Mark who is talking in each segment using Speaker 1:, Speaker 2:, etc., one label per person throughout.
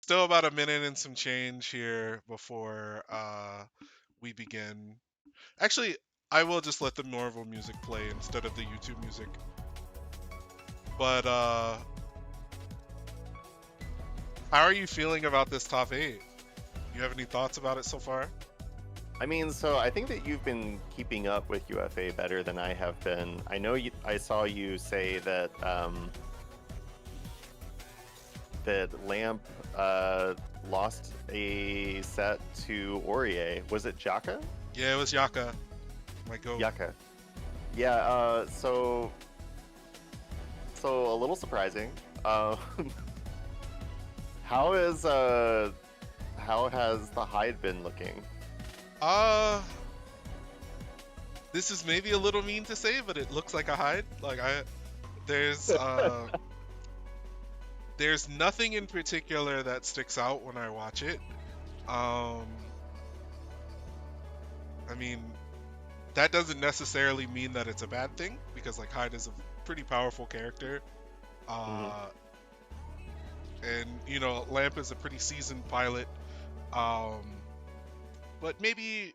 Speaker 1: Still about a minute and some change here before we begin. Actually, I will just let the Marvel music play instead of the YouTube music. But how are you feeling about this top 8? You have any thoughts about it so far?
Speaker 2: I mean, so I think that you've been keeping up with UFA better than I have been. I know I saw you say that that Lamp lost a set to Aurier. Was it Jaka?
Speaker 1: Yeah, it was Yaka. My goat.
Speaker 2: Yaka. Yeah. So a little surprising. How is how has the hide been looking?
Speaker 1: Uh, this is maybe a little mean to say, but it looks like a hide. There's there's nothing in particular that sticks out when I watch it. Um, I mean, that doesn't necessarily mean that it's a bad thing because like Hyde is a pretty powerful character.
Speaker 2: Mhm.
Speaker 1: Uh, and you know, Lamp is a pretty seasoned pilot. Um, but maybe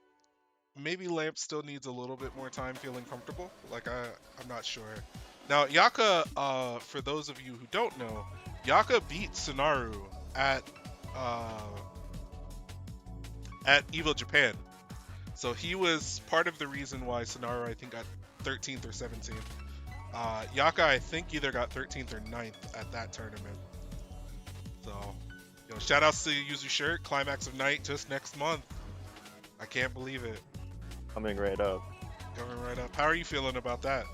Speaker 1: Lamp still needs a little bit more time feeling comfortable. I'm not sure. Now Yaka, for those of you who don't know, Yaka beat Sunaru at uh, at Evo Japan. So he was part of the reason why Sunaru I think got 13th or 17th. Yaka I think either got 13th or 9th at that tournament. So, shout outs to Yuzu Shirt, Climax of Night just next month. I can't believe it.
Speaker 2: Coming right up.
Speaker 1: Coming right up. How are you feeling about that?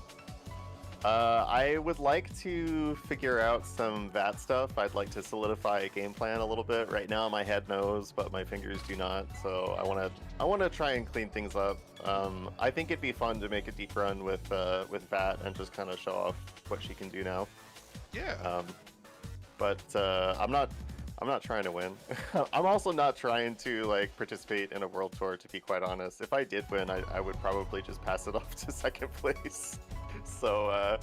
Speaker 2: I would like to figure out some VAT stuff. I'd like to solidify a game plan a little bit. Right now, my head knows, but my fingers do not. So I wanna try and clean things up. I think it'd be fun to make a deep run with VAT and just kind of show off what she can do now.
Speaker 1: Yeah.
Speaker 2: But I'm not trying to win. I'm also not trying to like participate in a world tour. To be quite honest, if I did win, I would probably just pass it off to second place. So,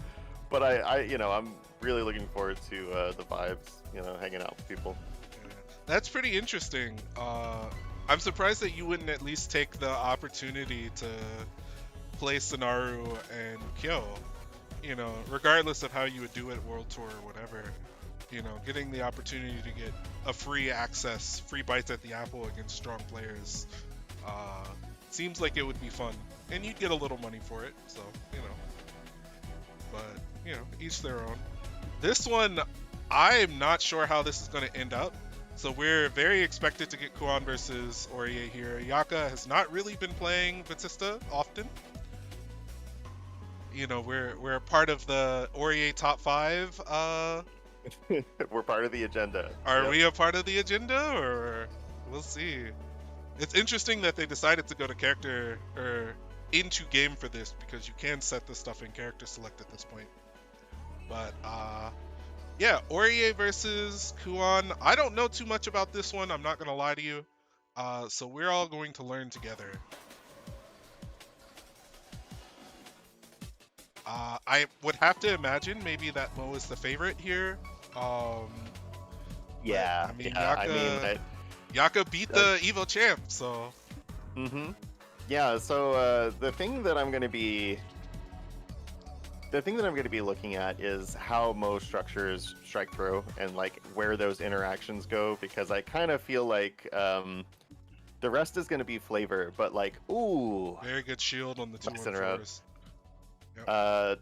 Speaker 2: but I'm really looking forward to the vibes, hanging out with people.
Speaker 1: Yeah. That's pretty interesting. I'm surprised that you wouldn't at least take the opportunity to play Sonaru and Kyo. Regardless of how you would do it, World Tour or whatever. Getting the opportunity to get a free access, free bites at the apple against strong players, seems like it would be fun, and you'd get a little money for it. So but each their own. This one, I'm not sure how this is going to end up. So we're very expected to get Kuan versus Aurier here. Yaka has not really been playing Batista often. We're a part of the Aurier top 5.
Speaker 2: We're part of the agenda.
Speaker 1: Are
Speaker 2: Yep.
Speaker 1: we a part of the agenda, or we'll see? It's interesting that they decided to go to character or into game for this because you can set this stuff in character select at this point. But yeah, Aurier versus Kuan. I don't know too much about this one. I'm not gonna lie to you. So we're all going to learn together. I would have to imagine maybe that Mo is the favorite here.
Speaker 2: Yeah.
Speaker 1: I mean,
Speaker 2: Yeah.
Speaker 1: Yaka beat the Evo champ, so.
Speaker 2: Mm-hmm. Yeah. So the thing that I'm gonna be looking at is how Mo structures strike throw and like where those interactions go, because I kind of feel like the rest is gonna be flavor, but like, ooh,
Speaker 1: Very good shield on the 2-1-4s.
Speaker 2: Yep.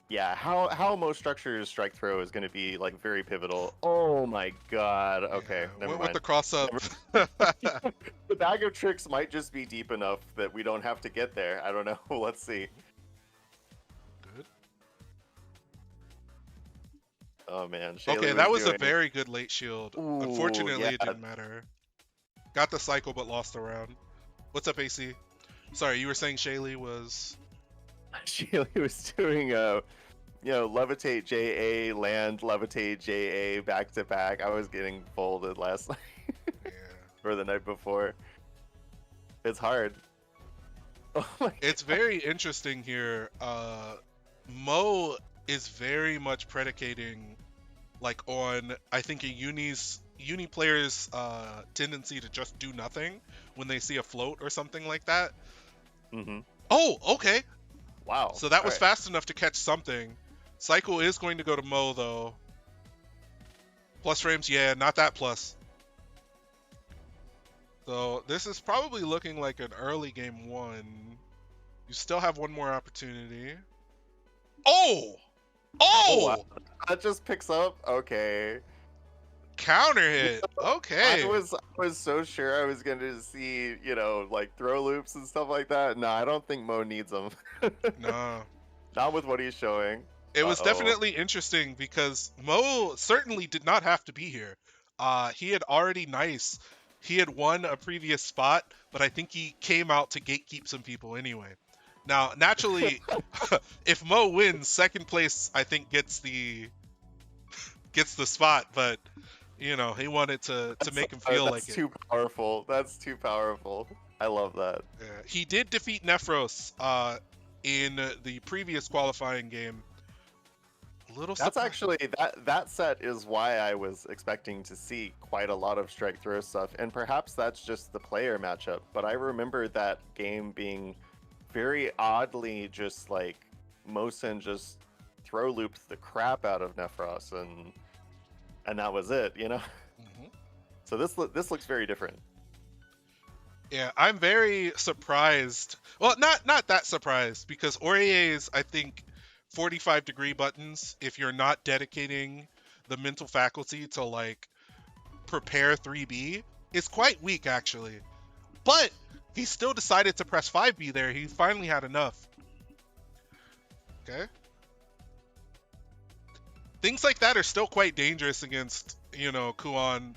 Speaker 2: Yeah, how Mo structures strike throw is gonna be like very pivotal. Oh my god. Okay,
Speaker 1: Yeah.
Speaker 2: never
Speaker 1: With
Speaker 2: mind.
Speaker 1: the cross up.
Speaker 2: The bag of tricks might just be deep enough that we don't have to get there. I don't know. Let's see.
Speaker 1: Good.
Speaker 2: Oh man.
Speaker 1: Okay,
Speaker 2: Shaylee
Speaker 1: that was a
Speaker 2: doing...
Speaker 1: very good late shield.
Speaker 2: Ooh,
Speaker 1: Unfortunately,
Speaker 2: yeah.
Speaker 1: it didn't matter. Got the cycle, but lost the round. What's up, AC? Sorry, you were saying Shaylee was...
Speaker 2: Shaylee was doing levitate JA, land, levitate JA back to back. I was getting folded last night.
Speaker 1: Yeah.
Speaker 2: Or the night before. It's hard. Oh my
Speaker 1: It's very interesting here. Mo is very much predicating like on I think a Uni's uni players' tendency to just do nothing when they see a float or something like that.
Speaker 2: Mm-hmm.
Speaker 1: Oh, okay.
Speaker 2: Wow.
Speaker 1: So that
Speaker 2: All
Speaker 1: was
Speaker 2: right.
Speaker 1: fast enough to catch something. Cycle is going to go to Mo though. Plus frames, yeah, not that plus. So this is probably looking like an early game one. You still have one more opportunity. Oh!
Speaker 2: Oh wow.
Speaker 1: Oh!
Speaker 2: That just picks up. Okay.
Speaker 1: Counter
Speaker 2: You
Speaker 1: hit.
Speaker 2: know,
Speaker 1: Okay.
Speaker 2: I was so sure I was going to see, like throw loops and stuff like that. No, I don't think Mo needs them.
Speaker 1: Nah.
Speaker 2: Not with what he's showing.
Speaker 1: It was
Speaker 2: Uh-oh.
Speaker 1: definitely interesting because Mo certainly did not have to be here. He had already nice. He had won a previous spot, but I think he came out to gatekeep some people anyway. Now, naturally, if Mo wins, second place I think gets the spot, but he wanted to make him feel like
Speaker 2: That's
Speaker 1: it.
Speaker 2: too powerful. That's too powerful. I love that.
Speaker 1: He did defeat Nephros in the previous qualifying game. A little
Speaker 2: That's
Speaker 1: surprised.
Speaker 2: actually that set is why I was expecting to see quite a lot of strike throw stuff, and perhaps that's just the player matchup. But I remember that game being very oddly just like Mosin just throw looped the crap out of Nephros, and that was it, you know.
Speaker 1: Mhm.
Speaker 2: So this looks very different.
Speaker 1: Yeah, I'm very surprised. Well, not that surprised because Aurier's, I think, 45-degree buttons, if you're not dedicating the mental faculty to like prepare 3B, is quite weak actually. But he still decided to press 5B there. He finally had enough. Okay. Things like that are still quite dangerous against, Kuon.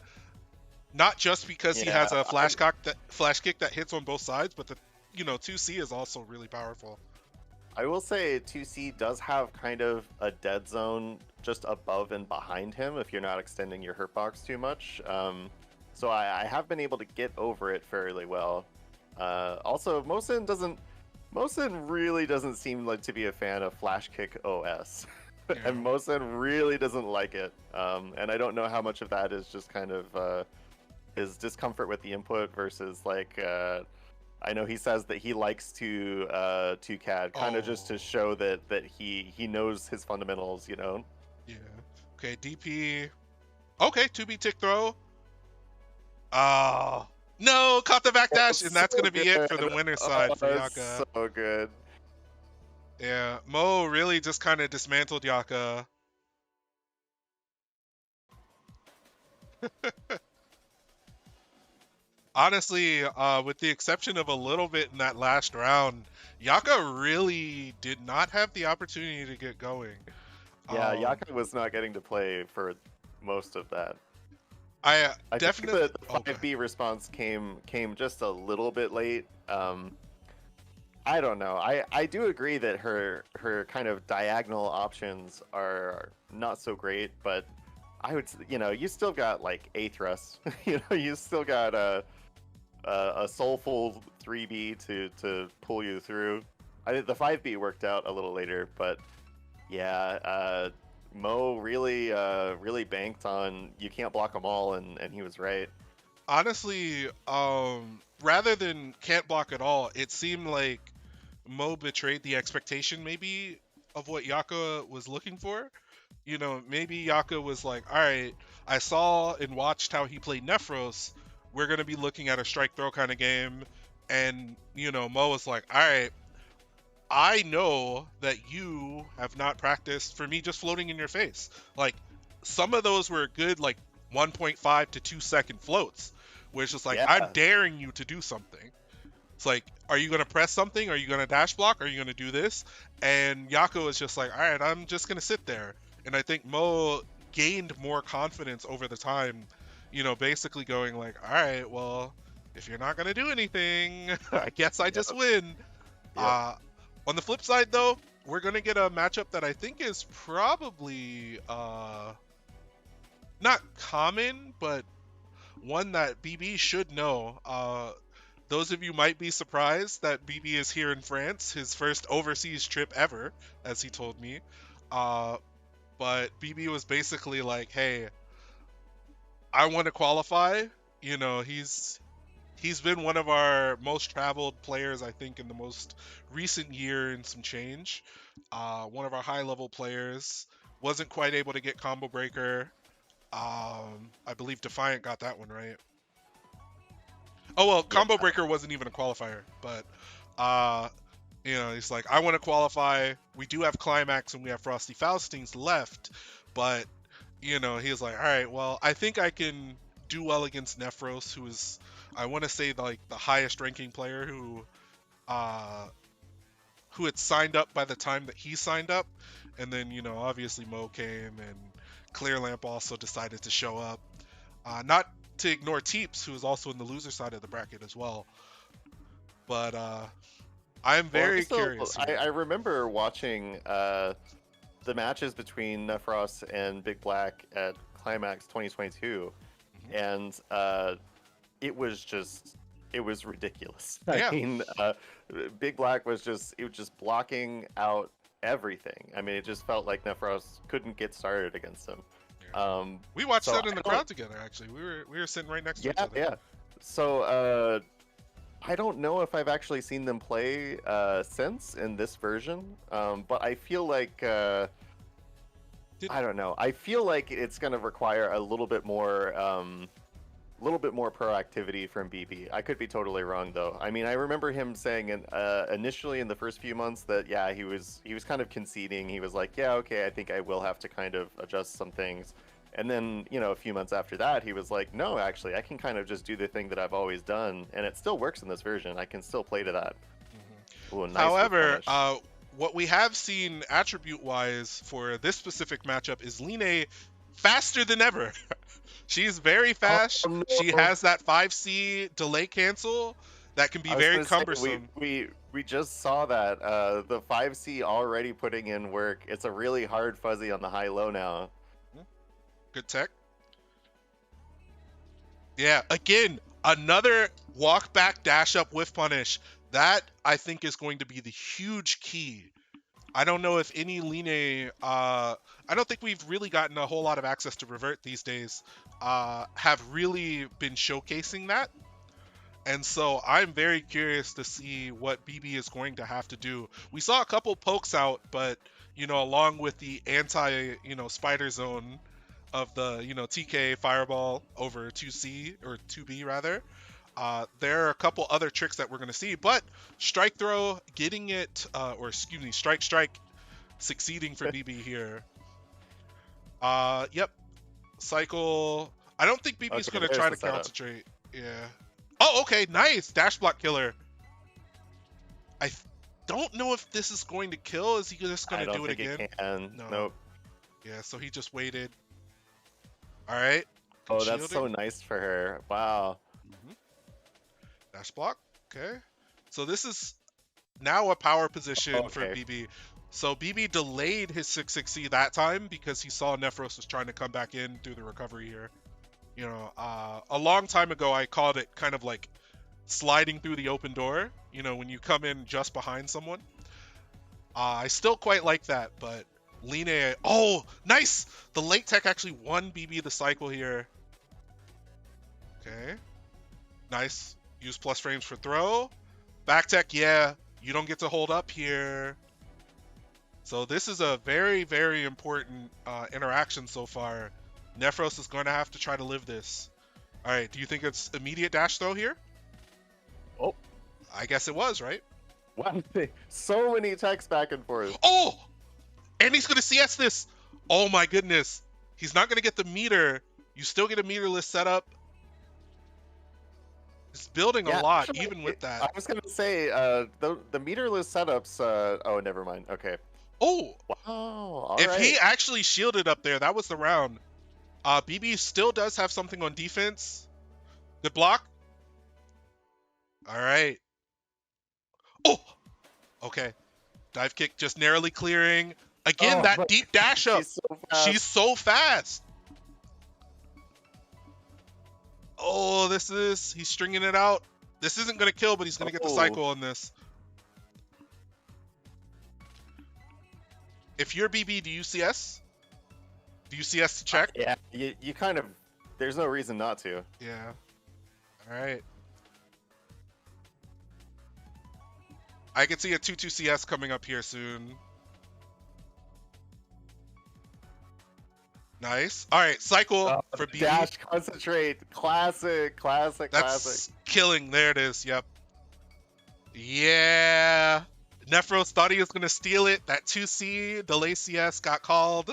Speaker 1: Not just because he
Speaker 2: Yeah,
Speaker 1: has a flash kick that hits on both sides, but the 2C is also really powerful.
Speaker 2: I will say 2C does have kind of a dead zone just above and behind him if you're not extending your hurt box too much. So I have been able to get over it fairly well. Also, Mosin really doesn't seem like to be a fan of flash kick OS.
Speaker 1: Yeah.
Speaker 2: And Mosin really doesn't like it. And I don't know how much of that is just kind of his discomfort with the input versus like I know he says that he likes to CAD kind of just to
Speaker 1: Oh,
Speaker 2: show that he knows his fundamentals, you know.
Speaker 1: yeah. Okay, DP. Okay, 2B tick throw. Oh, no, caught the
Speaker 2: Oh,
Speaker 1: backdash, and
Speaker 2: so
Speaker 1: that's going to be it
Speaker 2: good.
Speaker 1: for the winner's
Speaker 2: Oh,
Speaker 1: side for
Speaker 2: that's
Speaker 1: Yaka.
Speaker 2: so good.
Speaker 1: Yeah, Mo really just kind of dismantled Yaka. Honestly, with the exception of a little bit in that last round, Yaka really did not have the opportunity to get going.
Speaker 2: Yeah,
Speaker 1: Um,
Speaker 2: Yaka was not getting to play for most of that.
Speaker 1: I
Speaker 2: I think
Speaker 1: definitely.
Speaker 2: the
Speaker 1: Oh, go ahead.
Speaker 2: 5B response came just a little bit late. I don't know. I do agree that her kind of diagonal options are not so great, but I would you still got like A thrust. You still got a soulful 3B to pull you through. I think the 5B worked out a little later, but yeah, Mo really banked on you can't block them all, and he was right.
Speaker 1: Honestly, rather than can't block at all, it seemed like Mo betrayed the expectation maybe of what Yaka was looking for. Maybe Yaka was like, all right, I saw and watched how he played Nephros. We're going to be looking at a strike throw kind of game. And, Mo was like, all right, I know that you have not practiced for me just floating in your face. Like, some of those were good, like 1.5 to 2 second floats, where it's just like, I'm
Speaker 2: Yeah,
Speaker 1: daring you to do something. It's like, are you going to press something? Are you going to dash block? Are you going to do this? And Yako is just like, all right, I'm just going to sit there. And I think Mo gained more confidence over the time, basically going like, all right, well, if you're not going to do anything, I guess I just
Speaker 2: yep,
Speaker 1: win.
Speaker 2: yep.
Speaker 1: Uh, on the flip side, though, we're going to get a matchup that I think is probably not common, but one that BB should know. Those of you might be surprised that BB is here in France, his first overseas trip ever, as he told me. But BB was basically like, hey, I want to qualify. You know, he's been one of our most traveled players, I think, in the most recent year and some change. One of our high level players wasn't quite able to get combo breaker. I believe Defiant got that one right. Oh well,
Speaker 2: Yeah.
Speaker 1: combo breaker wasn't even a qualifier, but uh, you know, he's like, I want to qualify. We do have Climax and we have Frosty Faustings left, but you know, he's like, all right, well, I think I can do well against Nephros, who is, I want to say, like the highest ranking player uh, who had signed up by the time that he signed up, and then you know, obviously Mo came and Clear Lamp also decided to show up. Not to ignore Teeps, who is also in the loser side of the bracket as well. But I'm
Speaker 2: Well,
Speaker 1: very curious
Speaker 2: I
Speaker 1: here.
Speaker 2: remember watching the matches between Nephros and Big Black at Climax 2022,
Speaker 1: Mhm.
Speaker 2: and it was ridiculous. I
Speaker 1: Yeah,
Speaker 2: mean, Big Black it was just blocking out everything. I mean, it just felt like Nephros couldn't get started against him.
Speaker 1: yeah.
Speaker 2: Um,
Speaker 1: We watched
Speaker 2: so
Speaker 1: that in
Speaker 2: I
Speaker 1: the
Speaker 2: don't,
Speaker 1: crowd together. Actually, we were sitting right next to each
Speaker 2: yeah,
Speaker 1: other.
Speaker 2: yeah. So I don't know if I've actually seen them play since in this version, but I feel like
Speaker 1: Did,
Speaker 2: I don't know. I feel like it's going to require a little bit more proactivity from BB. I could be totally wrong though. I mean, I remember him saying initially in the first few months that yeah, he was kind of conceding. He was like, yeah, okay, I think I will have to kind of adjust some things. And then, you know, a few months after that, he was like, no, actually, I can kind of just do the thing that I've always done, and it still works in this version. I can still play to that.
Speaker 1: Mhm.
Speaker 2: Ooh, a nice whip
Speaker 1: However,
Speaker 2: punish.
Speaker 1: what we have seen attribute-wise for this specific matchup is Line faster than ever. She's very
Speaker 2: Oh
Speaker 1: fast. She
Speaker 2: no!
Speaker 1: has that 5C delay cancel that can be
Speaker 2: I was
Speaker 1: very
Speaker 2: gonna say
Speaker 1: cumbersome.
Speaker 2: we just saw that the 5C already putting in work. It's a really hard fuzzy on the high low now.
Speaker 1: Mhm. Good tech. Yeah, again, another walk back dash up with punish. That I think is going to be the huge key. I don't know if any Line, I don't think we've really gotten a whole lot of access to revert these days, have really been showcasing that. And so I'm very curious to see what BB is going to have to do. We saw a couple pokes out, but you know, along with the anti, you know, spider zone of the, you know, TK fireball over 2C or 2B rather. There are a couple other tricks that we're going to see, but strike throw getting it, or excuse me, strike succeeding for BB here. Yep, cycle. I don't think BB's
Speaker 2: Okay,
Speaker 1: going to
Speaker 2: there's
Speaker 1: try
Speaker 2: the
Speaker 1: to
Speaker 2: setup.
Speaker 1: concentrate. Yeah. Oh, okay, nice dash block killer. I don't know if this is going to kill. Is he just going
Speaker 2: I
Speaker 1: to
Speaker 2: don't
Speaker 1: do it
Speaker 2: think it
Speaker 1: again?
Speaker 2: can.
Speaker 1: No.
Speaker 2: Nope.
Speaker 1: Yeah, so he just waited. All right. Good
Speaker 2: Oh, that's so
Speaker 1: shielding.
Speaker 2: nice for her. Wow.
Speaker 1: Hmm. Dash block. Okay. So this is now a power position for
Speaker 2: Okay.
Speaker 1: BB. So BB delayed his 6-6C that time because he saw Nephros was trying to come back in through the recovery here. You know, a long time ago I called it kind of like sliding through the open door. You know, when you come in just behind someone. I still quite like that, but Line, oh, nice! The late tech actually won BB the cycle here. Okay, nice. Use plus frames for throw. Back tech, yeah, you don't get to hold up here. So this is a very, very important interaction so far. Nephros is going to have to try to live this. All right, do you think it's immediate dash throw here?
Speaker 2: Oh,
Speaker 1: I guess it was, right?
Speaker 2: wow. So many attacks back and forth.
Speaker 1: Oh! And he's going to CS this! Oh my goodness. He's not going to get the meter. You still get a meterless setup. It's building a
Speaker 2: Yeah,
Speaker 1: lot,
Speaker 2: actually,
Speaker 1: even with
Speaker 2: I
Speaker 1: that.
Speaker 2: was gonna say the meterless setups. Oh, never mind. Okay.
Speaker 1: Oh!
Speaker 2: Wow. All
Speaker 1: If
Speaker 2: right.
Speaker 1: he actually shielded up there, that was the round. BB still does have something on defense. Good block. All right. Oh! Okay. Dive kick just narrowly clearing. Again,
Speaker 2: Oh,
Speaker 1: that
Speaker 2: but
Speaker 1: deep dash up.
Speaker 2: she's so
Speaker 1: She's
Speaker 2: fast.
Speaker 1: so fast. Oh, he's stringing it out. This isn't going to kill, but he's going to get the
Speaker 2: Oh,
Speaker 1: cycle on this. If you're BB, do you CS? Do you CS to check?
Speaker 2: yeah. You kind of There's no reason not to.
Speaker 1: Yeah. All right. I could see a 2-2 CS coming up here soon. Nice. All right, cycle for BB.
Speaker 2: Dash concentrate. Classic.
Speaker 1: That's killing. There it is. Yep. Yeah. Nephros thought he was going to steal it. That 2C delay CS got called.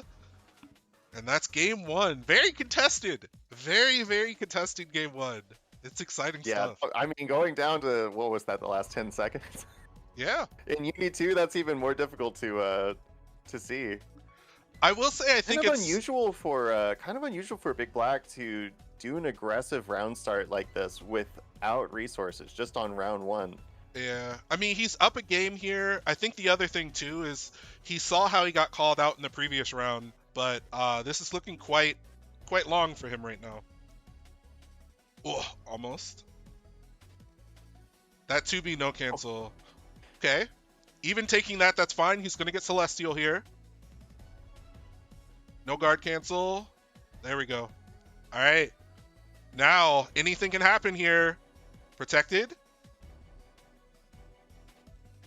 Speaker 1: And that's game one. Very contested. Very, very contested game one. It's exciting stuff.
Speaker 2: I mean, going down to, what was that, the last 10 seconds?
Speaker 1: Yeah.
Speaker 2: In Uni 2, that's even more difficult to see.
Speaker 1: I will say, I think
Speaker 2: kind of
Speaker 1: it's
Speaker 2: unusual for Big Black to do an aggressive round start like this without resources, just on round one.
Speaker 1: Yeah, I mean, he's up a game here. I think the other thing too is he saw how he got called out in the previous round, but this is looking quite long for him right now. Oh, almost. That 2B no cancel. Okay, even taking that, that's fine. He's gonna get Celestial here. No guard cancel. There we go. All right. Now, anything can happen here. Protected.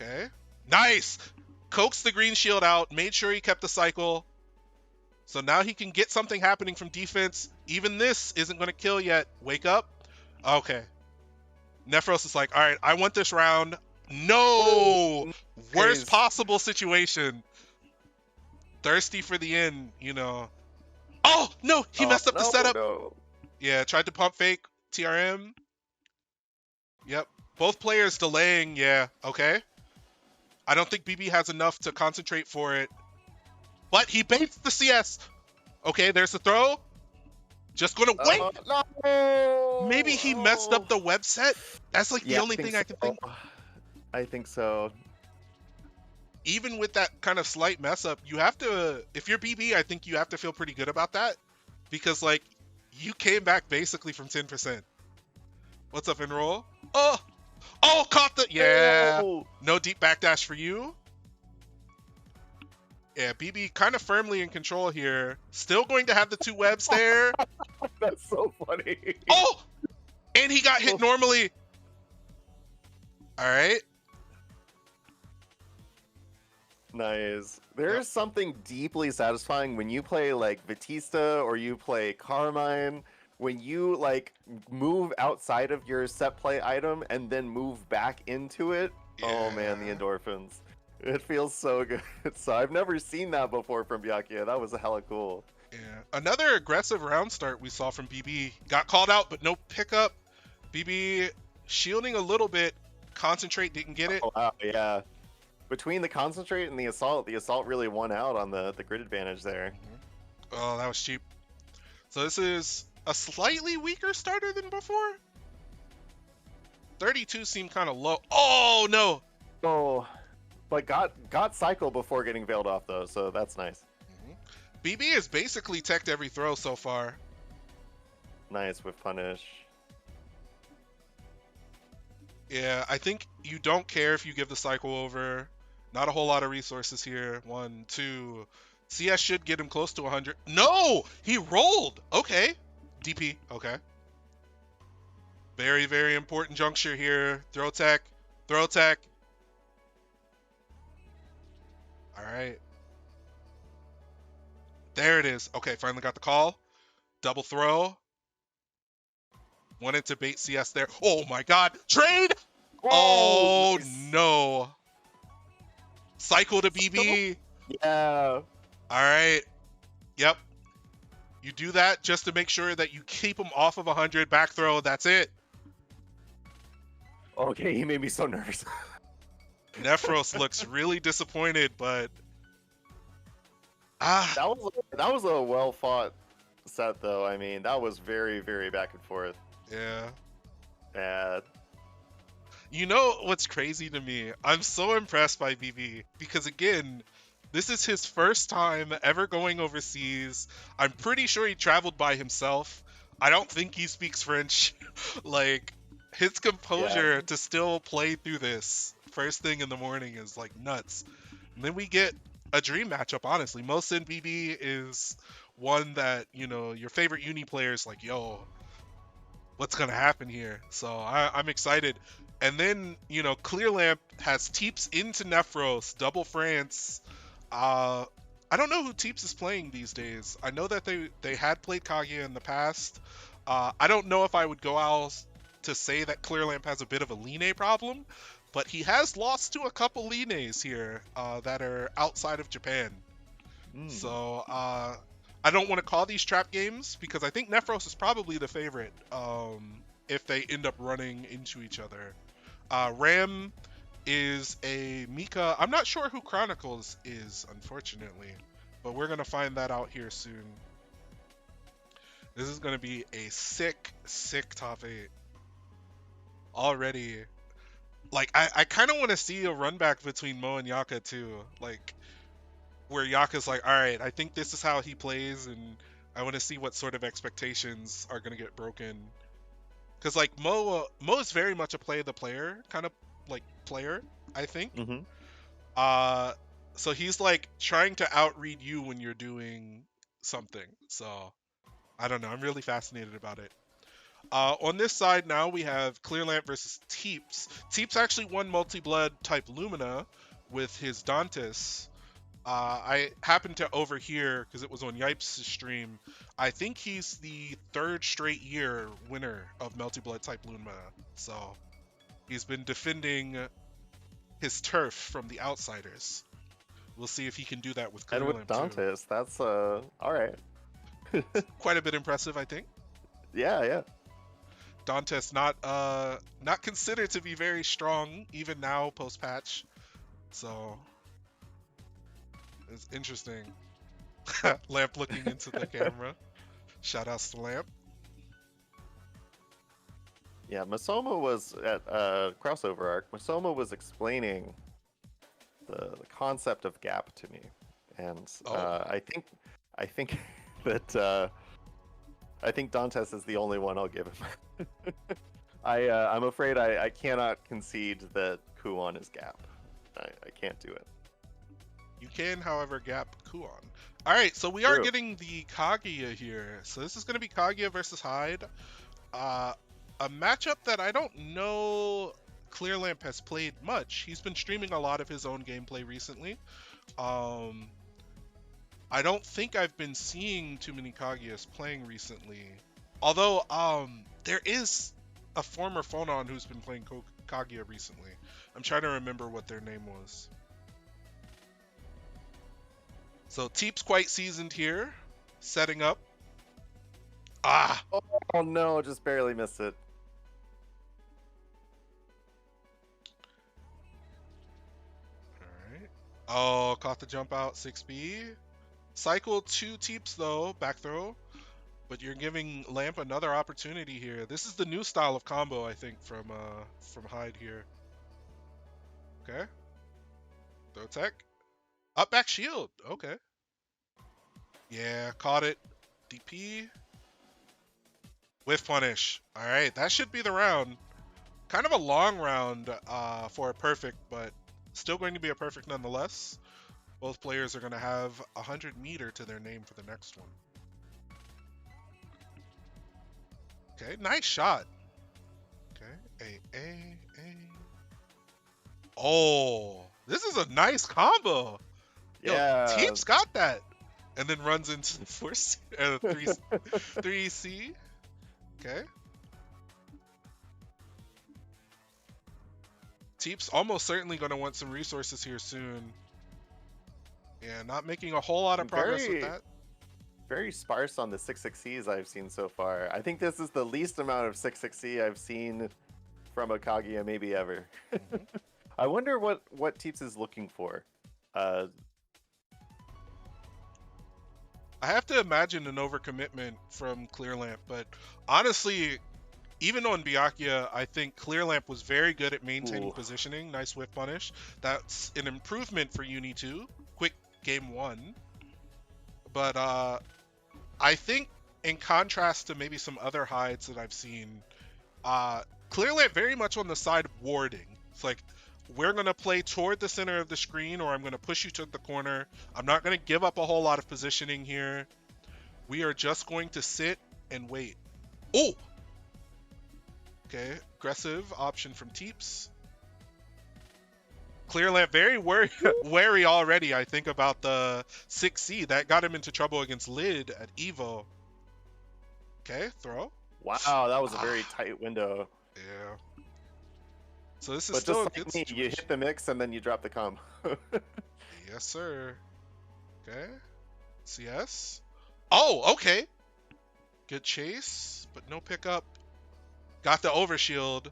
Speaker 1: Okay. Nice! Coaxed the green shield out. Made sure he kept the cycle. So now he can get something happening from defense. Even this isn't going to kill yet. Wake up. Okay. Nephros is like, all right, I want this round. No!
Speaker 2: Nice.
Speaker 1: Worst possible situation. Thirsty for the end, you know. Oh, no! He messed up the setup.
Speaker 2: No.
Speaker 1: Yeah, tried to pump fake. TRM. Yep. Both players delaying. Yeah, okay. I don't think BB has enough to concentrate for it. But he baits the CS. Okay, there's the throw. Just gonna wait.
Speaker 2: No!
Speaker 1: Maybe he messed up the web set. That's like the only thing I can think.
Speaker 2: I think so.
Speaker 1: Even with that kind of slight mess up, you have to, if you're BB, I think you have to feel pretty good about that. Because, like, you came back basically from 10%. What's up, Enroll? Oh! Oh, caught the, yeah.
Speaker 2: Oh.
Speaker 1: No deep backdash for you. Yeah, BB kind of firmly in control here. Still going to have the two webs there.
Speaker 2: That's so funny.
Speaker 1: Oh! And he got hit normally. All right.
Speaker 2: Nice. There's something deeply satisfying when you play like Batista or you play Carmine, when you like move outside of your set play item and then move back into it.
Speaker 1: Yeah.
Speaker 2: Oh man, the endorphins. It feels so good. So I've never seen that before from Byakuya. That was hella cool.
Speaker 1: Yeah. Another aggressive round start we saw from BB. Got called out, but no pickup. BB shielding a little bit. Concentrate didn't get it.
Speaker 2: Oh, wow, yeah. Between the concentrate and the assault really won out on the grid advantage there.
Speaker 1: Oh, that was cheap. So this is a slightly weaker starter than before. 32 seemed kind of low. Oh, no.
Speaker 2: Oh, but got cycle before getting veiled off, though, so that's nice.
Speaker 1: BB has basically teched every throw so far.
Speaker 2: Nice with punish.
Speaker 1: Yeah, I think you don't care if you give the cycle over. Not a whole lot of resources here. 1, 2. CS should get him close to 100. No! He rolled! Okay. DP. Okay. Very, very important juncture here. Throw tech. Throw tech. Alright. There it is. Okay, finally got the call. Double throw. Wanted to bait CS there. Oh my god. Trade! Oh,
Speaker 2: nice.
Speaker 1: no. Cycle to BB.
Speaker 2: Yeah.
Speaker 1: Alright. Yep. You do that just to make sure that you keep him off of 100. Back throw. That's it.
Speaker 2: Okay, he made me so nervous.
Speaker 1: Nephros looks really disappointed, but
Speaker 2: that was a well fought set, though. I mean, that was very, very back and forth.
Speaker 1: yeah.
Speaker 2: Bad.
Speaker 1: You know what's crazy to me? I'm so impressed by BB because, again, this is his first time ever going overseas. I'm pretty sure he traveled by himself. I don't think he speaks French. Like, his composure to still play through this first thing in the morning is like nuts. And then we get a dream matchup, honestly. Mosin BB is one that, your favorite uni player is like, yo, what's gonna happen here? So I'm excited. And then, Clear Lamp has Teeps into Nephros, double France. Uh, I don't know who Teeps is playing these days. I know that they had played Kaguya in the past. I don't know if I would go out to say that Clear Lamp has a bit of a Line problem, but he has lost to a couple Lines here that are outside of Japan.
Speaker 2: Hmm.
Speaker 1: So I don't want to call these trap games because I think Nephros is probably the favorite if they end up running into each other. Ram is a Mika. I'm not sure who Chronicles is, unfortunately, but we're going to find that out here soon. This is going to be a sick, sick top 8 already. Like, I kind of want to see a run back between Mo and Yaka, too. Like, where Yaka's like, all right, I think this is how he plays, and I want to see what sort of expectations are going to get broken. Because, like, Mo is very much a play the player kind of, like, player, I think.
Speaker 2: Mm-hmm.
Speaker 1: Uh, so he's, like, trying to outread you when you're doing something. So, I don't know. I'm really fascinated about it. On this side now, we have Clear Lamp versus Teeps. Teeps actually won Multi-Blood type Lumina with his Dantes. I happened to overhear, because it was on Yipes' stream, I think he's the third straight year winner of Multi-Blood type Lumina. So he's been defending his turf from the outsiders. We'll see if he can do that with
Speaker 2: And
Speaker 1: Clear
Speaker 2: with
Speaker 1: Lamp too.
Speaker 2: Dantes, that's all right.
Speaker 1: Quite a bit impressive, I think.
Speaker 2: Yeah, yeah.
Speaker 1: Dantes not considered to be very strong even now post patch. So it's interesting. Lamp looking into the camera. Shout outs to Lamp.
Speaker 2: Yeah, Masoma was at crossover arc. Masoma was explaining the concept of gap to me, and
Speaker 1: Oh,
Speaker 2: I think that I think Dantes is the only one I'll give him. I'm afraid I cannot concede that Kuon is gap. I can't do it.
Speaker 1: you can, however, gap Kuon. All right, so we are
Speaker 2: True.
Speaker 1: getting the Kaguya here. So this is going to be Kaguya versus Hyde. Uh, a matchup that I don't know Clear Lamp has played much. He's been streaming a lot of his own gameplay recently. Um, I don't think I've been seeing too many Kaguyas playing recently. Although, there is a former Phonon who's been playing Kaguya recently. I'm trying to remember what their name was. So Teep's quite seasoned here, setting up. Ah,
Speaker 2: Oh no, just barely missed it.
Speaker 1: all right. Oh, caught the jump out, 6B. Cycle 2 Teeps though, back throw. But you're giving Lamp another opportunity here. This is the new style of combo, I think, from Hyde here. Okay. Throw tech. Up back shield. Okay. Yeah, caught it. DP. With punish. Alright, that should be the round. Kind of a long round for a perfect, but still going to be a perfect nonetheless. Both players are going to have 100 meter to their name for the next one. Okay, nice shot. Okay, A. Oh, this is a nice combo. Yo,
Speaker 2: Yeah.
Speaker 1: Teep's got that. And then runs into 3C. Okay. Teep's almost certainly going to want some resources here soon. Yeah, not making a whole lot of progress with that.
Speaker 2: Very sparse on the 6-6Cs I've seen so far. I think this is the least amount of 6-6C I've seen from a Kaguya maybe ever.
Speaker 1: Mhm.
Speaker 2: I wonder what Teeps is looking for.
Speaker 1: I have to imagine an overcommitment from Clear Lamp, but honestly, even on Byakuya, I think Clear Lamp was very good at maintaining
Speaker 2: Ooh.
Speaker 1: positioning. Nice whiff punish. That's an improvement for Uni 2. Quick game 1. But I think in contrast to maybe some other hides that I've seen, Clear Lamp very much on the side of warding. It's like, we're going to play toward the center of the screen, or I'm going to push you to the corner. I'm not going to give up a whole lot of positioning here. We are just going to sit and wait. Oh! Okay, aggressive option from Teeps. Clear Lamp very wary already, I think, about the 6C. That got him into trouble against Lid at Evo. Okay, throw.
Speaker 2: Wow, that was a very
Speaker 1: Ah,
Speaker 2: tight window.
Speaker 1: yeah. So this is
Speaker 2: But
Speaker 1: still
Speaker 2: just
Speaker 1: a
Speaker 2: like
Speaker 1: good
Speaker 2: me, you
Speaker 1: situation.
Speaker 2: hit the mix and then you drop the combo.
Speaker 1: Yes, sir. Okay. CS. Oh, okay. Good chase, but no pickup. Got the overshield.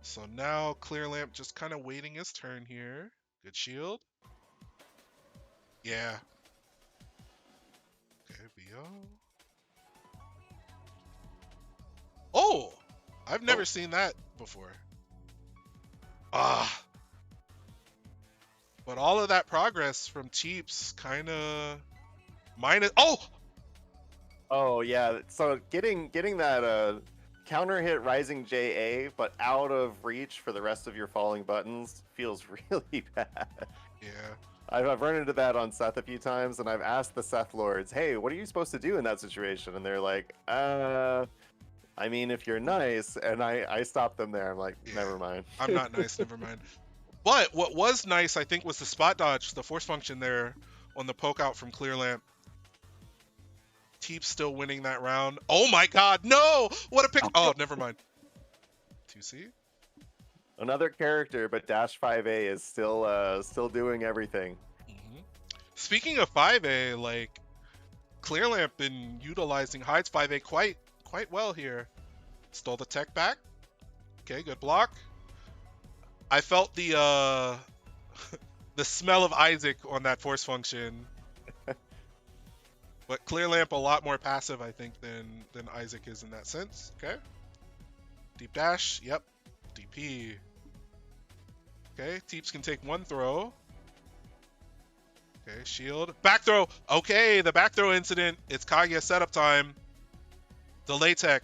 Speaker 1: So now Clear Lamp just kind of waiting his turn here. Good shield. Yeah. Okay, BO. Oh! I've never
Speaker 2: Oh,
Speaker 1: seen that before. Ah. But all of that progress from Cheeps kind of minus. Oh!
Speaker 2: oh yeah. So getting that counter hit rising JA, but out of reach for the rest of your falling buttons feels really bad.
Speaker 1: Yeah.
Speaker 2: I've run into that on Seth a few times, and I've asked the Seth lords, "Hey, what are you supposed to do in that situation?" And they're like, I mean, if you're nice," and I stop them there. I'm like,
Speaker 1: Yeah.
Speaker 2: never mind.
Speaker 1: I'm not nice, never mind. But what was nice, I think, was the spot dodge, the force function there on the poke out from Clear Lamp. Teep still winning that round. Oh my god, no! What a pick. Oh, never mind. 2C?
Speaker 2: Another character, but Dash 5A is still doing everything.
Speaker 1: Speaking of 5A, like, Clear Lamp been utilizing Hyde's 5A quite well here. Stole the tech back. Okay, good block. I felt the the smell of Isaac on that force function. But Clear Lamp a lot more passive, I think, than Isaac is in that sense. Okay. Deep dash. Yep. DP. Okay. Teeps can take one throw. Okay. Shield. Back throw. Okay. The back throw incident. It's Kaguya setup time. Delay tech.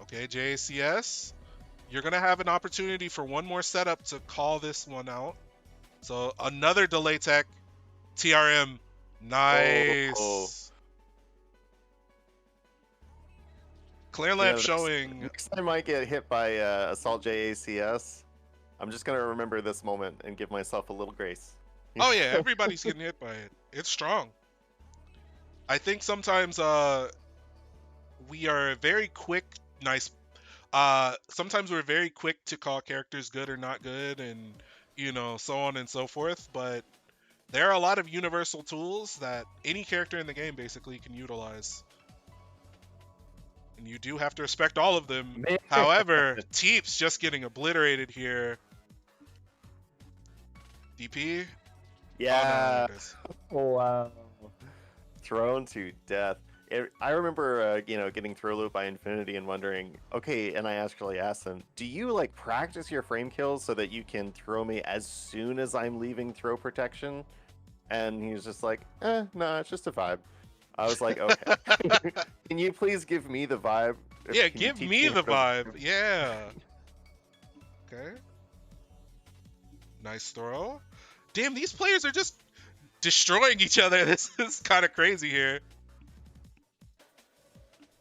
Speaker 1: Okay. JACS. You're going to have an opportunity for one more setup to call this one out. So another delay tech. TRM.
Speaker 2: Oh.
Speaker 1: Nice. Clear Lamp showing.
Speaker 2: Next time I get hit by Assault JACS, I'm just gonna remember this moment and give myself a little grace.
Speaker 1: Oh yeah, everybody's getting hit by it. It's strong. I think sometimes we are very quick, nice. Sometimes we're very quick to call characters good or not good, and so on and so forth. But there are a lot of universal tools that any character in the game basically can utilize. And you do have to respect all of them.
Speaker 2: Man.
Speaker 1: However, Teeps just getting obliterated here. DP?
Speaker 2: Yeah.
Speaker 1: Oh, no,
Speaker 2: Oh, wow. Thrown to death. I remember, getting throw loop by Infinity and wondering, okay, and I actually asked him, do you like practice your frame kills so that you can throw me as soon as I'm leaving throw protection? And he was just like, no, it's just a vibe. I was like, okay. Can you please give me the vibe?
Speaker 1: Yeah,
Speaker 2: Can you
Speaker 1: give
Speaker 2: teach
Speaker 1: me the
Speaker 2: how to-
Speaker 1: vibe. Yeah. Okay. Nice throw. Damn, these players are just destroying each other. This is kind of crazy here.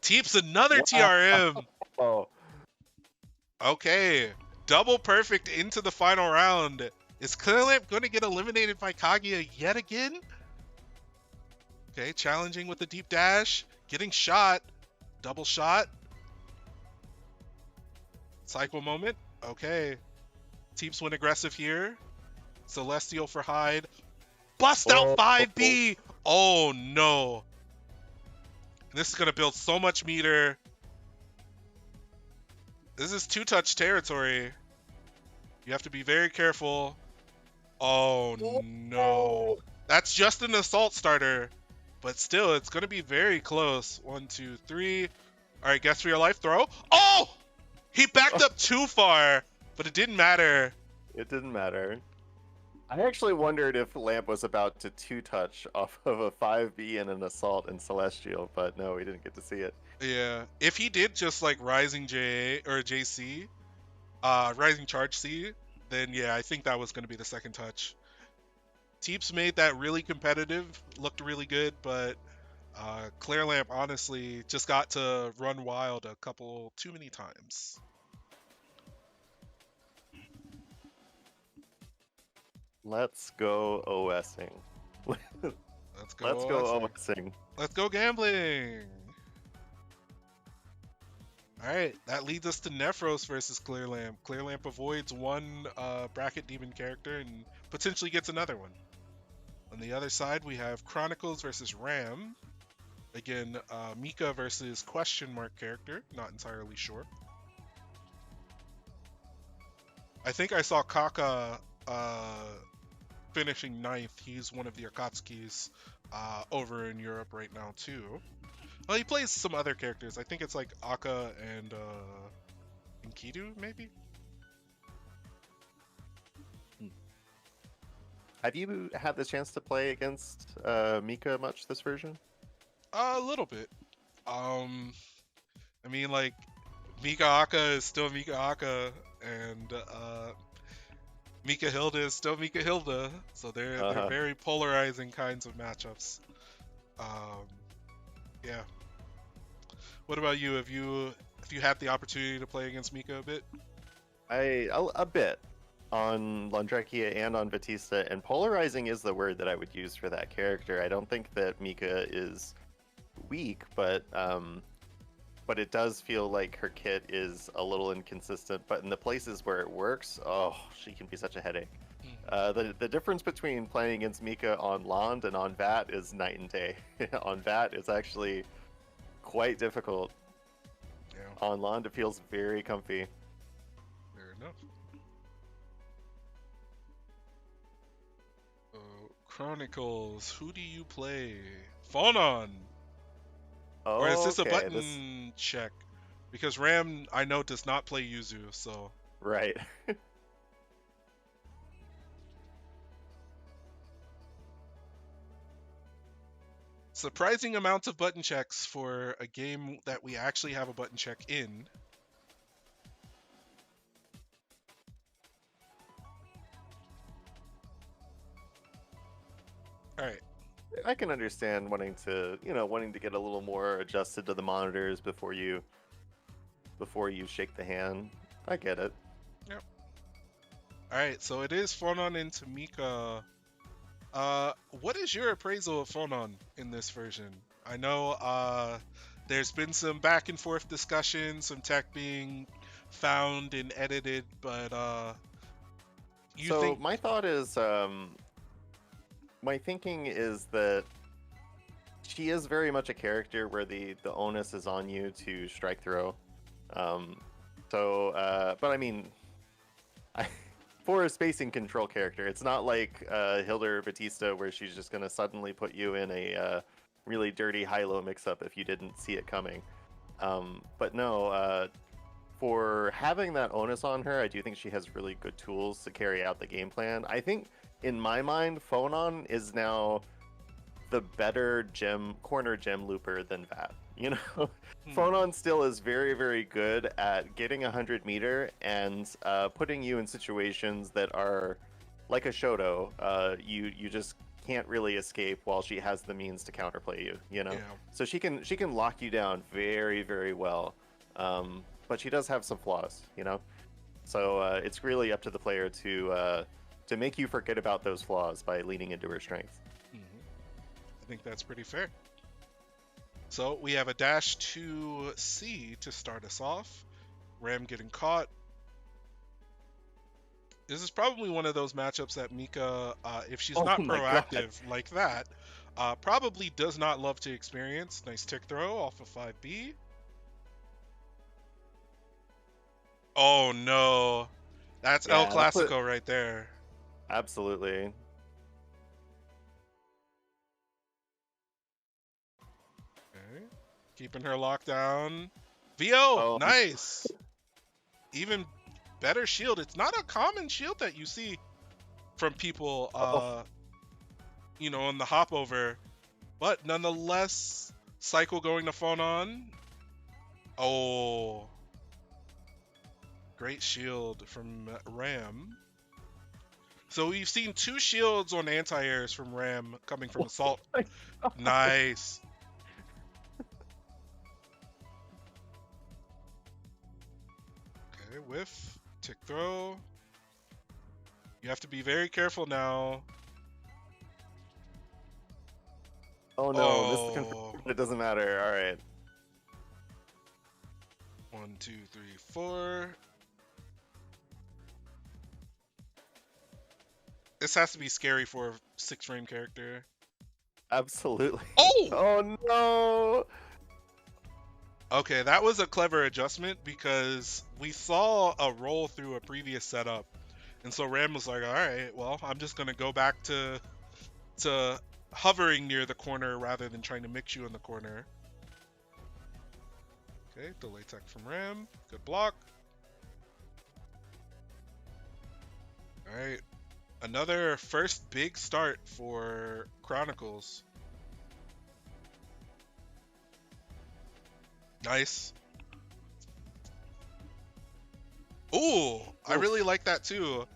Speaker 1: Teeps another
Speaker 2: Wow.
Speaker 1: TRM.
Speaker 2: Oh,
Speaker 1: Okay. Double perfect into the final round. Is Clear Lamp going to get eliminated by Kaguya yet again? Okay, challenging with the deep dash. Getting shot. Double shot. Cycle moment. Okay. Teeps went aggressive here. Celestial for Hyde. Bust out 5B. Oh no. This is going to build so much meter. This is two-touch territory. You have to be very careful. Oh no. That's just an assault starter. But still, it's going to be very close. 1, 2, 3. All right, guess for your life throw. Oh! He backed up too far, but it didn't matter.
Speaker 2: It didn't matter. I actually wondered if Lamp was about to two-touch off of a 5B and an Assault and Celestial, but no, we didn't get to see it.
Speaker 1: Yeah. If he did just like Rising JA or JC, Rising Charge C, then yeah, I think that was going to be the second touch. Teeps made that really competitive, looked really good, but Clear Lamp honestly just got to run wild a couple too many times.
Speaker 2: Let's go OSing.
Speaker 1: Let's
Speaker 2: Let's
Speaker 1: go
Speaker 2: go
Speaker 1: OSing.
Speaker 2: OSing.
Speaker 1: Let's go gambling. All right, that leads us to Nephros versus Clear Lamp. Clear Lamp avoids one bracket demon character and potentially gets another one. On the other side, we have Chronicles versus Ram. Again, Mika versus question mark character. Not entirely sure. I think I saw Kaka finishing ninth. He's one of the Akatsukis over in Europe right now too. Well, he plays some other characters. I think it's like Aka and Enkidu, maybe.
Speaker 2: Have you had the chance to play against Mika much this version?
Speaker 1: A little bit. I mean, like Mika Aka is still Mika Aka, and Mika Hilda is still Mika Hilda. So they're
Speaker 2: Uh-huh.
Speaker 1: very polarizing kinds of matchups. Um, yeah. What about you? Have you had the opportunity to play against Mika a bit?
Speaker 2: A bit on Landrakia and on Batista, and polarizing is the word that I would use for that character. I don't think that Mika is weak, but it does feel like her kit is a little inconsistent. But in the places where it works, oh, she can be such a headache. The difference between playing against Mika on Land and on VAT is night and day. On VAT, it's actually quite difficult.
Speaker 1: Yeah,
Speaker 2: On Land, it feels very comfy.
Speaker 1: fair enough. Chronicles, who do you play? Phonon! Or is this a
Speaker 2: Okay, this
Speaker 1: button check? Because Ram, I know, does not play Yuzu, so.
Speaker 2: right.
Speaker 1: Surprising amounts of button checks for a game that we actually have a button check in. Alright,
Speaker 2: I can understand wanting to get a little more adjusted to the monitors before you shake the hand. I get it.
Speaker 1: yep. Alright, so it is Phonon into Mika. What is your appraisal of Phonon in this version? I know there's been some back and forth discussion, some tech being found and edited, but you
Speaker 2: So
Speaker 1: think
Speaker 2: my thought is, my thinking is that she is very much a character where the onus is on you to strike throw. Um, but I mean, I, for a spacing control character, it's not like Hilda or Batista where she's just gonna suddenly put you in a really dirty high-low mix-up if you didn't see it coming. But no, for having that onus on her, I do think she has really good tools to carry out the game plan. I think, in my mind, Phonon is now the better corner gem looper than Vat. You know,
Speaker 1: hmm,
Speaker 2: Phonon still is very, very good at getting 100 meter and putting you in situations that are like a Shoto. You just can't really escape while she has the means to counterplay you. You know,
Speaker 1: yeah.
Speaker 2: so she can lock you down very, very well. But she does have some flaws. You know, so it's really up to the player to make you forget about those flaws by leaning into her strengths.
Speaker 1: Mhm. I think that's pretty fair. So we have a dash to C to start us off. Ram getting caught. This is probably one of those matchups that Mika, if she's
Speaker 2: Oh
Speaker 1: not
Speaker 2: my god.
Speaker 1: proactive like that, probably does not love to experience. Nice tick throw off of 5B. Oh no. That's El
Speaker 2: Yeah, that's what
Speaker 1: Clasico right there.
Speaker 2: absolutely.
Speaker 1: Okay. Keeping her locked down. VO,
Speaker 2: Oh,
Speaker 1: nice. Even better shield. It's not a common shield that you see from people,
Speaker 2: oh,
Speaker 1: on the hop over. But nonetheless, cycle going to phone on. Oh, great shield from Ram. So we've seen two shields on anti-airs from Ram coming from
Speaker 2: oh
Speaker 1: Assault.
Speaker 2: my god.
Speaker 1: Nice. Okay, whiff. Tick throw. You have to be very careful now.
Speaker 2: Oh no, missed the confirm,
Speaker 1: Oh.
Speaker 2: but it doesn't matter. All right.
Speaker 1: 1, 2, 3, 4. This has to be scary for a 6-frame character.
Speaker 2: Absolutely.
Speaker 1: Oh!
Speaker 2: Oh no!
Speaker 1: Okay, that was a clever adjustment because we saw a roll through a previous setup. And so Ram was like, alright, well, I'm just gonna go back to hovering near the corner rather than trying to mix you in the corner. Okay, delay tech from Ram. Good block. Alright. Another first big start for Chronicles. Nice. Ooh, I
Speaker 2: Oof.
Speaker 1: really like that too.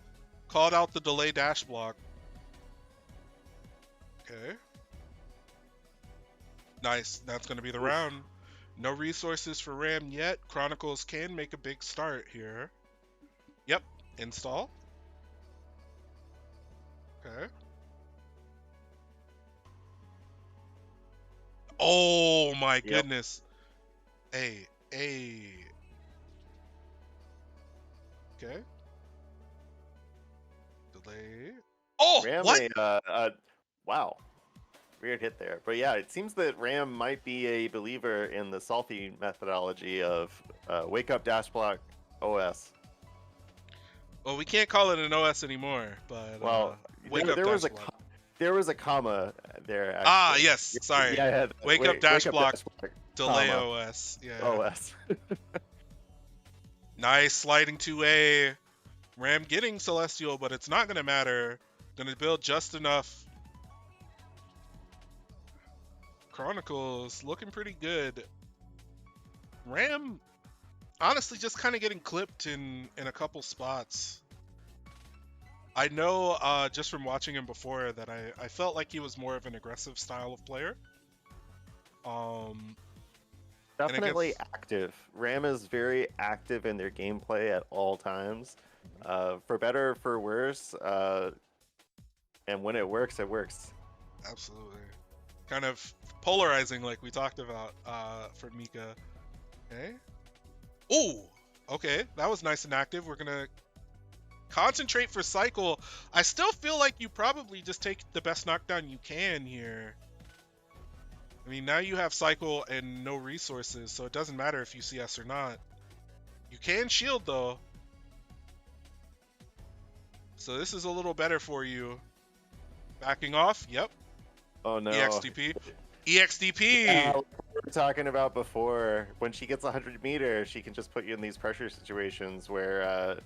Speaker 1: Called out the delay dash block. Okay. Nice. That's going to be the
Speaker 2: Oof.
Speaker 1: round. No resources for Ram yet. Chronicles can make a big start here. Yep. Install. Okay. Oh my
Speaker 2: Yep.
Speaker 1: goodness. Hey, hey. Okay. Delay. Oh,
Speaker 2: Ram
Speaker 1: what?
Speaker 2: wow. Weird hit there. But yeah, it seems that Ram might be a believer in the Salty methodology of wake up dash block OS.
Speaker 1: Well, we can't call it an OS anymore, but
Speaker 2: Well,
Speaker 1: wake up
Speaker 2: there
Speaker 1: dash
Speaker 2: was a
Speaker 1: block.
Speaker 2: there was a comma there
Speaker 1: Ah,
Speaker 2: actually.
Speaker 1: yes. Sorry.
Speaker 2: Yeah, I had
Speaker 1: Wake up dash block,
Speaker 2: block,
Speaker 1: delay
Speaker 2: comma,
Speaker 1: OS. Yeah.
Speaker 2: OS.
Speaker 1: Nice sliding 2A. Ram getting Celestial, but it's not going to matter. Going to build just enough. Chronicles looking pretty good. Ram honestly just kind of getting clipped in a couple spots. I know just from watching him before that I felt like he was more of an aggressive style of player.
Speaker 2: Definitely
Speaker 1: against,
Speaker 2: active. Ram is very active in their gameplay at all times. For better or for worse. And when it works, it works.
Speaker 1: absolutely. Kind of polarizing like we talked about for Mika. Okay. Ooh, okay. That was nice and active. We're going to concentrate for cycle. I still feel like you probably just take the best knockdown you can here. I mean, now you have cycle and no resources, so it doesn't matter if you CS or not. You can shield though. So this is a little better for you. Backing off. Yep.
Speaker 2: Oh no.
Speaker 1: EXDP. EXDP.
Speaker 2: Like we were talking about before, when she gets 100 meters, she can just put you in these pressure situations where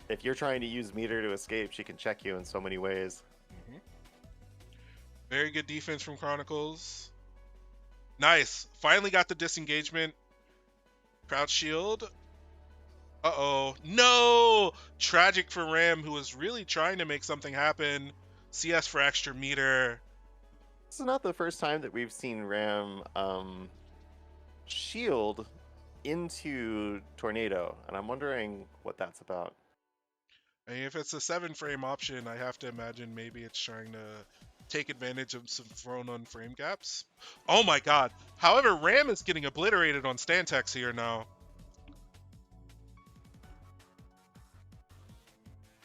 Speaker 2: if you're trying to use meter to escape, she can check you in so many ways.
Speaker 1: Mm-hmm. Very good defense from Chronicles. Nice. Finally got the disengagement. Crouch shield. Uh-oh. No! Tragic for Ram, who was really trying to make something happen. CS for extra meter.
Speaker 2: This is not the first time that we've seen Ram shield into Tornado, and I'm wondering what that's about.
Speaker 1: I mean, if it's a 7-frame option, I have to imagine maybe it's trying to take advantage of some thrown on frame gaps. Oh my god. However, Ram is getting obliterated on Stantex here now.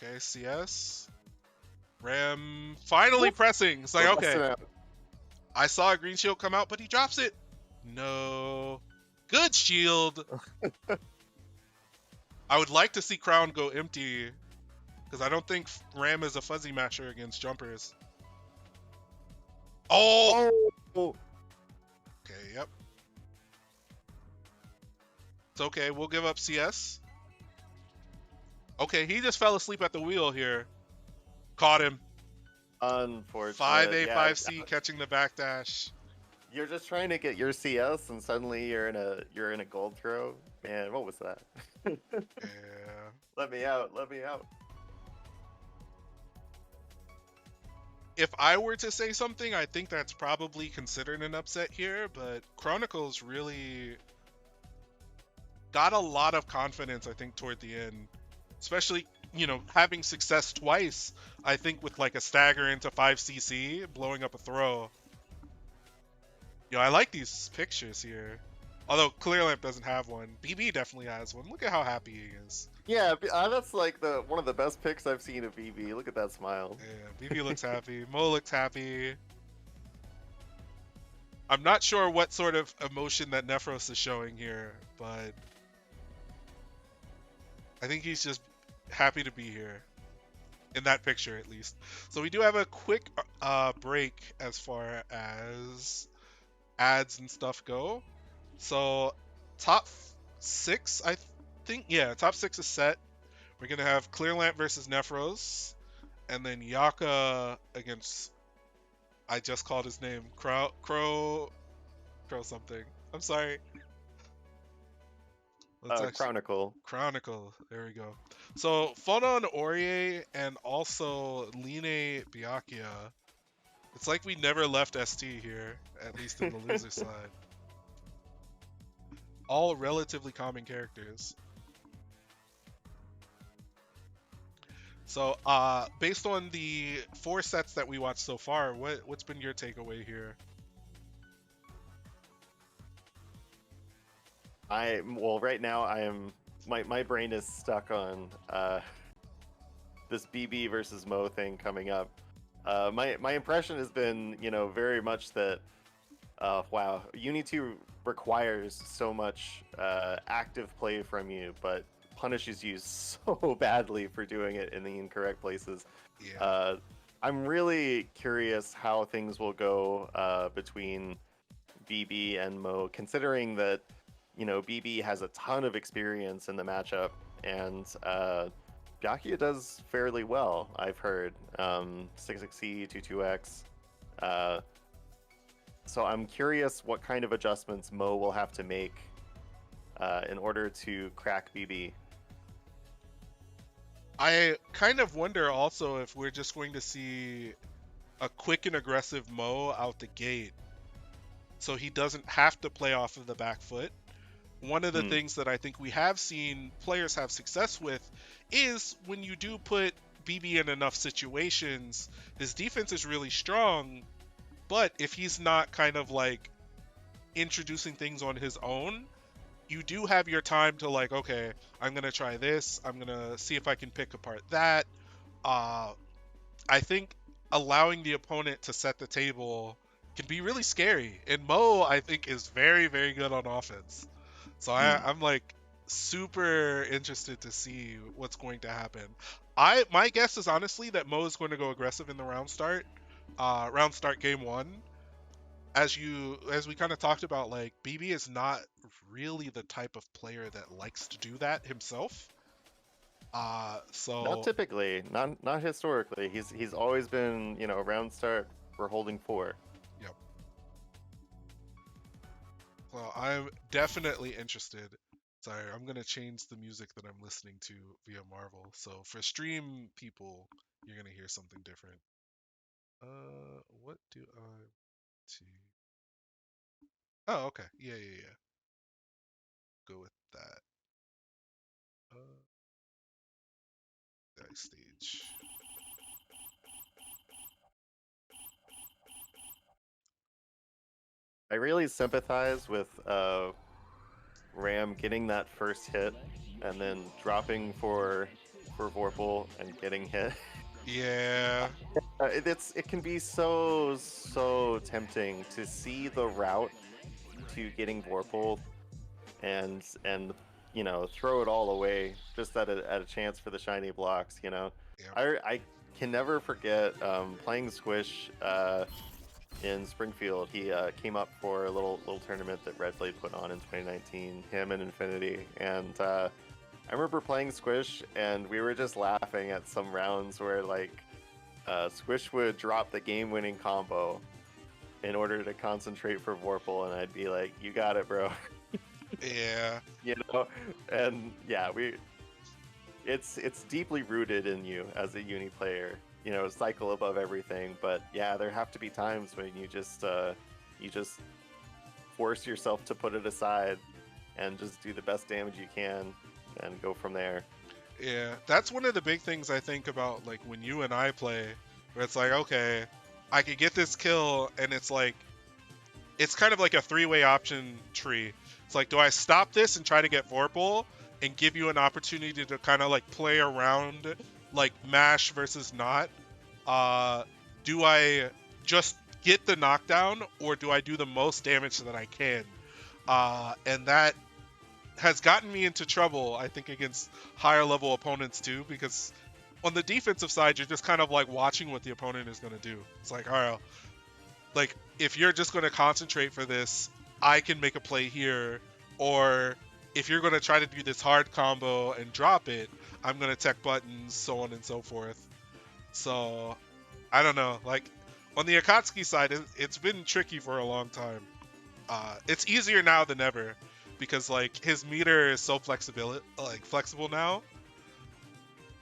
Speaker 1: Okay, CS. Ram finally pressing. It's like, okay. I saw a green shield come out, but he drops it. No. Good shield. I would like to see Crown go empty, because I don't think Ram is a fuzzy matcher against jumpers. Oh! Okay, yep. It's okay, we'll give up CS. Okay, he just fell asleep at the wheel here. Caught him.
Speaker 2: Unfortunate.
Speaker 1: 5A,
Speaker 2: yeah,
Speaker 1: 5C catching the backdash.
Speaker 2: You're just trying to get your CS, and suddenly you're in a gold throw. Man, what was that?
Speaker 1: Yeah.
Speaker 2: Let me out. Let me out.
Speaker 1: If I were to say something, I think that's probably considered an upset here, but Chronicles really got a lot of confidence, I think, toward the end, especially having success twice. I think with like a stagger into 5cc, blowing up a throw. I like these pictures here. Although Clearlamp doesn't have one, BB definitely has one. Look at how happy he is.
Speaker 2: Yeah, that's like the one of the best pics I've seen of BB. Look at that smile.
Speaker 1: Yeah, BB looks happy. Mo looks happy. I'm not sure what sort of emotion that Nephros is showing here, but I think he's just happy to be here. In that picture, at least. So we do have a quick break as far as ads and stuff go. So top six, I think, yeah, top six is set. We're gonna have Clearlamp versus Nephros, and then Yaka against. I just called his name. Crow something. I'm sorry. Let's actually
Speaker 2: Chronicle.
Speaker 1: Chronicle. There we go. So Phonon Orie and also Line Byakuya. It's like we never left ST here, at least in the loser side. All relatively common characters. So, based on the 4 sets that we watched so far, what's been your takeaway here?
Speaker 2: Well, right now I am my brain is stuck on this BB versus Mo thing coming up. My impression has been, very much that wow, Uni 2 requires so much active play from you, but punishes you so badly for doing it in the incorrect places.
Speaker 1: Yeah.
Speaker 2: I'm really curious how things will go between BB and Mo, considering that BB has a ton of experience in the matchup, and Byakuya does fairly well, I've heard. 66C, 22X. So I'm curious what kind of adjustments Mo will have to make in order to crack BB.
Speaker 1: I kind of wonder also if we're just going to see a quick and aggressive Mo out the gate so he doesn't have to play off of the back foot. One of the things that I think we have seen players have success with is when you do put BB in enough situations, his defense is really strong, but if he's not kind of like introducing things on his own, you do have your time to like, okay, I'm going to try this, I'm going to see if I can pick apart that. I think allowing the opponent to set the table can be really scary. And Mo, I think, is very, very good on offense. So I'm like super interested to see what's going to happen. My guess is honestly that Mo is going to go aggressive in the round start game one. As we kind of talked about, like BB is not really the type of player that likes to do that himself.
Speaker 2: Not
Speaker 1: So
Speaker 2: typically, not historically. He's always been, round start, we're holding 4.
Speaker 1: yep. Well, I'm definitely interested. Sorry, I'm gonna change the music that I'm listening to via Marvel. So for stream people, you're gonna hear something different. What do I see? Oh, okay. Yeah, yeah, yeah. Go with that. Uh, that stage.
Speaker 2: I really sympathize with Ram getting that first hit and then dropping for Vorpal and getting hit.
Speaker 1: Yeah,
Speaker 2: It can be so tempting to see the route to getting Vorpal and throw it all away just at a chance for the shiny blocks.
Speaker 1: yeah,
Speaker 2: I can never forget playing Squish in Springfield. He came up for a little tournament that Red Blade put on in 2019. Him and Infinity, and I remember playing Squish, and we were just laughing at some rounds where like Squish would drop the game-winning combo in order to concentrate for Vorpal, and I'd be like, "You got it, bro."
Speaker 1: yeah.
Speaker 2: you know, and yeah, it's deeply rooted in you as a uni player. Cycle above everything. But yeah, there have to be times when you just force yourself to put it aside and just do the best damage you can and go from there.
Speaker 1: Yeah, that's one of the big things I think about, like when you and I play, where it's like, okay, I could get this kill, and it's like it's kind of like a three-way option tree. It's like, do I stop this and try to get Vorpal and give you an opportunity to kind of like play around, like mash versus not? Uh, do I just get the knockdown, or do I do the most damage that I can? And that has gotten me into trouble, I think, against higher level opponents too, because on the defensive side, you're just kind of like watching what the opponent is going to do. It's like, all right, like if you're just going to concentrate for this, I can make a play here, or if you're going to try to do this hard combo and drop it, I'm going to tech buttons, so on and so forth. So I don't know, like on the Akatsuki side, it's been tricky for a long time. It's easier now than ever because like his meter is so flexible now.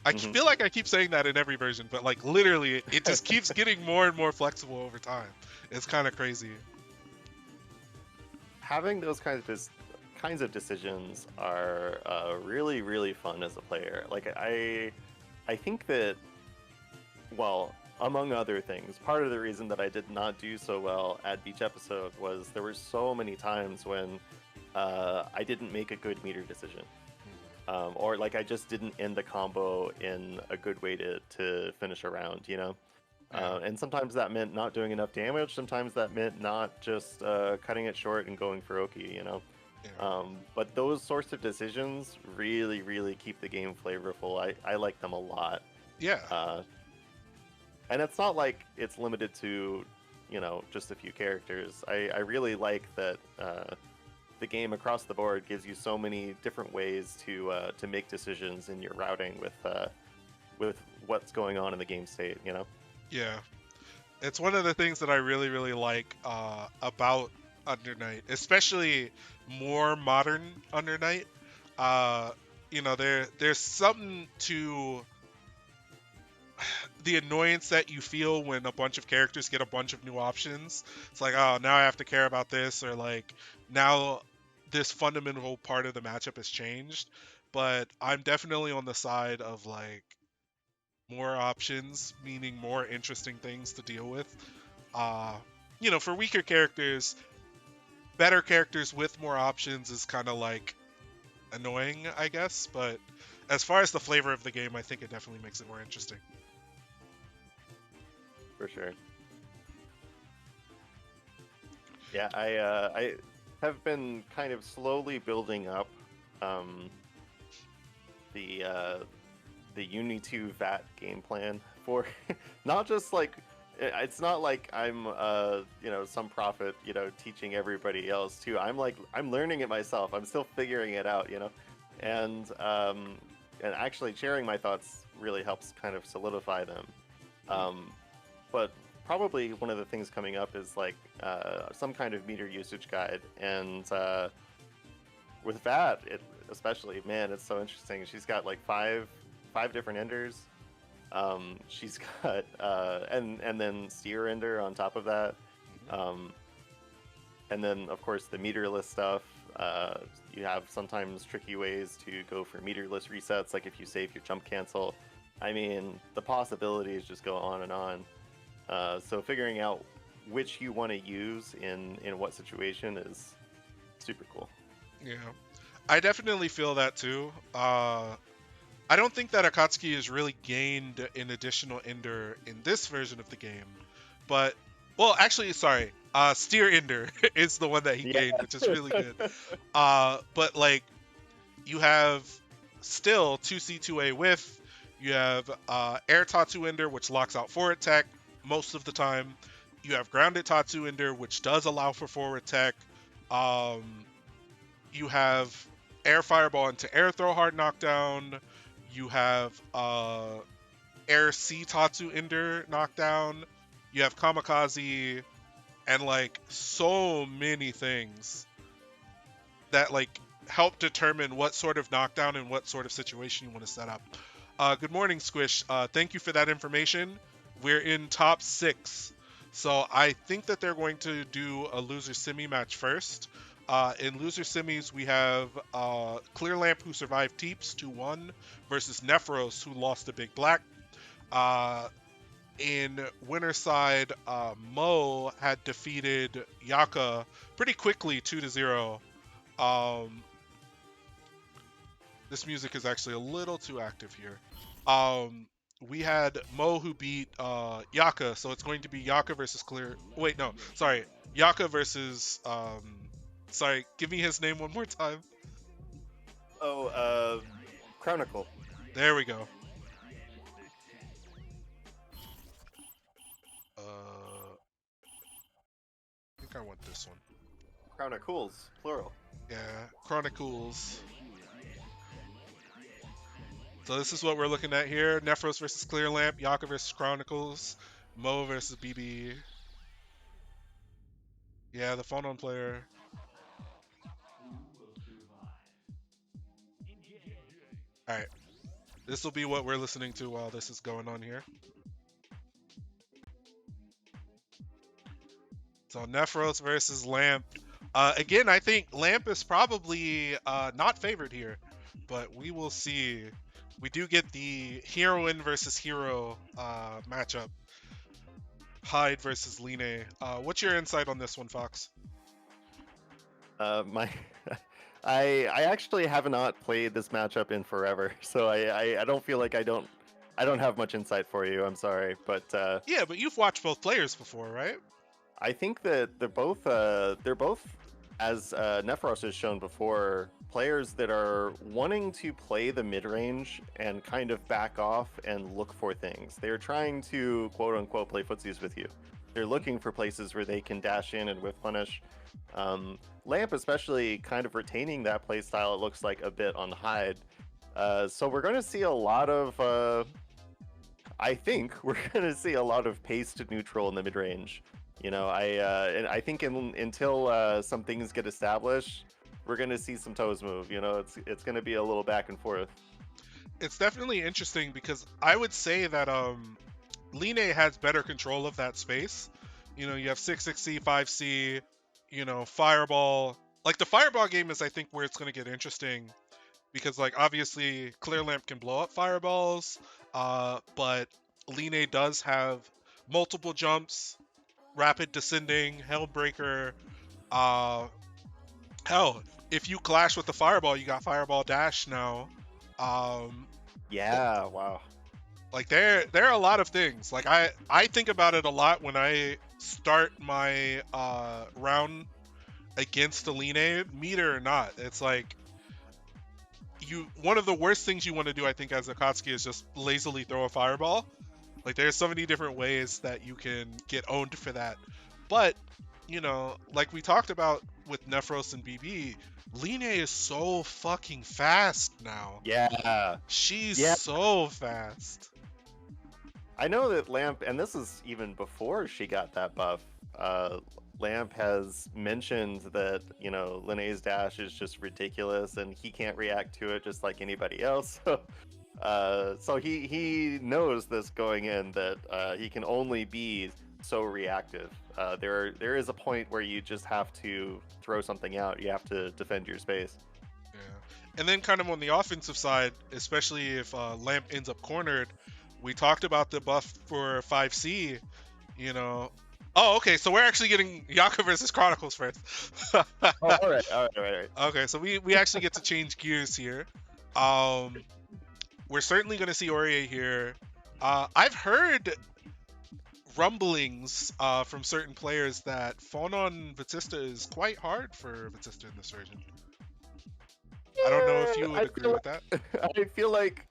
Speaker 1: I
Speaker 2: Hmm.
Speaker 1: feel like I keep saying that in every version, but like literally, it just keeps getting more and more flexible over time. It's kind of crazy.
Speaker 2: Having those kinds of decisions are really really fun as a player. Like I think that, well, among other things, part of the reason that I did not do so well at Beach Episode was there were so many times when I didn't make a good meter decision. Or like I just didn't end the combo in a good way to finish a round, you know?
Speaker 1: Yeah,
Speaker 2: And sometimes that meant not doing enough damage, sometimes that meant not just cutting it short and going for Oki, you know?
Speaker 1: yeah,
Speaker 2: But those sorts of decisions really, really keep the game flavorful. I like them a lot.
Speaker 1: yeah,
Speaker 2: Uh, and it's not like it's limited to, you know, just a few characters. I really like that the game across the board gives you so many different ways to make decisions in your routing with what's going on in the game state. You know.
Speaker 1: yeah. It's one of the things that I really, really like about Under Night, especially more modern Under Night. Uh, there's something to the annoyance that you feel when a bunch of characters get a bunch of new options. It's like, oh, now I have to care about this, or like now this fundamental part of the matchup has changed. But I'm definitely on the side of like more options, meaning more interesting things to deal with. Uh, for weaker characters, better characters with more options is kind of like annoying, I guess. But as far as the flavor of the game, I think it definitely makes it more interesting.
Speaker 2: For sure. Yeah, I have been kind of slowly building up um, the the Uni 2 VAT game plan for not just like it's not like I'm you know, some prophet, you know, teaching everybody else too. I'm learning it myself. I'm still figuring it out, you know. And actually sharing my thoughts really helps kind of solidify them. Um, but probably one of the things coming up is like some kind of meter usage guide. And with that, it especially, man, it's so interesting. She's got like five different enders. She's got and then steer ender on top of that. Um, and then of course the meterless stuff. You have sometimes tricky ways to go for meterless resets, like if you save your jump cancel. I mean, the possibilities just go on and on. So figuring out which you want to use in what situation is super cool.
Speaker 1: Yeah, I definitely feel that too. I don't think that Akatsuki has really gained an additional Ender in this version of the game, but well, actually, sorry, Steer Ender is the one that he
Speaker 2: Yeah.
Speaker 1: gained, which is really good. But like you have still 2C2A Whiff, you have Air Tatsu Ender, which locks out forward tech most of the time. You have Grounded Tatsu Ender, which does allow for forward tech. Um, you have Air Fireball into Air Throw Hard Knockdown. You have Air C Tatsu Ender Knockdown. You have Kamikaze, and like so many things that like help determine what sort of knockdown and what sort of situation you want to set up. Good morning, Squish. Thank you for that information. We're in top 6. So I think that they're going to do a loser semi match first. In loser semis, we have Clear Lamp, who survived Teeps 2-1, versus Nephros, who lost to Big Black. Uh, in winner side, Mo had defeated Yaka pretty quickly, 2-0. Um, this music is actually a little too active here. We had Mo who beat Yaka, so it's going to be Yaka versus Clear. Wait, no, sorry, Yaka versus. Sorry, give me his name one more time.
Speaker 2: Oh, Chronicle.
Speaker 1: There we go. I think I want this one.
Speaker 2: Chronicles, plural.
Speaker 1: Yeah, Chronicles. So this is what we're looking at here: Nephros versus Clear Lamp, Yaka versus Chronicles, Mo versus BB. Yeah, the phone on player. All right, this will be what we're listening to while this is going on here. So Nephros versus Lamp. Again, I think Lamp is probably not favored here, but we will see. We do get the heroine versus hero matchup. Hyde versus Line. What's your insight on this one, Fox?
Speaker 2: My, I actually have not played this matchup in forever, so I don't feel like I don't have much insight for you. I'm sorry, but
Speaker 1: Yeah, but you've watched both players before, right?
Speaker 2: I think that they're both as Nephros has shown before, players that are wanting to play the mid range and kind of back off and look for things. They're trying to quote unquote play footsies with you. They're looking for places where they can dash in and whiff punish. Lamp especially kind of retaining that play style, it looks like, a bit on Hyde. So we're going to see a lot of I think we're going to see a lot of pace to neutral in the mid range. You know, I think until some things get established, we're going to see some toes move. You know, it's going to be a little back and forth.
Speaker 1: It's definitely interesting because I would say that Line has better control of that space. You know, you have 6-6C, 5C, you know, Fireball. Like the Fireball game is, I think, where it's going to get interesting because, like, obviously Clear Lamp can blow up fireballs, but Line does have multiple jumps, rapid descending, Hellbreaker. Uh, hell, if you clash with the fireball, you got fireball dash now. Um,
Speaker 2: Yeah, wow.
Speaker 1: like there are a lot of things. Like I think about it a lot when I start my round against the Line, meter or not. It's like one of the worst things you want to do, I think, as Akatsuki is just lazily throw a fireball. Like there's so many different ways that you can get owned for that. But, you know, like we talked about with Nephros and BB, Line is so fucking fast now.
Speaker 2: Yeah.
Speaker 1: She's
Speaker 2: Yeah.
Speaker 1: so fast.
Speaker 2: I know that Lamp, and this is even before she got that buff, Lamp has mentioned that, you know, Linnea's dash is just ridiculous and he can't react to it just like anybody else. So he knows this going in, that he can only be so reactive. There is a point where you just have to throw something out. You have to defend your space.
Speaker 1: Yeah. And then kind of on the offensive side, especially if Lamp ends up cornered, we talked about the buff for 5C, you know. Oh, okay, so we're actually getting Yaka versus Chronicles first.
Speaker 2: Oh, all right.
Speaker 1: Okay, so we actually get to change gears here. We're certainly going to see Aurier here. I've heard rumblings from certain players that Fawn on Batista is quite hard for Batista in this version. I don't know if you would agree with that.
Speaker 2: I feel like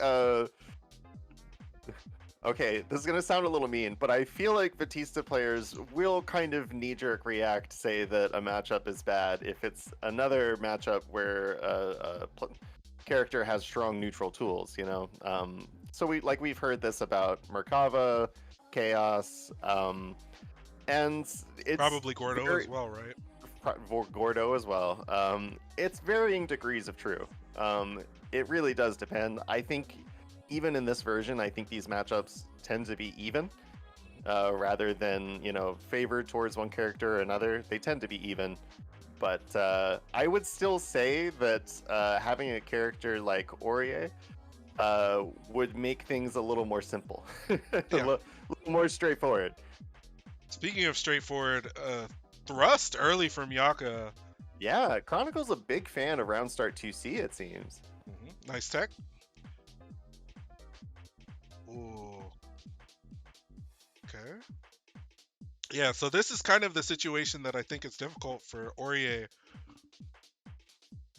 Speaker 2: okay, this is gonna sound a little mean, but I feel like Batista players will kind of knee-jerk react, say that a matchup is bad if it's another matchup where a character has strong neutral tools, you know. So we've heard this about Merkava, Chaos, and it's
Speaker 1: Probably Gordo as well, right?
Speaker 2: Gordo as well. It's varying degrees of true. It really does depend. I think even in this version, I think these matchups tend to be even, rather than, you know, favored towards one character or another. They tend to be even. but I would still say that having a character like Aurier would make things a little more simple, a
Speaker 1: Yeah.
Speaker 2: little more straightforward.
Speaker 1: Speaking of straightforward, thrust early from Yaka.
Speaker 2: Yeah, Chronicle's a big fan of round start 2C, it seems.
Speaker 1: Nice tech. Ooh. Okay. Yeah, so this is kind of the situation that I think is difficult for Aurier.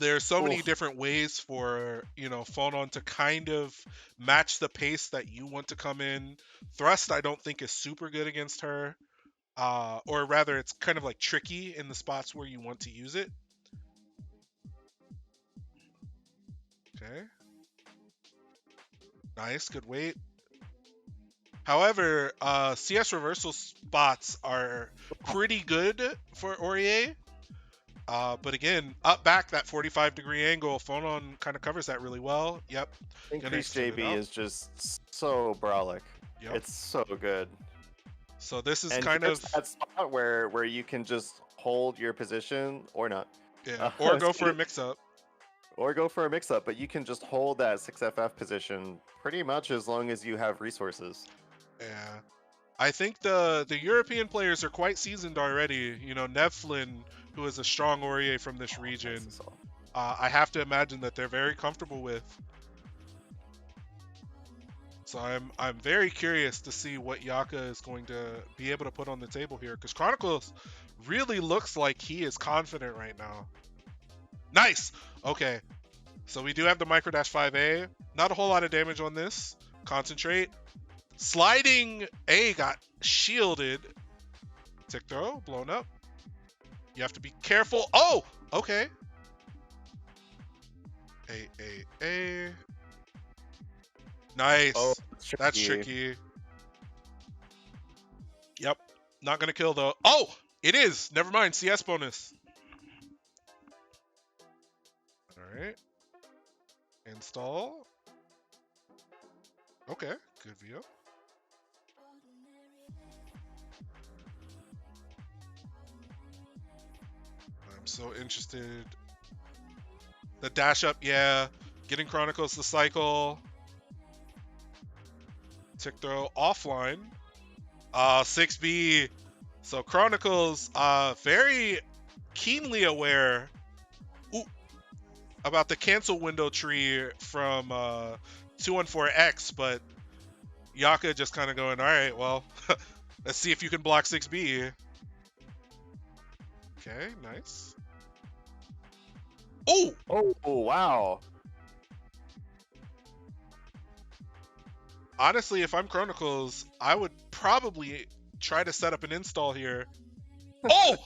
Speaker 1: There's so many
Speaker 2: Oof.
Speaker 1: different ways for, Phonon to kind of match the pace that you want to come in. Thrust, I don't think is super good against her. Or rather, it's kind of like tricky in the spots where you want to use it. Okay. Nice, good weight. However, CS reversal spots are pretty good for Aurier. But again, up back that 45-degree angle, Phonon kind of covers that really well. Yep. Gonna
Speaker 2: Increased
Speaker 1: extend it
Speaker 2: JB
Speaker 1: out.
Speaker 2: is just so brolic.
Speaker 1: Yep.
Speaker 2: It's so good.
Speaker 1: So this is
Speaker 2: And
Speaker 1: kind
Speaker 2: here's
Speaker 1: of
Speaker 2: that spot where you can just hold your position or not.
Speaker 1: or go for a mix-up.
Speaker 2: Or go for a mix-up, but you can just hold that 6FF position pretty much as long as you have resources.
Speaker 1: Yeah. I think the European players are quite seasoned already. Nevlin, who is a strong Aurier from this region, I have to imagine that they're very comfortable with. So I'm very curious to see what Yaka is going to be able to put on the table here, because Chronicles really looks like he is confident right now. Nice! Okay, so we do have the Micro Dash 5A. Not a whole lot of damage on this. Concentrate. Sliding A got shielded. Tick throw, blown up. You have to be careful. Oh! Okay. A. Nice.
Speaker 2: Oh,
Speaker 1: That's tricky. Yep. Not gonna kill though. Oh! It is! Never mind. CS bonus. Alright. Install. Okay. Good view. I'm so interested. The dash up, yeah. Getting Chronicles the cycle. Tick throw offline. 6B. So Chronicles very keenly aware about the cancel window tree from 214X, but Yaka just kind of going, all right, well, let's see if you can block 6B. Okay, nice. Oh!
Speaker 2: Oh, wow.
Speaker 1: Honestly, if I'm Chronicles, I would probably try to set up an install here. Oh!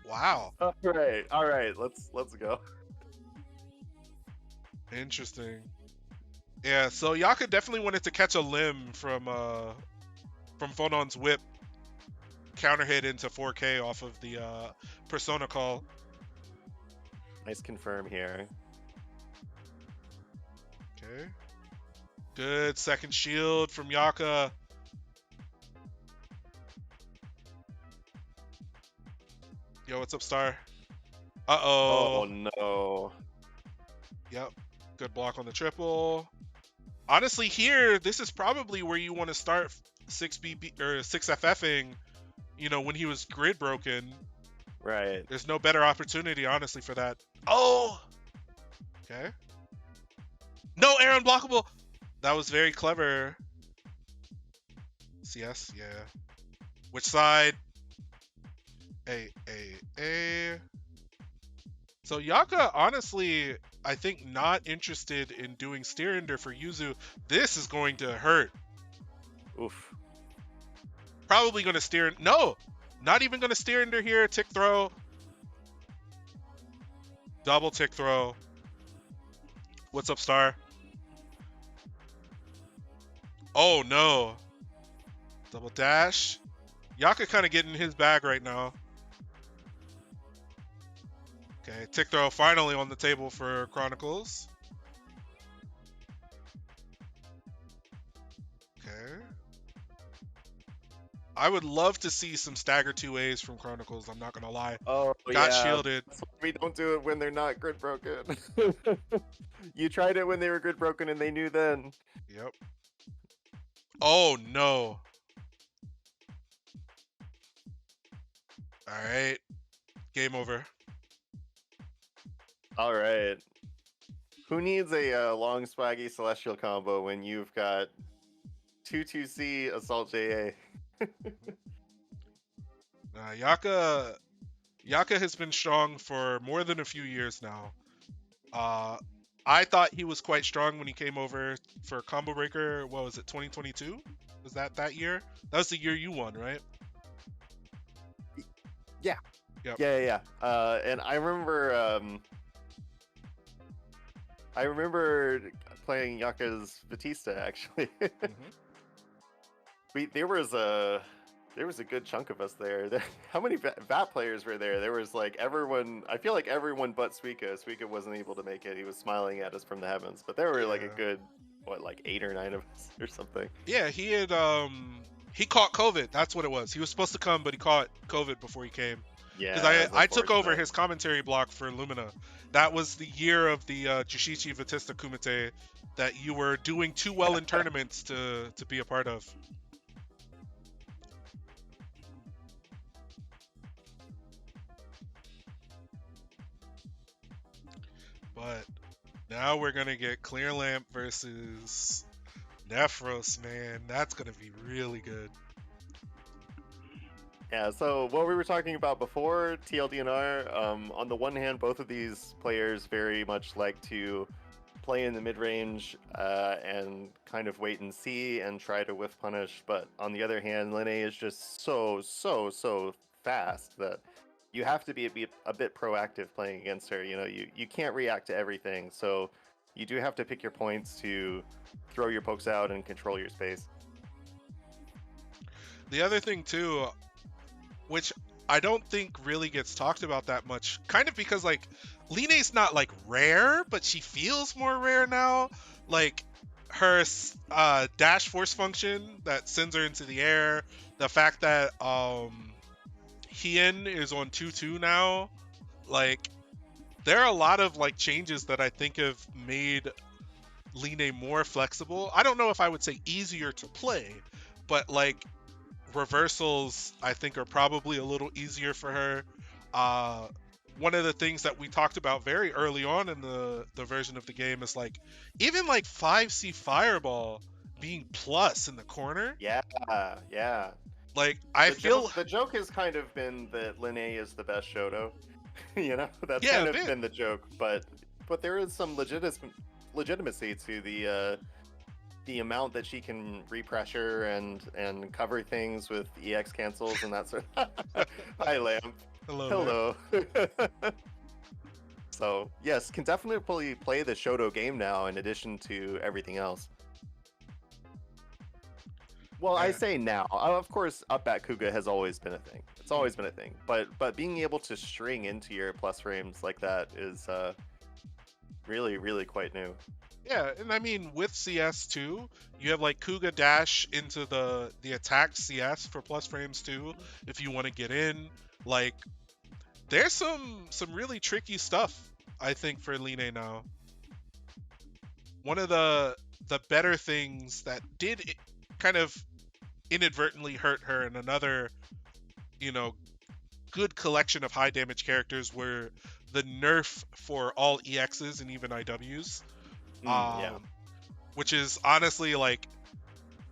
Speaker 1: Wow.
Speaker 2: All right. Let's go.
Speaker 1: Interesting. Yeah, so Yaka definitely wanted to catch a limb from Phonon's whip. Counter hit into 4K off of the Persona call.
Speaker 2: Nice confirm here.
Speaker 1: Okay. Good second shield from Yaka. Yo, what's up, Star? Uh-oh.
Speaker 2: Oh, no.
Speaker 1: Yep. Good block on the triple. Honestly, here, this is probably where you want to start 6BB or 6FFing, when he was grid broken.
Speaker 2: Right.
Speaker 1: There's no better opportunity, honestly, for that. Oh! Okay. No, air unblockable! That was very clever. CS, yeah. Which side? A. So Yaka, honestly, I think not interested in doing steer ender for Yuzu. This is going to hurt.
Speaker 2: Oof.
Speaker 1: Probably going to steer. No, not even going to steer ender here. Tick throw. Double tick throw. What's up, Star? Oh, no. Double dash. Yaka kind of getting his bag right now. Okay, tick throw finally on the table for Chronicles. Okay. I would love to see some stagger 2As from Chronicles. I'm not gonna lie.
Speaker 2: Oh
Speaker 1: Got
Speaker 2: yeah,
Speaker 1: shielded.
Speaker 2: that's why we don't do it when they're not grid broken. You tried it when they were grid broken, and they knew then.
Speaker 1: Yep. Oh no. All right. Game over.
Speaker 2: All right. Who needs a long swaggy celestial combo when you've got 2-2C assault JA?
Speaker 1: Yaka has been strong for more than a few years now. Uh, I thought he was quite strong when he came over for Combo Breaker. What was it, 2022? Was that year? That was the year you won, right?
Speaker 2: Yeah.
Speaker 1: Yep.
Speaker 2: Yeah. And I remember playing Yaka's Batista actually.
Speaker 1: hmm
Speaker 2: There was a good chunk of us there. How many VAT players were there? There was like everyone. I feel like everyone but Suika. Suika wasn't able to make it. He was smiling at us from the heavens. But there were like a
Speaker 1: Yeah.
Speaker 2: good, what, like 8 or 9 of us or something.
Speaker 1: Yeah, he caught COVID. That's what it was. He was supposed to come, but he caught COVID before he came.
Speaker 2: Yeah,
Speaker 1: Because
Speaker 2: that was
Speaker 1: I took over
Speaker 2: unfortunate.
Speaker 1: his commentary block for Lumina. That was the year of the Juushichi Batista Kumite that you were doing too well in tournaments to be a part of. But now we're gonna get Clear Lamp versus Nephros, man. That's gonna be really good.
Speaker 2: Yeah, so what we were talking about before, TLDNR, on the one hand, both of these players very much like to play in the mid-range and kind of wait and see and try to whiff punish, but on the other hand, Linne is just so fast that you have to be a bit proactive playing against her. You know, you can't react to everything, so you do have to pick your points to throw your pokes out and control your space.
Speaker 1: The other thing too, which I don't think really gets talked about that much, kind of because like Line's not like rare, but she feels more rare now. Like her dash force function that sends her into the air, the fact that Hien is on 2-2 now, like there are a lot of like changes that I think have made Line more flexible. I don't know if I would say easier to play, but like reversals I think are probably a little easier for her. Uh, One of the things that we talked about very early on in the version of the game is like even like 5C Fireball being plus in the corner.
Speaker 2: Yeah, yeah.
Speaker 1: Like I feel
Speaker 2: The joke has kind of been that Linne is the best Shoto. You know, that's
Speaker 1: yeah
Speaker 2: kind
Speaker 1: a
Speaker 2: of
Speaker 1: bit.
Speaker 2: been the joke, but there is some legitimacy to the amount that she can repressure and cover things with EX cancels and that sort of. Hi, Lamp.
Speaker 1: Hello there.
Speaker 2: Hello. So yes, can definitely play the Shoto game now in addition to everything else. Well, I
Speaker 1: Yeah.
Speaker 2: say now. Of course, up at Kuga has always been a thing. It's always been a thing. But being able to string into your plus frames like that is really quite new.
Speaker 1: Yeah, and I mean with CS too, you have like Kuga dash into the attack CS for plus frames too, if you want to get in. Like there's some really tricky stuff I think for Line now. One of the better things that did kind of inadvertently hurt her and another, you know, good collection of high damage characters were the nerf for all EXs and even IWs.
Speaker 2: Yeah.
Speaker 1: Which is honestly like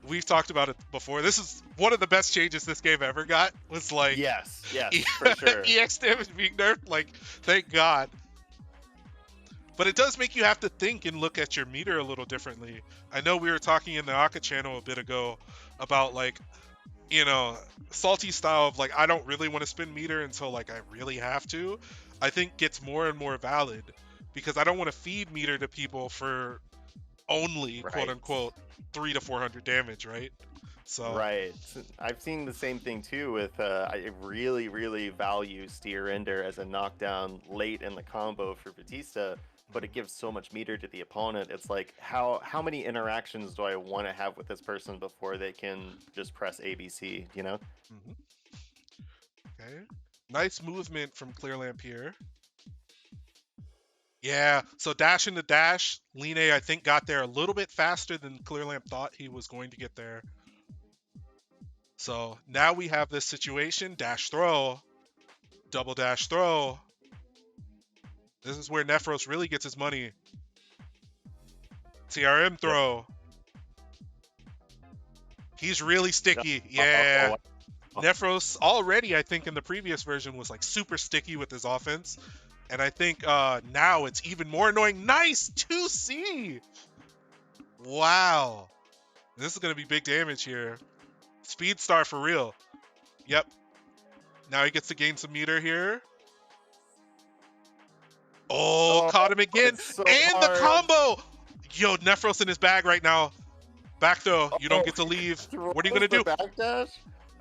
Speaker 1: we've talked about it before. This is one of the best changes this game ever got. Was like
Speaker 2: Yes, for sure.
Speaker 1: EX damage being nerfed. Like, thank God. But it does make you have to think and look at your meter a little differently. I know we were talking in the Aka channel a bit ago about like, you know, salty style of like I don't really want to spin meter until like I really have to. I think gets more and more valid because I don't want to feed meter to people for only quote
Speaker 2: Right.
Speaker 1: unquote 300 to 400 damage, right? So
Speaker 2: Right. I've seen the same thing too with I really value Steer Ender as a knockdown late in the combo for Batista, but it gives so much meter to the opponent. It's like how many interactions do I want to have with this person before they can just press ABC, you know?
Speaker 1: Hmm. Okay. Nice movement from Clear Lamp here. Yeah, so dash into dash. Line, I think, got there a little bit faster than Clear Lamp thought he was going to get there. So now we have this situation. Dash throw. Double dash throw. This is where Nephros really gets his money. TRM
Speaker 2: Yep.
Speaker 1: throw. He's really
Speaker 2: Yep.
Speaker 1: sticky. Yeah. Nephros already, I think, in the previous version was like super sticky with his offense. And I think now it's even more annoying. Nice 2C. Wow. This is going to be big damage here. Speed star for real. Yep. Now he gets to gain some meter here. Oh,
Speaker 2: Oh,
Speaker 1: caught him again.
Speaker 2: it's so
Speaker 1: And the
Speaker 2: hard.
Speaker 1: combo. Yo, Nephros in his bag right now. Back throw. You don't
Speaker 2: Oh,
Speaker 1: get to leave.
Speaker 2: throws
Speaker 1: What are you going to
Speaker 2: the
Speaker 1: do?
Speaker 2: backdash?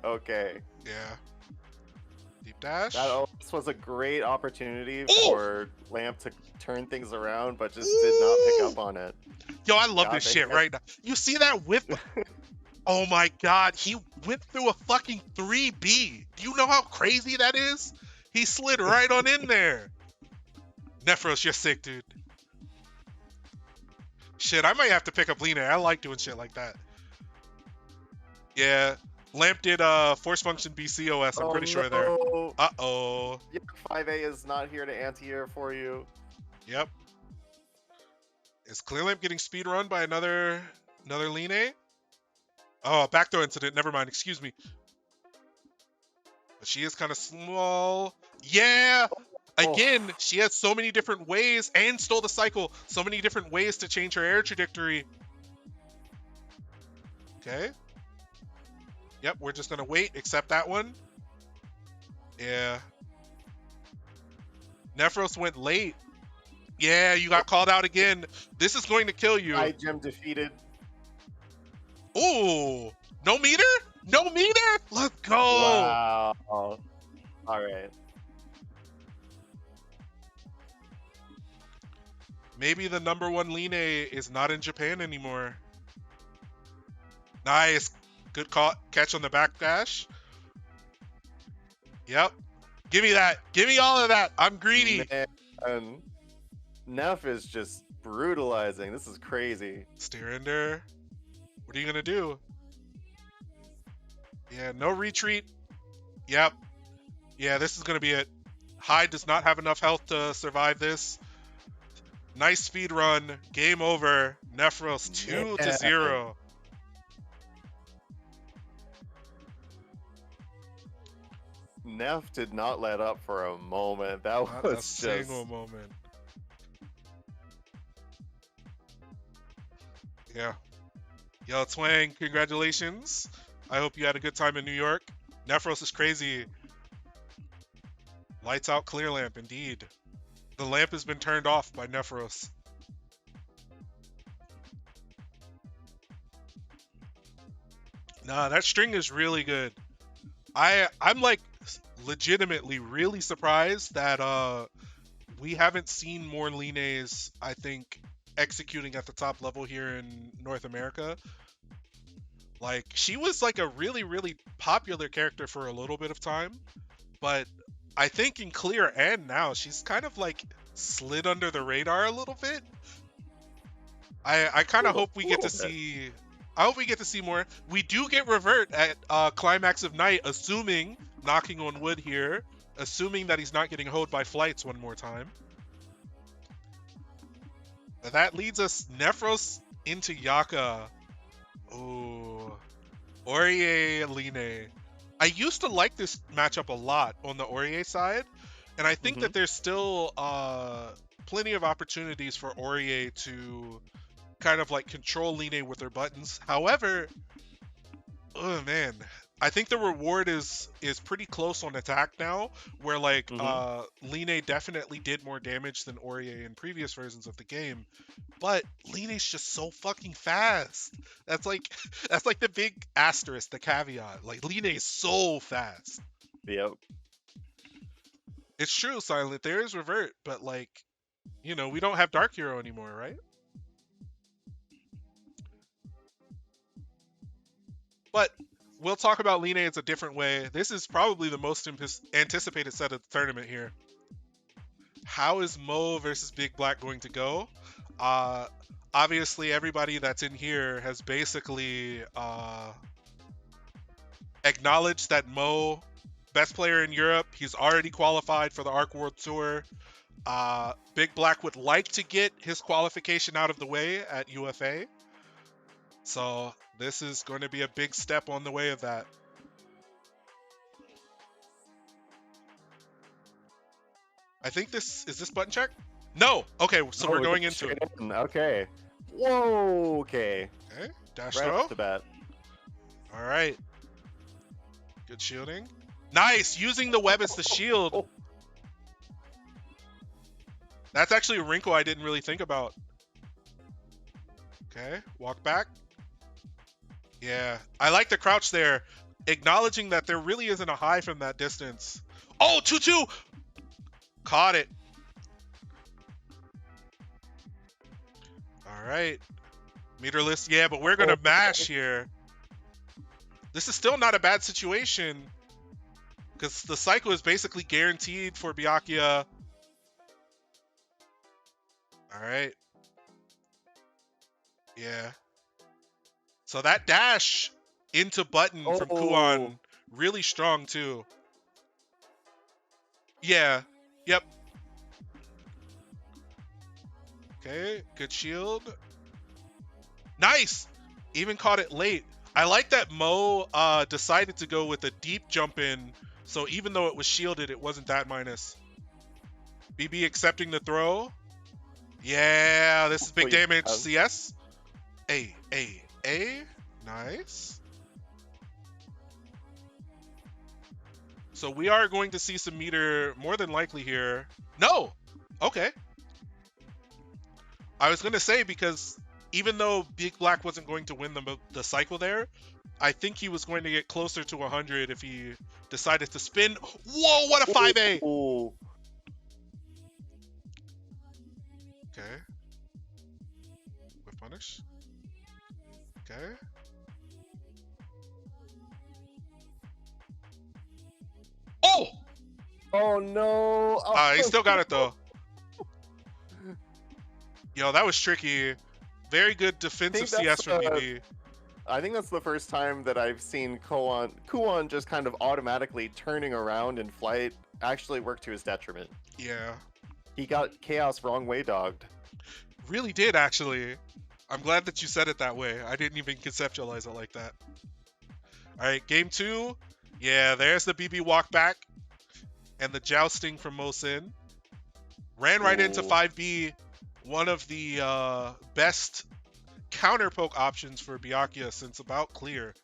Speaker 2: Okay.
Speaker 1: Yeah. Deep dash.
Speaker 2: This was a great opportunity
Speaker 1: Oh!
Speaker 2: for Lamp to turn things around, but just did not pick up on it.
Speaker 1: Yo, I love
Speaker 2: God,
Speaker 1: this
Speaker 2: they
Speaker 1: shit
Speaker 2: had-
Speaker 1: right now. You see that whip? Oh my god, he went through a fucking 3B. Do you know how crazy that is? He slid right on in there. Nephros, you're sick, dude. Shit, I might have to pick up Lena. I like doing shit like that. Yeah, Lamp did force function BCOS, I'm pretty sure there.
Speaker 2: no.
Speaker 1: Uh-oh.
Speaker 2: Yep, 5A is not here to anti-air for you.
Speaker 1: Yep. Is Clear Lamp getting speed run by another Line? Oh, backdoor incident. Never mind. Excuse me. But she is kind of small. Yeah.
Speaker 2: Oh.
Speaker 1: Again, she has so many different ways and stole the cycle. So many different ways to change her air trajectory. Okay. Yep, we're just going to wait. Accept that one. Yeah. Nephros went late. Yeah, you got called out again. This is going to kill you.
Speaker 2: High gem defeated.
Speaker 1: Ooh. No meter? No meter? Let's go.
Speaker 2: Wow. All right.
Speaker 1: Maybe the number one Line is not in Japan anymore. Nice. Good catch on the backdash. Yep. Give me that. Give me all of that. I'm greedy.
Speaker 2: Man, Neff is just brutalizing. This is crazy.
Speaker 1: Steer ender. What are you going to do? Yeah, no retreat. Yep. Yeah, this is going to be it. Hyde does not have enough health to survive this. Nice speed run. Game over. Nephros 2-0.
Speaker 2: Neff did not let up for a moment. That
Speaker 1: Not
Speaker 2: was
Speaker 1: a
Speaker 2: just
Speaker 1: single moment. Yeah. Yo, Twang, congratulations. I hope you had a good time in New York. Nephros is crazy. Lights out clear lamp, indeed. The lamp has been turned off by Nephros. Nah, that string is really good. I'm like legitimately really surprised that we haven't seen more Lines, I think, executing at the top level here in North America. Like, she was like a really, really popular character for a little bit of time, but I think in Clear and now she's kind of like slid under the radar a little bit. I kind of hope we get to see. I hope we get to see more. We do get revert at Climax of Night, assuming, knocking on wood here, assuming that he's not getting hoed by flights one more time. That leads us Nephros into Yaka. Oh, Aurier Line. I used to like this matchup a lot on the Aurier side, and I think that there's still plenty of opportunities for Aurier to kind of like control Line with her buttons. However, oh man, I think the reward is pretty close on attack now, where like Line definitely did more damage than Aurier in previous versions of the game, but Line's just so fucking fast. That's like the big asterisk, the caveat. Like Line is so fast.
Speaker 2: Yep.
Speaker 1: It's true, Silent. There is revert, but like You know, we don't have Dark Hero anymore, right? But we'll talk about Lineages a different way. This is probably the most anticipated set of the tournament here. How is Mo versus Big Black going to go? Uh, Obviously, everybody that's in here has basically acknowledged that Mo, best player in Europe, he's already qualified for the Arc World Tour. Big Black would like to get his qualification out of the way at UFA. So this is going to be a big step on the way of that. I think this is this button check? No. Okay, so we're going into it.
Speaker 2: Okay. Whoa. Okay.
Speaker 1: Okay, dash
Speaker 2: Right
Speaker 1: throw.
Speaker 2: off the bat.
Speaker 1: All right. Good shielding. Nice, using the web as the shield.
Speaker 2: Oh.
Speaker 1: That's actually a wrinkle I didn't really think about. Okay, walk back. Yeah, I like the crouch there, acknowledging that there really isn't a high from that distance. Oh, 2-2! Caught it. All right. Meterless, yeah, but we're going to mash here. This is still not a bad situation, because the cycle is basically guaranteed for Byakuya. All right. Yeah. So that dash into button from Kuon, really strong too. Yeah. Yep. Okay, good shield. Nice! Even caught it late. I like that Mo decided to go with a deep jump in, so even though it was shielded, it wasn't that minus. BB accepting the throw. Yeah, this is big damage. CS. A. Nice. So we are going to see some meter more than likely here. No! Okay. I was going to say, because even though Big Black wasn't going to win the cycle there, I think he was going to get closer to 100 if he decided to spin. Whoa, what a 5A!
Speaker 2: Ooh.
Speaker 1: Okay. Whip punish. Okay. Oh!
Speaker 2: Oh no!
Speaker 1: He still got it though. Yo, that was tricky. Very good defensive CS from BB.
Speaker 2: I think that's the first time that I've seen Kuon just kind of automatically turning around in flight actually work to his detriment.
Speaker 1: Yeah.
Speaker 2: He got Chaos wrong way dogged.
Speaker 1: Really did, actually. I'm glad that you said it that way. I didn't even conceptualize it like that. Alright, game 2. Yeah, there's the BB walk back. And the jousting from Mosin. Ran right into 5B. One of the best counter poke options for Byakuya since about clear.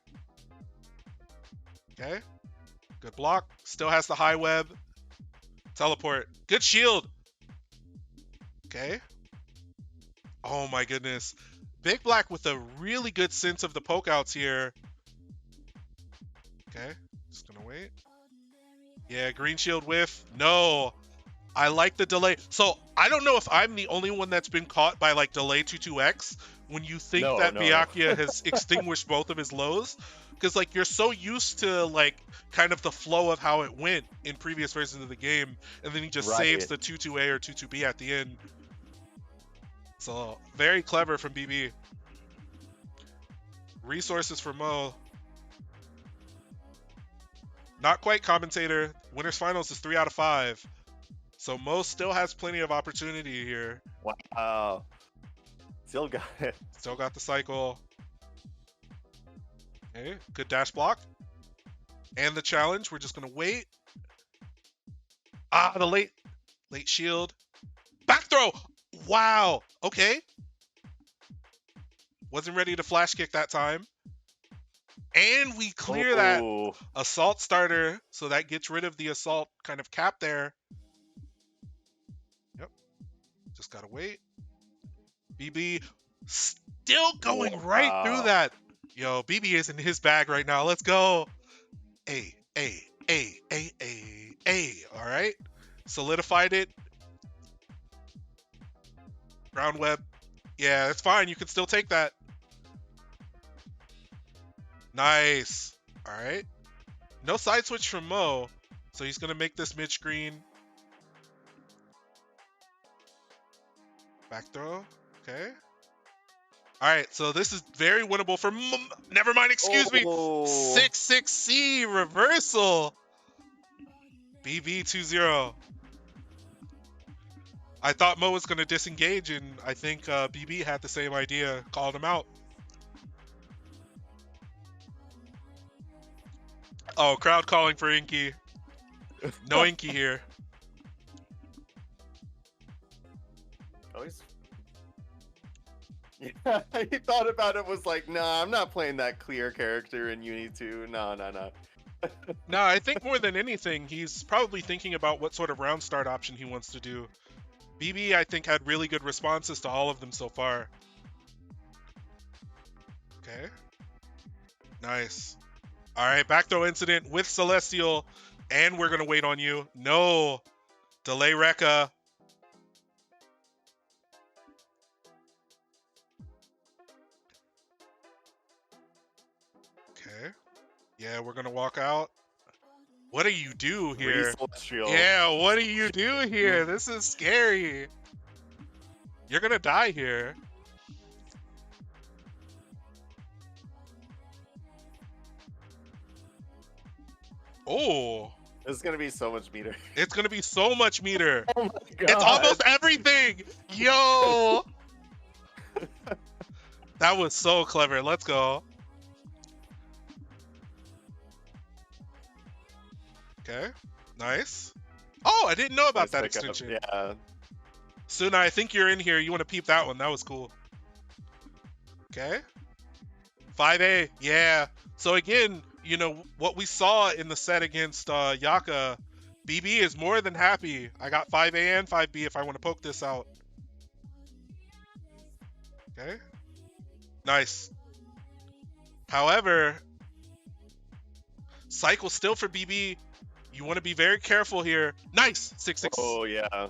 Speaker 1: Okay. Good block. Still has the high web. Teleport. Good shield. Okay. Oh my goodness. Big Black with a really good sense of the poke outs here. Okay. Just gonna wait. Yeah, green shield whiff. No. I like the delay. So I don't know if I'm the only one that's been caught by like delay 2-2x when you think that Byakuya has extinguished both of his lows. Because like you're so used to like kind of the flow of how it went in previous versions of the game, and then he just saves the 2-2A or 2-2B at the end. So very clever from BB. Resources for Mo. Not quite commentator. Winners finals is 3 out of 5. So Mo still has plenty of opportunity here.
Speaker 2: Wow. Still got it.
Speaker 1: Still got the cycle. Okay, good dash block. And the challenge, we're just gonna wait. The late shield. Back throw! Wow, okay. Wasn't ready to flash kick that time. And we clear that assault starter, so that gets rid of the assault kind of cap there. Yep. Just gotta wait. BB still going right through that. Yo, BB is in his bag right now. Let's go. A. All right. Solidified it. Ground web. Yeah, it's fine. You can still take that. Nice. All right. No side switch from Mo. So he's going to make this mid screen. Back throw. Okay. All right. So this is very winnable for never mind. Excuse me. 6-6C reversal. BB 2-0. I thought Mo was going to disengage, and I think BB had the same idea. Called him out. Oh, crowd calling for Inky. No Inky here.
Speaker 2: Oh, yeah, he thought about it, was like, nah, I'm not playing that clear character in Uni 2. No.
Speaker 1: No, I think more than anything, he's probably thinking about what sort of round start option he wants to do. BB, I think, had really good responses to all of them so far. Okay. Nice. All right, back throw incident with Celestial, and we're going to wait on you. No. Delay Rekka. Okay. Yeah, we're going to walk out. What do you do here? Yeah, what do you do here? This is scary. You're going to die here. Oh.
Speaker 2: This is going to be so much meter.
Speaker 1: It's going to be so much meter.
Speaker 2: Oh my God.
Speaker 1: It's almost everything. Yo. That was so clever. Let's go. Okay. Nice. Oh, I didn't know about that extension.
Speaker 2: Yeah.
Speaker 1: Suna, I think you're in here. You want to peep that one. That was cool. Okay. 5A. Yeah. So again, you know, what we saw in the set against Yaka, BB is more than happy. I got 5A and 5B if I want to poke this out. Okay. Nice. However, cycle still for BB. You want to be very careful here. Nice. 6-6.
Speaker 2: Oh, yeah.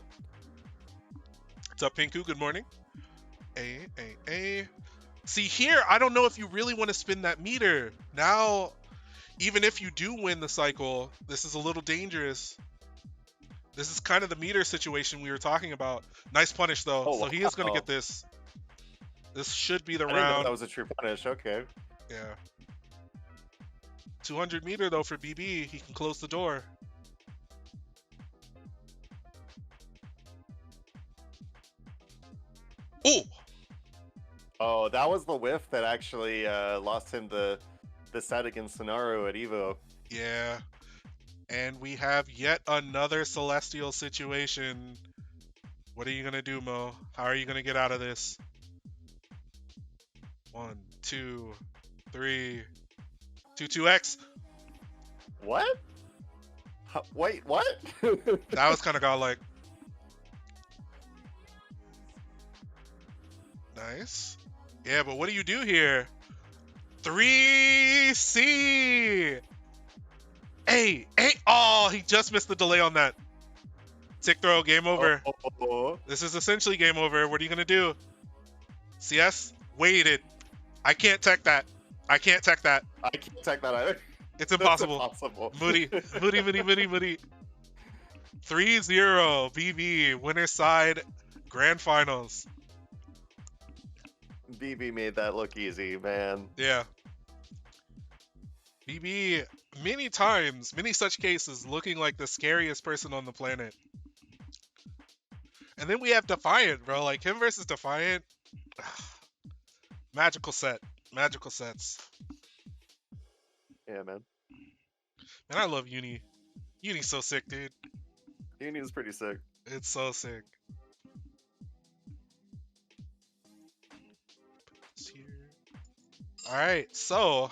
Speaker 1: What's up, Pinku? Good morning. A. See, here, I don't know if you really want to spin that meter. Now, even if you do win the cycle, this is a little dangerous. This is kind of the meter situation we were talking about. Nice punish, though.
Speaker 2: Oh,
Speaker 1: so he is going to get this. This should be the round.
Speaker 2: I didn't know that was a true punish. Okay.
Speaker 1: Yeah. 200 meter, though, for BB. He can close the door. Oh!
Speaker 2: Oh, that was the whiff that actually lost him the set against Sonaru at Evo.
Speaker 1: Yeah. And we have yet another Celestial situation. What are you going to do, Mo? How are you going to get out of this? 1, 2, 3. 2-2X.
Speaker 2: What? Wait, what?
Speaker 1: That was kind of godlike. Nice. Yeah, but what do you do here? 3C. Hey. Oh, he just missed the delay on that. Tick throw, game over. This is essentially game over. What are you going to do? CS? Waited. I can't tech that. I can't tech that.
Speaker 2: I can't tech that either.
Speaker 1: It's impossible.
Speaker 2: Impossible.
Speaker 1: Moody. 3-0 BB. Winner's side. Grand finals.
Speaker 2: BB made that look easy, man.
Speaker 1: Yeah. BB, many times, many such cases, looking like the scariest person on the planet. And then we have Defiant, bro. Like, him versus Defiant. Magical set. Magical sets.
Speaker 2: Yeah, man.
Speaker 1: And I love Uni. Uni's so sick, dude.
Speaker 2: Uni is pretty sick.
Speaker 1: It's so sick. Alright, so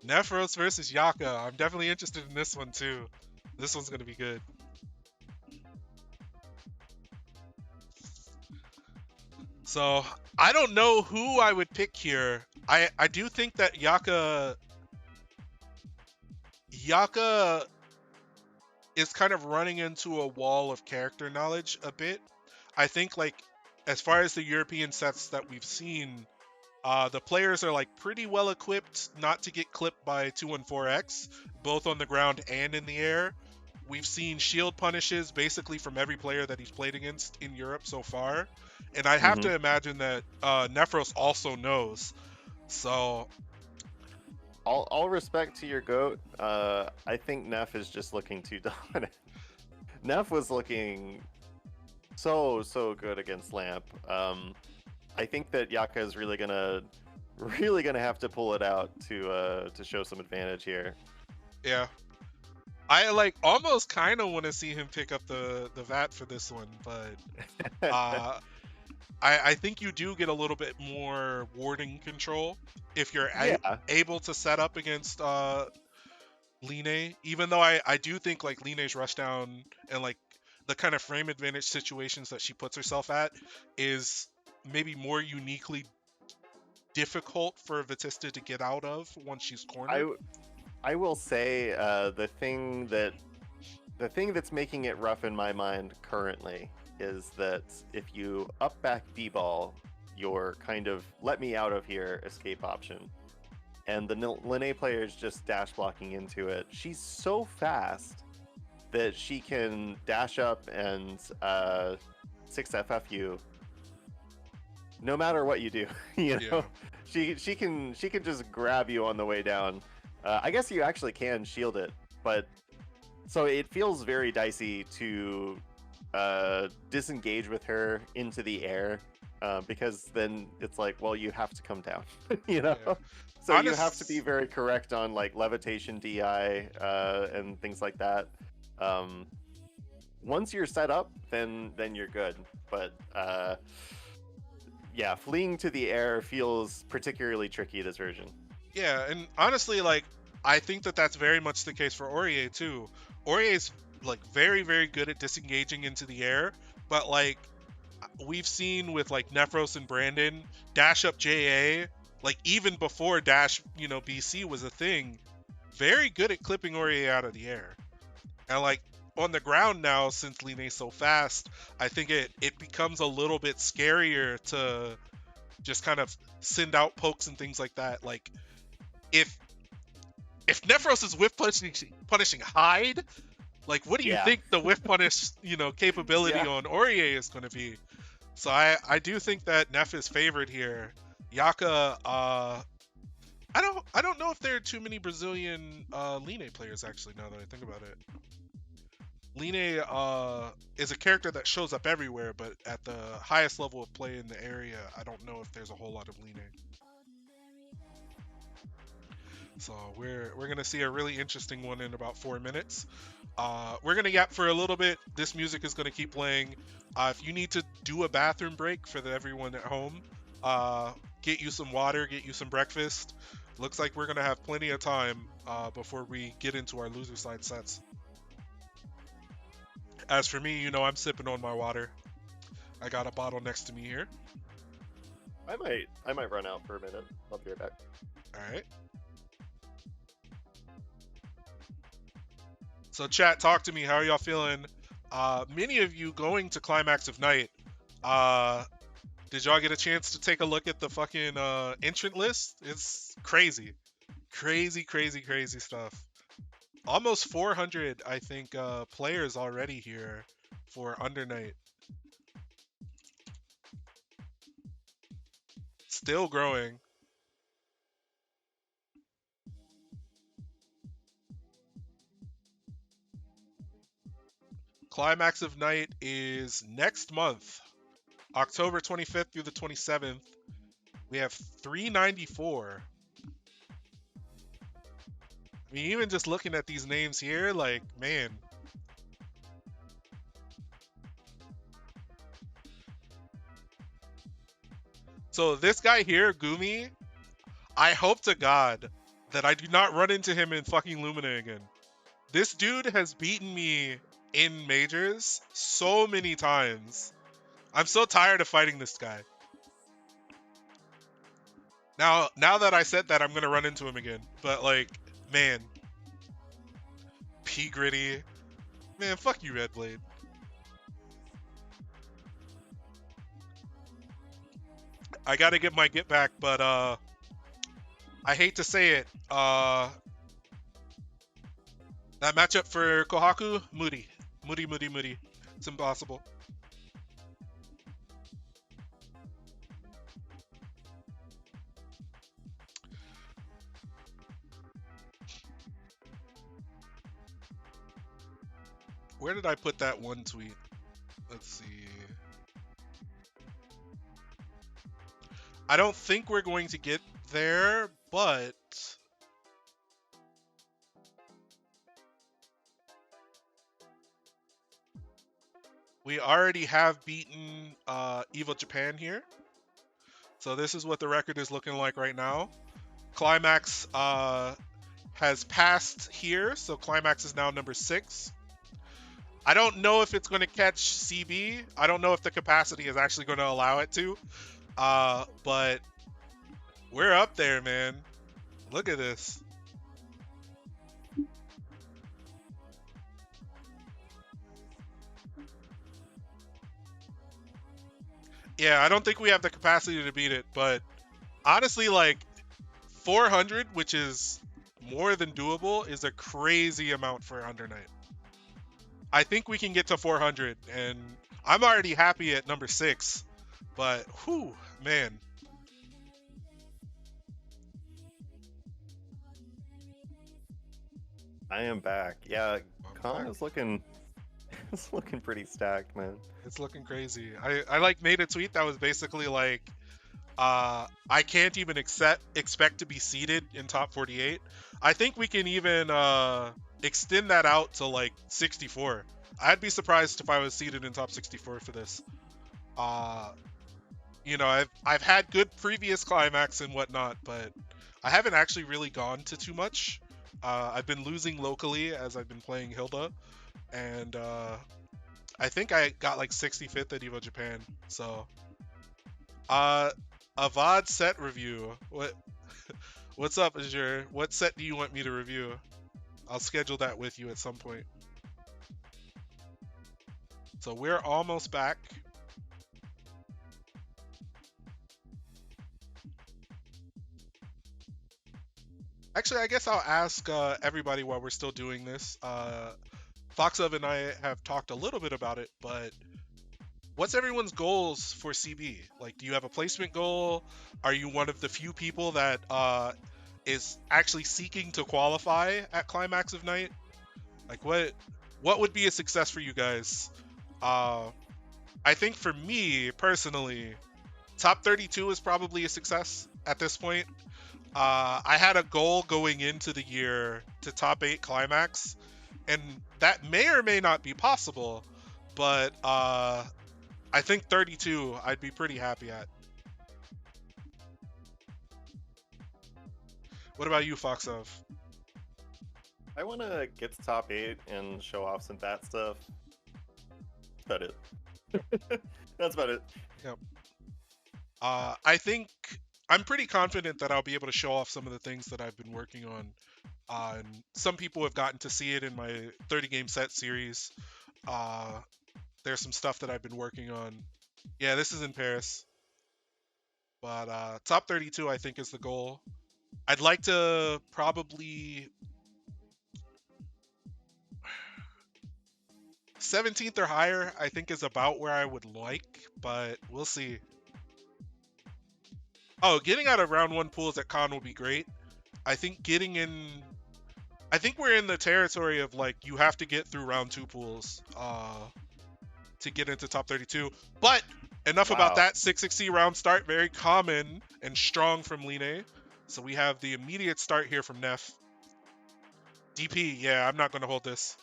Speaker 1: Nephros versus Yaka. I'm definitely interested in this one too. This one's gonna be good. So I don't know who I would pick here. I do think that Yaka is kind of running into a wall of character knowledge a bit. I think like as far as the European sets that we've seen, the players are like pretty well equipped not to get clipped by 214X, both on the ground and in the air. We've seen shield punishes basically from every player that he's played against in Europe so far. And I have
Speaker 2: Hmm.
Speaker 1: to imagine that Nephros also knows. So,
Speaker 2: All respect to your goat. I think Neff is just looking too dominant. Neff was looking so good against Lamp. I think that Yaka is really gonna have to pull it out to show some advantage here.
Speaker 1: yeah. I like almost kind of want to see him pick up the VAT for this one, but uh, I think you do get a little bit more warding control if you're
Speaker 2: Yeah,
Speaker 1: able to set up against Line. Even though I do think like Line's rushdown and like the kind of frame advantage situations that she puts herself at is maybe more uniquely difficult for Vatista to get out of once she's cornered.
Speaker 2: I I will say the thing that's making it rough in my mind currently is that if you up back B-ball, your kind of let me out of here escape option, and the Linne player is just dash blocking into it. She's so fast that she can dash up and 6FF you no matter what you do. You
Speaker 1: Yeah,
Speaker 2: know, she can just grab you on the way down. I guess you actually can shield it, but so it feels very dicey to disengage with her into the air because then it's like, well, you have to come down, you know.
Speaker 1: yeah.
Speaker 2: So you have to be
Speaker 1: Honest,
Speaker 2: very correct on like levitation DI and things like that. Um, Once you're set up, then you're good. But yeah, fleeing to the air feels particularly tricky this version.
Speaker 1: yeah, and honestly, like I think that that's very much the case for Aurier too. Aurier's like very good at disengaging into the air, but like we've seen with like Nephros and Brandon dash up JA, like even before dash BC was a thing, very good at clipping Aurier out of the air. And like on the ground now, since Line's so fast, I think it becomes a little bit scarier to just kind of send out pokes and things like that. Like if Nephros is whiff punishing Hyde, like what do you
Speaker 2: Yeah,
Speaker 1: think the whiff punish capability
Speaker 2: yeah.
Speaker 1: on Aurier is going to be? So I do think that Neff is favored here. Yaka, I don't know if there are too many Brazilian Line players actually. Now that I think about it, Line is a character that shows up everywhere, but at the highest level of play in the area, I don't know if there's a whole lot of Line. So we're gonna see a really interesting one in about 4 minutes. We're gonna yap for a little bit. This music is gonna keep playing. If you need to do a bathroom break for everyone at home, get you some water, get you some breakfast. Looks like we're gonna have plenty of time before we get into our loser side sets. As for me, I'm sipping on my water. I got a bottle next to me here.
Speaker 2: I might run out for a minute. I'll be right back.
Speaker 1: All right. So chat, talk to me. How are y'all feeling? Many of you going to Climax of Night. Uh, did y'all get a chance to take a look at the fucking entrant list? It's crazy, crazy stuff. Almost 400, I think, players already here for Under Night. Still growing. Climax of Night is next month, October 25th through the 27th. We have 394. I mean, even just looking at these names here, like, man. So this guy here, Gumi, I hope to God that I do not run into him in fucking Lumina again. This dude has beaten me in majors so many times. I'm so tired of fighting this guy. Now that I said that, I'm gonna run into him again. But like, man, P Gritty, man, fuck you, Red Blade. I gotta get my get back, but I hate to say it. That matchup for Kohaku, moody, moody, moody, moody. It's impossible. Where did I put that one tweet? Let's see. I don't think we're going to get there, but we already have beaten Evo Japan here. So this is what the record is looking like right now. Climax has passed here, so Climax is now number 6. I don't know if it's going to catch CB. I don't know if the capacity is actually going to allow it to. But we're up there, man. Look at this. Yeah, I don't think we have the capacity to beat it, but honestly, like 400, which is more than doable, is a crazy amount for Under Night. I think we can get to 400, and I'm already happy at number 6, but whew, man.
Speaker 2: I am back. Yeah,
Speaker 1: I'm
Speaker 2: Com
Speaker 1: back.
Speaker 2: is looking it's looking pretty stacked, man.
Speaker 1: It's looking crazy. I like made a tweet that was basically like, I can't even expect to be seated in top 48. I think we can even extend that out to like 64. I'd be surprised if I was seated in top 64 for this. Uh, I've had good previous climax and whatnot, but I haven't actually really gone to too much. I've been losing locally as I've been playing Hilda, and I think I got like 65th at Evo Japan. So, uh, a VOD set review. What's up, Azure? What set do you want me to review? I'll schedule that with you at some point. So we're almost back. Actually, I guess I'll ask everybody while we're still doing this. Foxov and I have talked a little bit about it, but what's everyone's goals for CB? Like, do you have a placement goal? Are you one of the few people that is actually seeking to qualify at Climax of Night? Like, what would be a success for you guys? I think for me personally, top 32 is probably a success at this point. I had a goal going into the year to top 8 Climax, and that may or may not be possible, but I think 32 I'd be pretty happy at. What about you, Foxov?
Speaker 2: I want to get to top 8 and show off some bat stuff. That's about it. That's about it.
Speaker 1: Yep. I think I'm pretty confident that I'll be able to show off some of the things that I've been working on. And some people have gotten to see it in my 30 game set series. There's some stuff that I've been working on. Yeah, this is in Paris. But top 32, I think, is the goal. I'd like to probably 17th or higher, I think, is about where I would like, but we'll see. Oh, getting out of round 1 pools at Con will be great. I think we're in the territory of like you have to get through round 2 pools to get into top 32. But enough about
Speaker 2: Wow.
Speaker 1: that. 660 round start, very common and strong from Line. So we have the immediate start here from Neff. DP, yeah, I'm not going to hold this.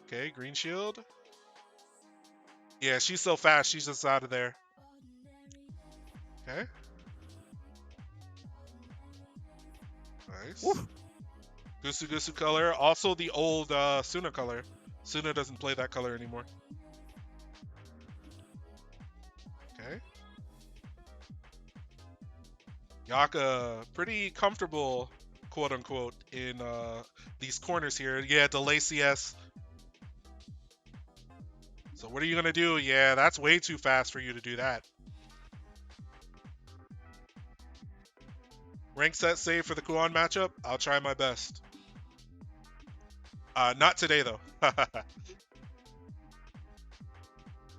Speaker 1: Okay, green shield. Yeah, she's so fast, she's just out of there. Okay. Nice.
Speaker 2: Woo.
Speaker 1: Gusu Gusu color. Also the old Suna color. Suna doesn't play that color anymore. Okay. Yaka, pretty comfortable, quote unquote, in these corners here. Yeah, delay CS. So what are you gonna do? Yeah, that's way too fast for you to do that. Rank set save for the Kuon matchup. I'll try my best. Not today though.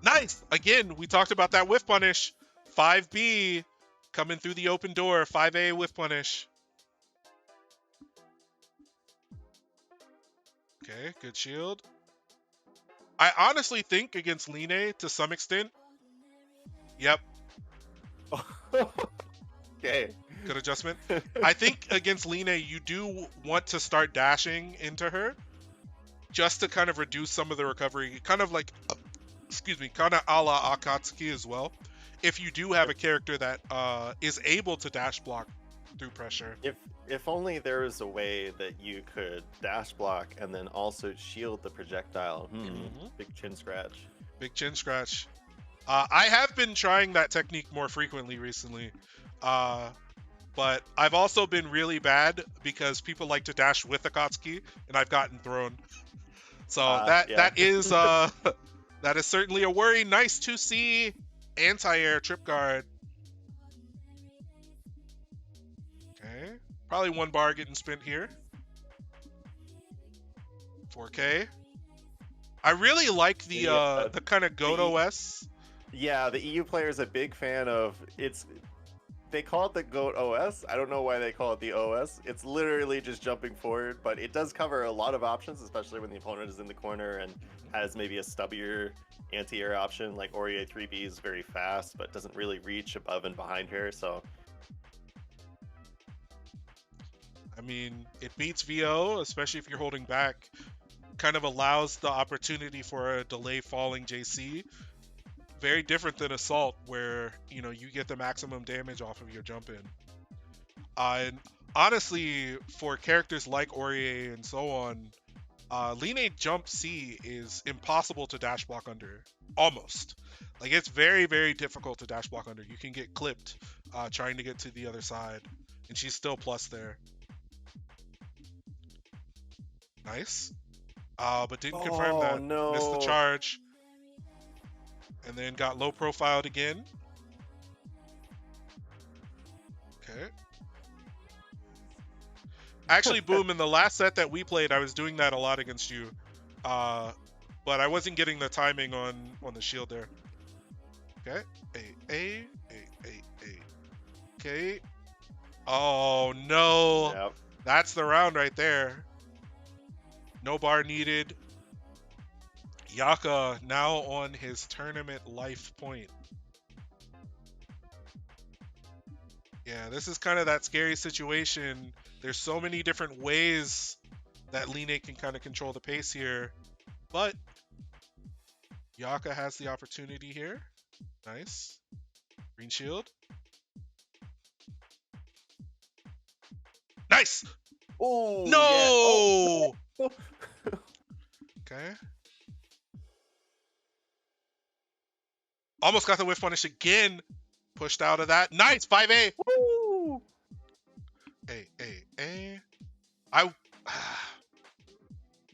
Speaker 1: Nice. Again, we talked about that whiff punish. 5B coming through the open door. 5A whiff punish. Okay, good shield. I honestly think against Line to some extent. Yep.
Speaker 2: Okay.
Speaker 1: Good adjustment. I think against Line, you do want to start dashing into her just to kind of reduce some of the recovery. Kind of like, excuse me, kind of a la Akatsuki as well. If you do have a character that is able to dash block through pressure.
Speaker 2: If only there was a way that you could dash block and then also shield the projectile. Big chin scratch.
Speaker 1: Big chin scratch. I have been trying that technique more frequently recently. But I've also been really bad because people like to dash with Akatsuki, and I've gotten thrown. So that is that is certainly a worry. Nice to see anti-air trip guard. Okay, probably 1 bar getting spent here. 4K. I really like the kind of GOAT OS.
Speaker 2: Yeah, the EU player is a big fan of it's. They call it the GOAT OS. I don't know why they call it the OS. It's literally just jumping forward, but it does cover a lot of options, especially when the opponent is in the corner and has maybe a stubbier anti-air option. Like Aurier 3B is very fast, but doesn't really reach above and behind her. So,
Speaker 1: I mean, it beats VO, especially if you're holding back. Kind of allows the opportunity for a delay falling JC. Very different than Assault, where you get the maximum damage off of your jump in. And honestly, for characters like Aurier and so on, Line Jump C is impossible to dash block under. Almost. Like, it's very, very difficult to dash block under. You can get clipped trying to get to the other side, and she's still plus there. Nice. But didn't confirm that.
Speaker 2: No.
Speaker 1: Missed the charge. And then got low profiled again. Okay. Actually, Boom, in the last set that we played, I was doing that a lot against you. But I wasn't getting the timing on the shield there. Okay. A. Okay. Oh, no.
Speaker 2: Yep.
Speaker 1: That's the round right there. No bar needed. Yaka now on his tournament life point. Yeah, this is kind of that scary situation. There's so many different ways that Line can kind of control the pace here. But Yaka has the opportunity here. Nice. Green shield. Nice!
Speaker 2: Oh,
Speaker 1: no!
Speaker 2: Yeah. Oh.
Speaker 1: Okay. Almost got the whiff punish again. Pushed out of that. Nice, 5A.
Speaker 2: Woo!
Speaker 1: A.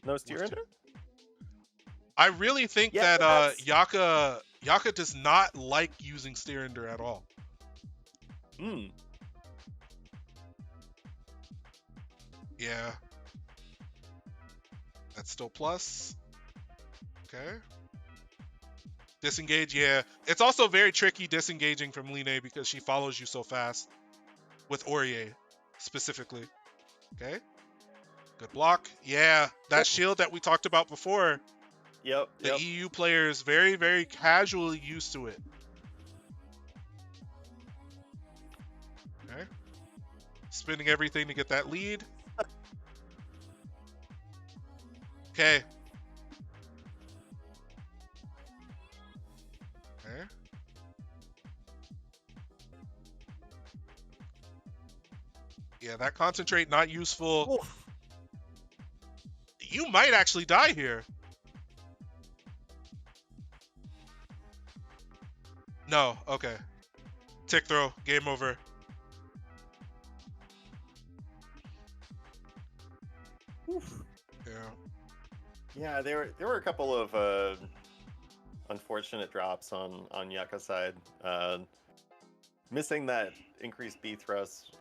Speaker 2: No steer in
Speaker 1: I really think
Speaker 2: Yeah,
Speaker 1: that Yaka does not like using steer ender at all. Yeah. That's still plus. Okay. Disengage, yeah. It's also very tricky disengaging from Line because she follows you so fast. With Aurier, specifically. Okay. Good block. Yeah, that shield that we talked about before.
Speaker 2: Yep.
Speaker 1: The EU player is very, very casually used to it. Okay. Spinning everything to get that lead. Okay. Okay. Yeah, that concentrate not useful.
Speaker 2: Oof.
Speaker 1: You might actually die here. No, okay. Tick throw, game over.
Speaker 2: Oof.
Speaker 1: Yeah.
Speaker 2: Yeah, there were a couple of unfortunate drops on Yaka's side. Missing that increased B thrust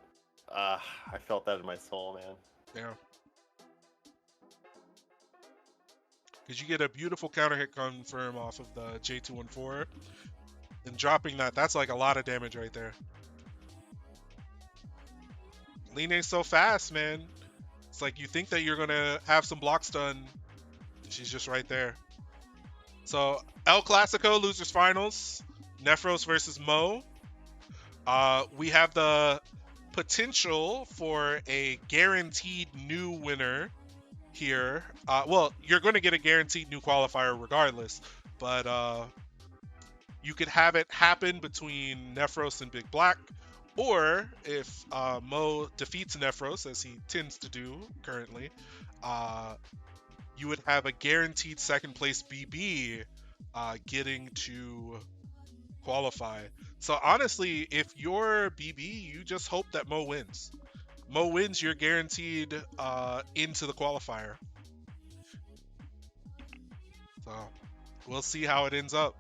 Speaker 2: I felt that in my soul, man.
Speaker 1: Yeah. Because you get a beautiful counter hit confirm off of the J214. And dropping that, that's like a lot of damage right there. Line's so fast, man. It's like you think that you're going to have some blocks done. She's just right there. So, El Clasico Losers Finals. Nephros versus Mo. We have the potential for a guaranteed new winner here. Well, you're going to get a guaranteed new qualifier regardless, but you could have it happen between Nephros and Big Black, or if Mo defeats Nephros, as he tends to do currently, you would have a guaranteed second place BB getting to qualify. So honestly, if you're BB, you just hope that Mo wins. Mo wins, you're guaranteed into the qualifier. So we'll see how it ends up.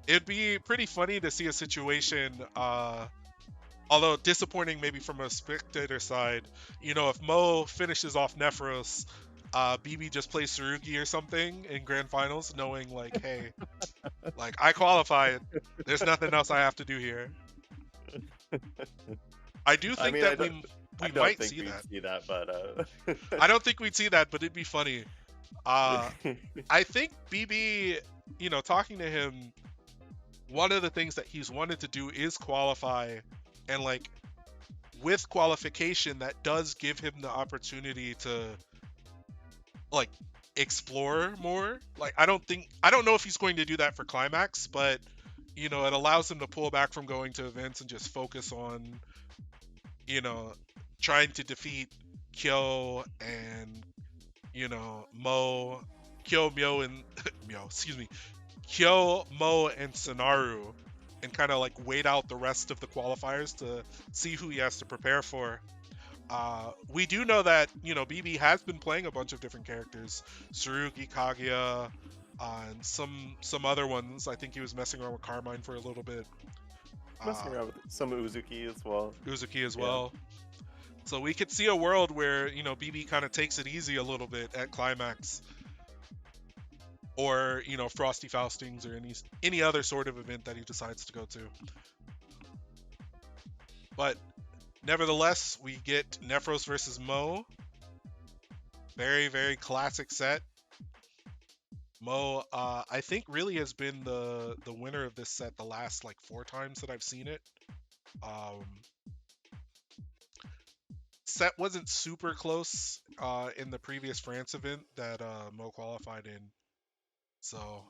Speaker 1: It'd be pretty funny to see a situation, although disappointing maybe from a spectator side, if Mo finishes off Nephros, BB just plays Tsurugi or something in grand finals, knowing like, hey, like I qualified. There's nothing else I have to do here. I do think
Speaker 2: mean,
Speaker 1: that we
Speaker 2: I don't
Speaker 1: might
Speaker 2: think
Speaker 1: see
Speaker 2: we'd
Speaker 1: that.
Speaker 2: see that, but
Speaker 1: I don't think we'd see that, but it'd be funny. I think BB, talking to him, one of the things that he's wanted to do is qualify, and like with qualification, that does give him the opportunity to like explore more. Like I don't know if he's going to do that for Climax, but it allows him to pull back from going to events and just focus on trying to defeat Kyo and Mo, Kyo, Myo, and Myo, excuse me, Kyo, Mo, and Sonaru, and kind of like wait out the rest of the qualifiers to see who he has to prepare for. We do know that BB has been playing a bunch of different characters, Tsurugi, Kaguya, and some other ones. I think he was messing around with Carmine for a little bit.
Speaker 2: messing around with some Uzuki as well.
Speaker 1: Uzuki as
Speaker 2: Yeah.
Speaker 1: well. So we could see a world where BB kind of takes it easy a little bit at Climax, or Frosty Faustings, or any other sort of event that he decides to go to. But nevertheless, we get Nephros versus Mo. Very, very classic set. Mo, I think really has been the winner of this set the last like 4 times that I've seen it. Set wasn't super close in the previous France event that Mo qualified in. So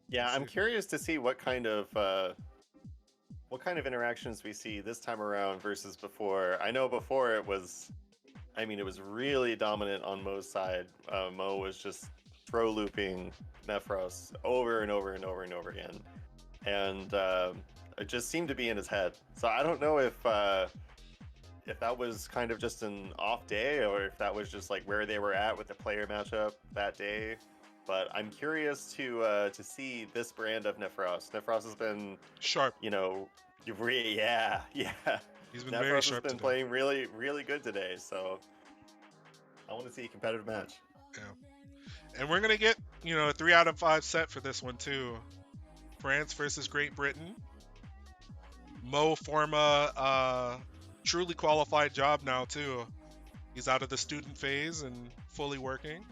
Speaker 2: yeah, I'm curious to see what kind of interactions we see this time around versus before. I know before it was really dominant on Mo's side. Mo was just throw looping Nephros over and over and over and over again, and it just seemed to be in his head. So I don't know if that was kind of just an off day, or if that was just like where they were at with the player matchup that day. But I'm curious to see this brand of Nephros. Nephros has been
Speaker 1: sharp.
Speaker 2: Yeah.
Speaker 1: He's been
Speaker 2: Nephros
Speaker 1: very sharp
Speaker 2: has been
Speaker 1: today.
Speaker 2: playing really, really good today. So I want to see a competitive match.
Speaker 1: Yeah. And we're gonna get a 3 out of 5 set for this one too. France versus Great Britain. Mo Forma truly qualified job now too. He's out of the student phase and fully working.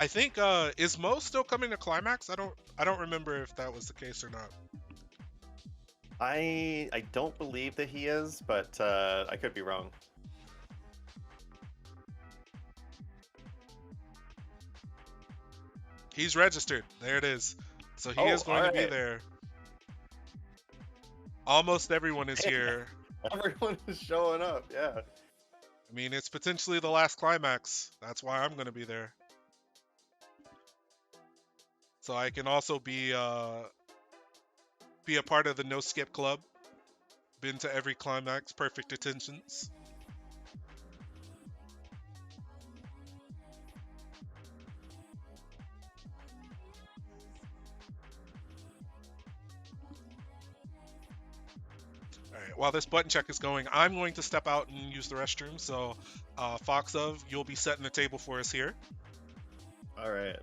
Speaker 1: I think is Mo still coming to Climax? I don't remember if that was the case or not.
Speaker 2: I don't believe that he is, but I could be wrong.
Speaker 1: He's registered. There it is. So he is going to be there. Almost everyone is here.
Speaker 2: Everyone is showing up, yeah.
Speaker 1: I mean, it's potentially the last Climax. That's why I'm going to be there. So I can also be a part of the No Skip Club. Been to every Climax, perfect attentions. while this button check is going, I'm going to step out and use the restroom. So, Fox of, you'll be setting the table for us here.
Speaker 2: All right.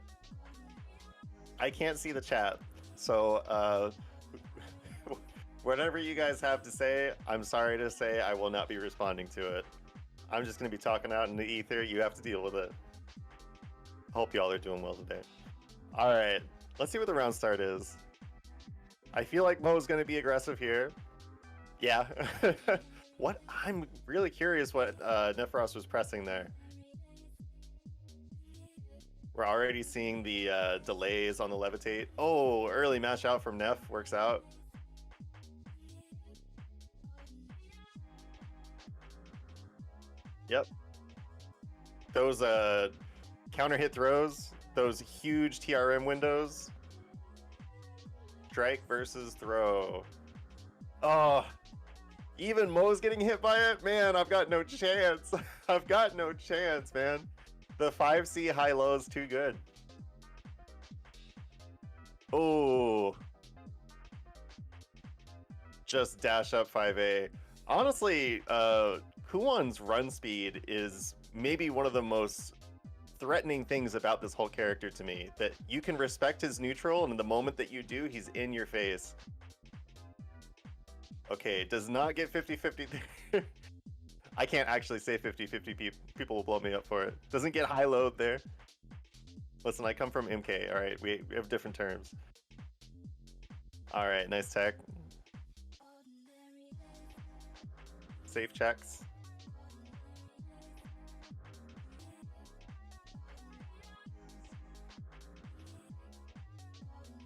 Speaker 2: I can't see the chat, so whatever you guys have to say, I'm sorry to say I will not be responding to it. I'm just going to be talking out in the ether. You have to deal with it. Hope y'all are doing well today. All right, let's see what the round start is. I feel like Mo's going to be aggressive here. Yeah. What? I'm really curious what Nefros was pressing there. We're already seeing the delays on the levitate. Oh, early mash out from Neff works out. Yep. Those counter hit throws, those huge TRM windows. Strike versus throw. Oh, even Mo's getting hit by it? Man, I've got no chance. I've got no chance, man. The 5C high-low is too good. Oh. Just dash up 5A. Honestly, Huon's run speed is maybe one of the most threatening things about this whole character to me. That you can respect his neutral, and the moment that you do, he's in your face. Okay, does not get 50-50. I can't actually say 50-50. People will blow me up for it. Doesn't get high load there. Listen, I come from MK. All right, we have different terms. All right, nice tech. Safe checks.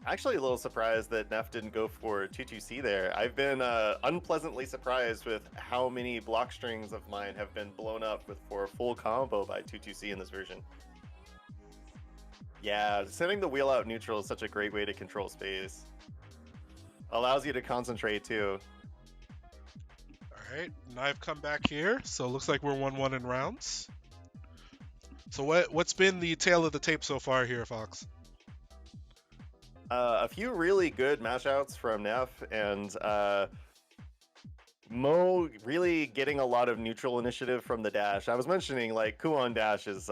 Speaker 2: Actually, a little surprised that Neff didn't go for 2-2C there. I've been unpleasantly surprised with how many block strings of mine have been blown up for a full combo by 2-2C in this version. Yeah, sending the wheel out neutral is such a great way to control space. Allows you to concentrate too.
Speaker 1: All right, and I've come back here, so it looks like we're 1-1 in rounds. So what's been the tail of the tape so far here, Fox?
Speaker 2: A few really good matchouts from Neff, and Mo really getting a lot of neutral initiative from the dash. I was mentioning, like, Kuon dash is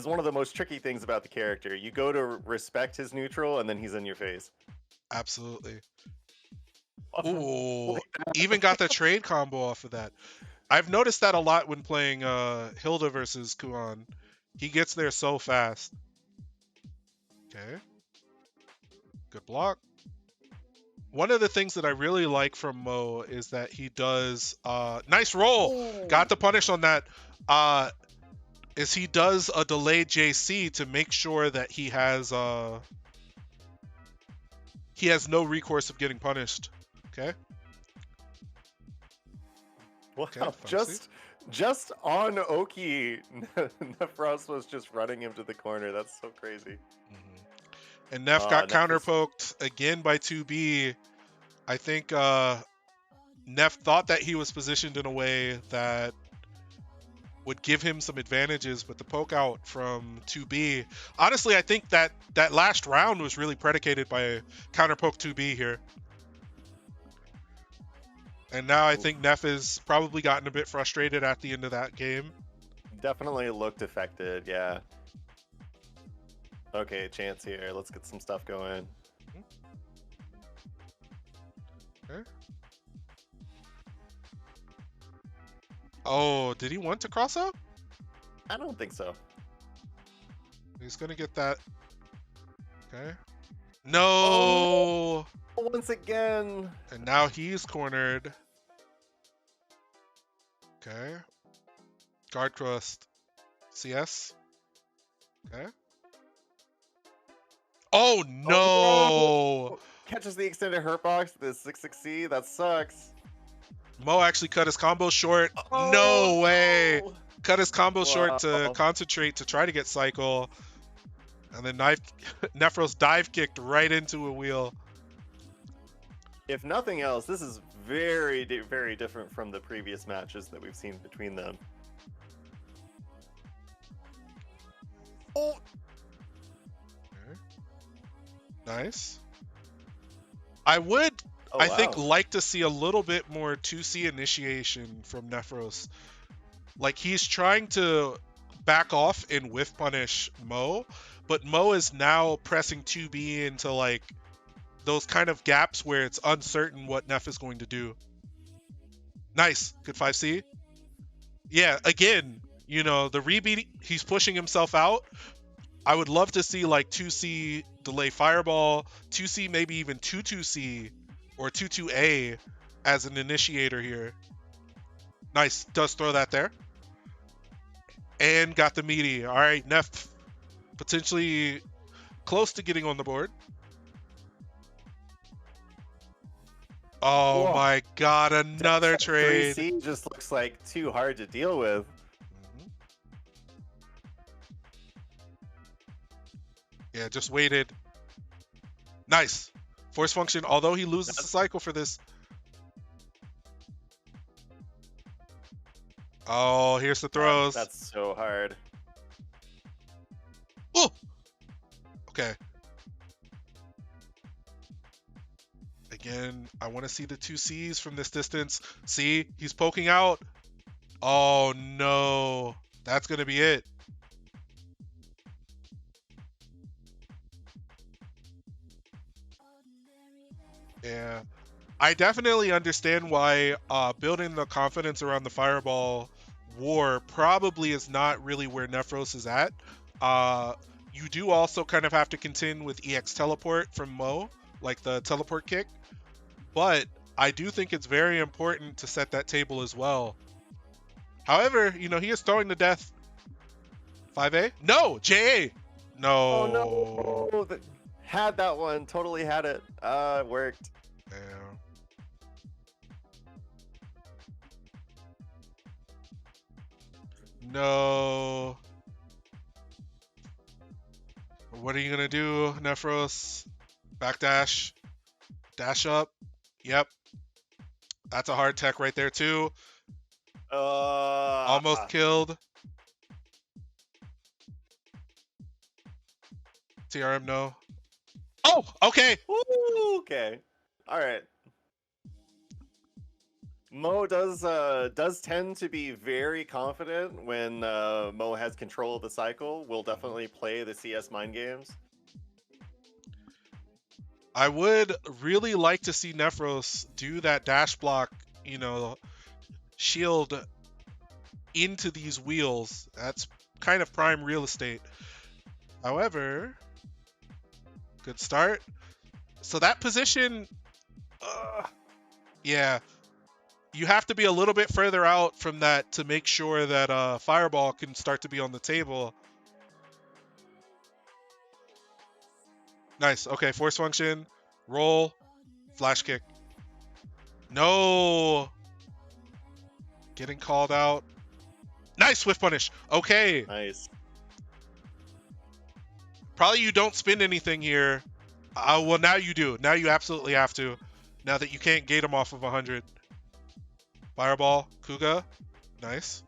Speaker 2: one of the most tricky things about the character. You go to respect his neutral, and then he's in your face.
Speaker 1: Absolutely. Ooh, even got the trade combo off of that. I've noticed that a lot when playing Hilda versus Kuon. He gets there so fast. Okay. Good block. One of the things that I really like from Mo is that he does nice roll.
Speaker 2: Ooh.
Speaker 1: Got the punish on that. Is he does a delayed JC to make sure that he has no recourse of getting punished. Okay.
Speaker 2: Wow,
Speaker 1: Okay,
Speaker 2: just on Oki, Nefros was just running him to the corner. That's so crazy.
Speaker 1: Mm-hmm. And Neff got counterpoked again by 2B. I think Neff thought that he was positioned in a way that would give him some advantages with the poke out from 2B. Honestly, I think that last round was really predicated by counterpoke 2B here. And now I think Neff has probably gotten a bit frustrated at the end of that game.
Speaker 2: Definitely looked affected, yeah. Okay, chance here. Let's get some stuff going.
Speaker 1: Okay. Oh, did he want to cross up?
Speaker 2: I don't think so.
Speaker 1: He's gonna get that. Okay. No!
Speaker 2: Oh, once again.
Speaker 1: And now he's cornered. Okay. Guard crust. CS. Okay. Oh no!
Speaker 2: Oh, no! Catches the extended hurt box, the 6-6C. That sucks.
Speaker 1: Mo actually cut his combo short.
Speaker 2: Oh,
Speaker 1: no way!
Speaker 2: No.
Speaker 1: Cut his combo short to concentrate to try to get cycle. And then Nefros dive kicked right into a wheel.
Speaker 2: If nothing else, this is very, very different from the previous matches that we've seen between them. Oh!
Speaker 1: Okay. Nice. I would
Speaker 2: Oh
Speaker 1: I think
Speaker 2: wow.
Speaker 1: like to see a little bit more 2C initiation from Nephros. Like he's trying to back off and whiff punish Mo, but Mo is now pressing 2B into like those kind of gaps where it's uncertain what Neff is going to do. Nice. Good 5C. Yeah, again, the rebeat, he's pushing himself out. I would love to see like 2C delay fireball, 2C maybe even 2-2C or 2-2A as an initiator here. Nice. Does throw that there. And got the meaty. All right, Neff potentially close to getting on the board. Oh
Speaker 2: Whoa.
Speaker 1: my god, another
Speaker 2: That
Speaker 1: trade.
Speaker 2: 3C just looks like too hard to deal with.
Speaker 1: Mhm. Yeah, just waited. Nice. Force function, although he loses the cycle for this. Oh, here's the throws.
Speaker 2: That's so hard.
Speaker 1: Oh! Okay. Again, I want to see the 2Cs from this distance. See, he's poking out. Oh no. That's going to be it. Yeah. I definitely understand why building the confidence around the fireball war probably is not really where Nephros is at. You do also kind of have to contend with EX teleport from Mo, like the teleport kick. But I do think it's very important to set that table as well. However, he is throwing to death. 5A? No! JA!
Speaker 2: Oh
Speaker 1: No.
Speaker 2: no! Had that one. Totally had it. It worked.
Speaker 1: Yeah. No. What are you gonna do, Nephros? Backdash. Dash up. Yep. That's a hard tech right there too. Almost killed. TRM, no. Oh, okay.
Speaker 2: Ooh, okay. All right. Mo does tend to be very confident when Mo has control of the cycle. Will definitely play the CS mind games.
Speaker 1: I would really like to see Nephros do that dash block, shield into these wheels. That's kind of prime real estate. However, good start. So that position, yeah, you have to be a little bit further out from that to make sure that fireball can start to be on the table. Nice. Okay, force function, roll, flash kick. No. Getting called out. Nice swift punish. Okay.
Speaker 2: Nice.
Speaker 1: Probably you don't spin anything here. Well, now you do. Now you absolutely have to. Now that you can't gate him off of 100. Fireball. Kuga. Nice.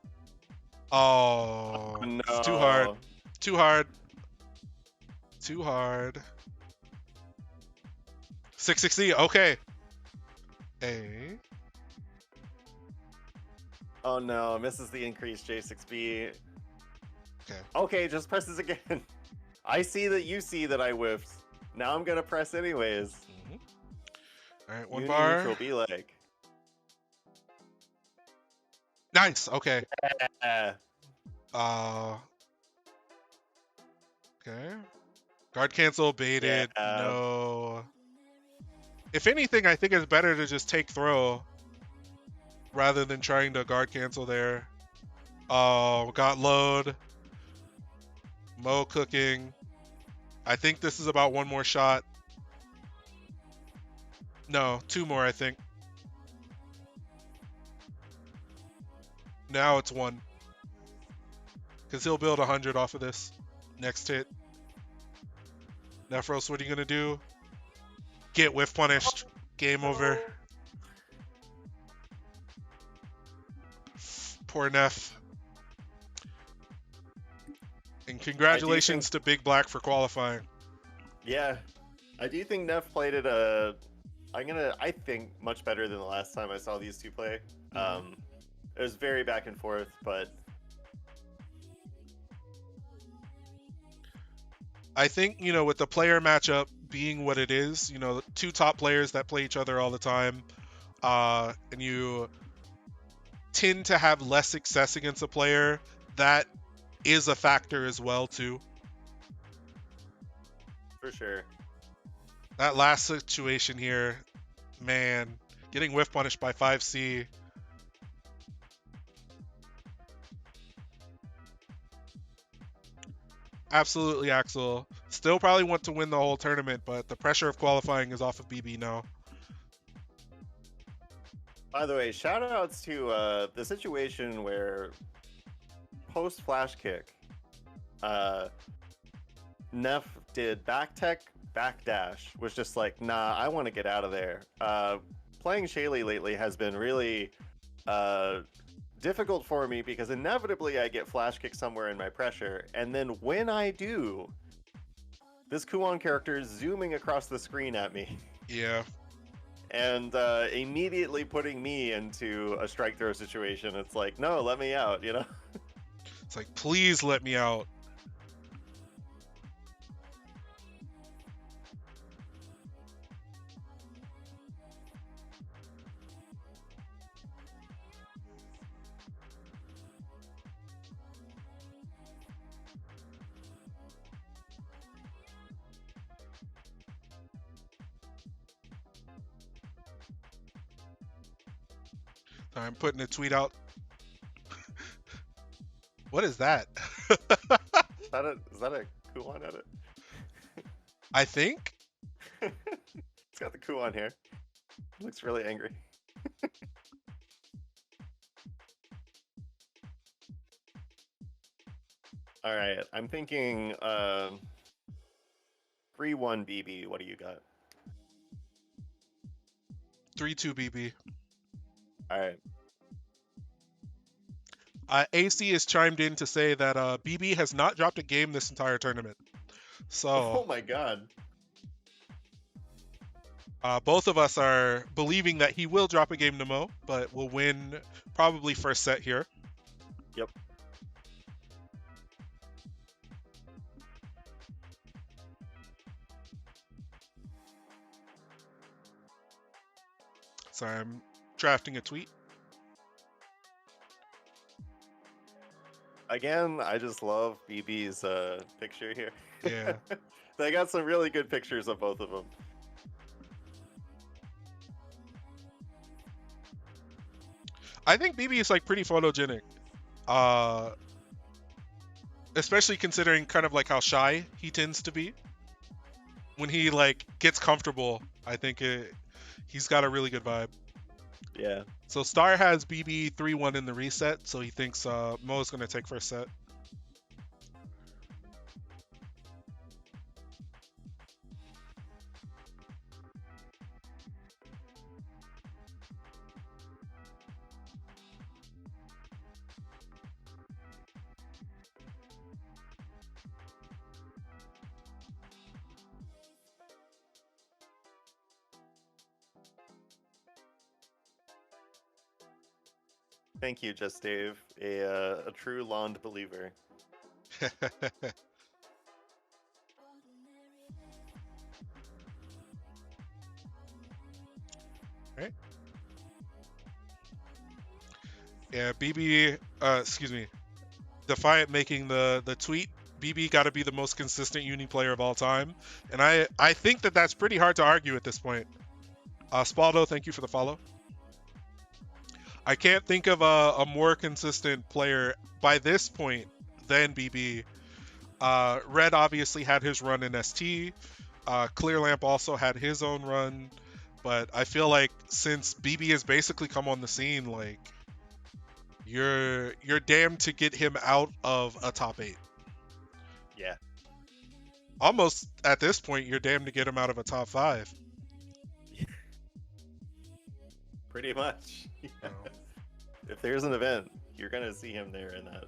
Speaker 1: Oh.
Speaker 2: No.
Speaker 1: It's too hard. Too hard. Too hard. 660. Okay. A.
Speaker 2: Oh no, misses the increased J6B.
Speaker 1: Okay.
Speaker 2: Okay, just presses again. I see that you see that I whiffed. Now I'm gonna press anyways.
Speaker 1: Mm-hmm. All right, one
Speaker 2: Uni
Speaker 1: bar.
Speaker 2: neutral be like.
Speaker 1: Nice. Okay.
Speaker 2: Yeah.
Speaker 1: Okay. Guard cancel baited.
Speaker 2: Yeah.
Speaker 1: No. If anything, I think it's better to just take throw rather than trying to guard cancel there. Oh, got load. Mo cooking. I think this is about one more shot. No, two more, I think. Now it's one. Because he'll build 100 off of this next hit. Nephros, what are you going to do? Get whiff punished. Game over. Poor Neff. And congratulations to Big Black for qualifying.
Speaker 2: Yeah. I do think Neff played it a I think much better than the last time I saw these two play.
Speaker 1: Mhm.
Speaker 2: It was very back and forth, but
Speaker 1: I think, with the player matchup being what it is, two top players that play each other all the time, and you tend to have less success against a player, that is a factor as well too.
Speaker 2: for sure.
Speaker 1: That last situation here, man, getting whiff punished by 5C. Absolutely, Axel. Still probably want to win the whole tournament, but the pressure of qualifying is off of BB now.
Speaker 2: By the way, shout outs to the situation where post flash kick, uh, Neff did back tech, back dash, was just like, nah, I want to get out of there. Playing Shaylee lately has been really difficult for me because inevitably I get flash kick somewhere in my pressure, and then when I do, this Kuon character is zooming across the screen at me.
Speaker 1: Yeah.
Speaker 2: And immediately putting me into a strike throw situation. It's like, no, let me out, you know?
Speaker 1: It's like, please let me out. I'm putting a tweet out. What is that?
Speaker 2: Is that a Kuon edit?
Speaker 1: I think.
Speaker 2: It's got the Kuon here. Looks really angry. All right, I'm thinking 3-1 BB. What do you got?
Speaker 1: 3-2 BB.
Speaker 2: All right.
Speaker 1: AC has chimed in to say that BB has not dropped a game this entire tournament. So
Speaker 2: Oh my god.
Speaker 1: both of us are believing that he will drop a game to Mo, but will win probably first set here.
Speaker 2: Yep.
Speaker 1: Sorry, I'm drafting a tweet.
Speaker 2: Again, I just love BB's picture here.
Speaker 1: Yeah.
Speaker 2: They got some really good pictures of both of them.
Speaker 1: I think BB is like pretty photogenic. Especially considering kind of like how shy he tends to be. When he like gets comfortable, I think he's got a really good vibe.
Speaker 2: Yeah.
Speaker 1: So Star has BB 3-1 in the reset, so he thinks Mo's gonna take first set.
Speaker 2: Thank you, Just Dave, a true Lond believer.
Speaker 1: Right? Yeah, BB. Excuse me. Defiant making the tweet. BB got to be the most consistent uni player of all time, and I think that that's pretty hard to argue at this point. Spaldo, thank you for the follow. I can't think of a more consistent player by this point than BB. Red obviously had his run in ST. Clear Lamp also had his own run, but I feel like since BB has basically come on the scene, like you're damned to get him out of a top 8.
Speaker 2: Yeah.
Speaker 1: Almost at this point, you're damned to get him out of a top 5.
Speaker 2: Pretty much. Yeah.
Speaker 1: So,
Speaker 2: If there's an event, you're gonna see him there in that.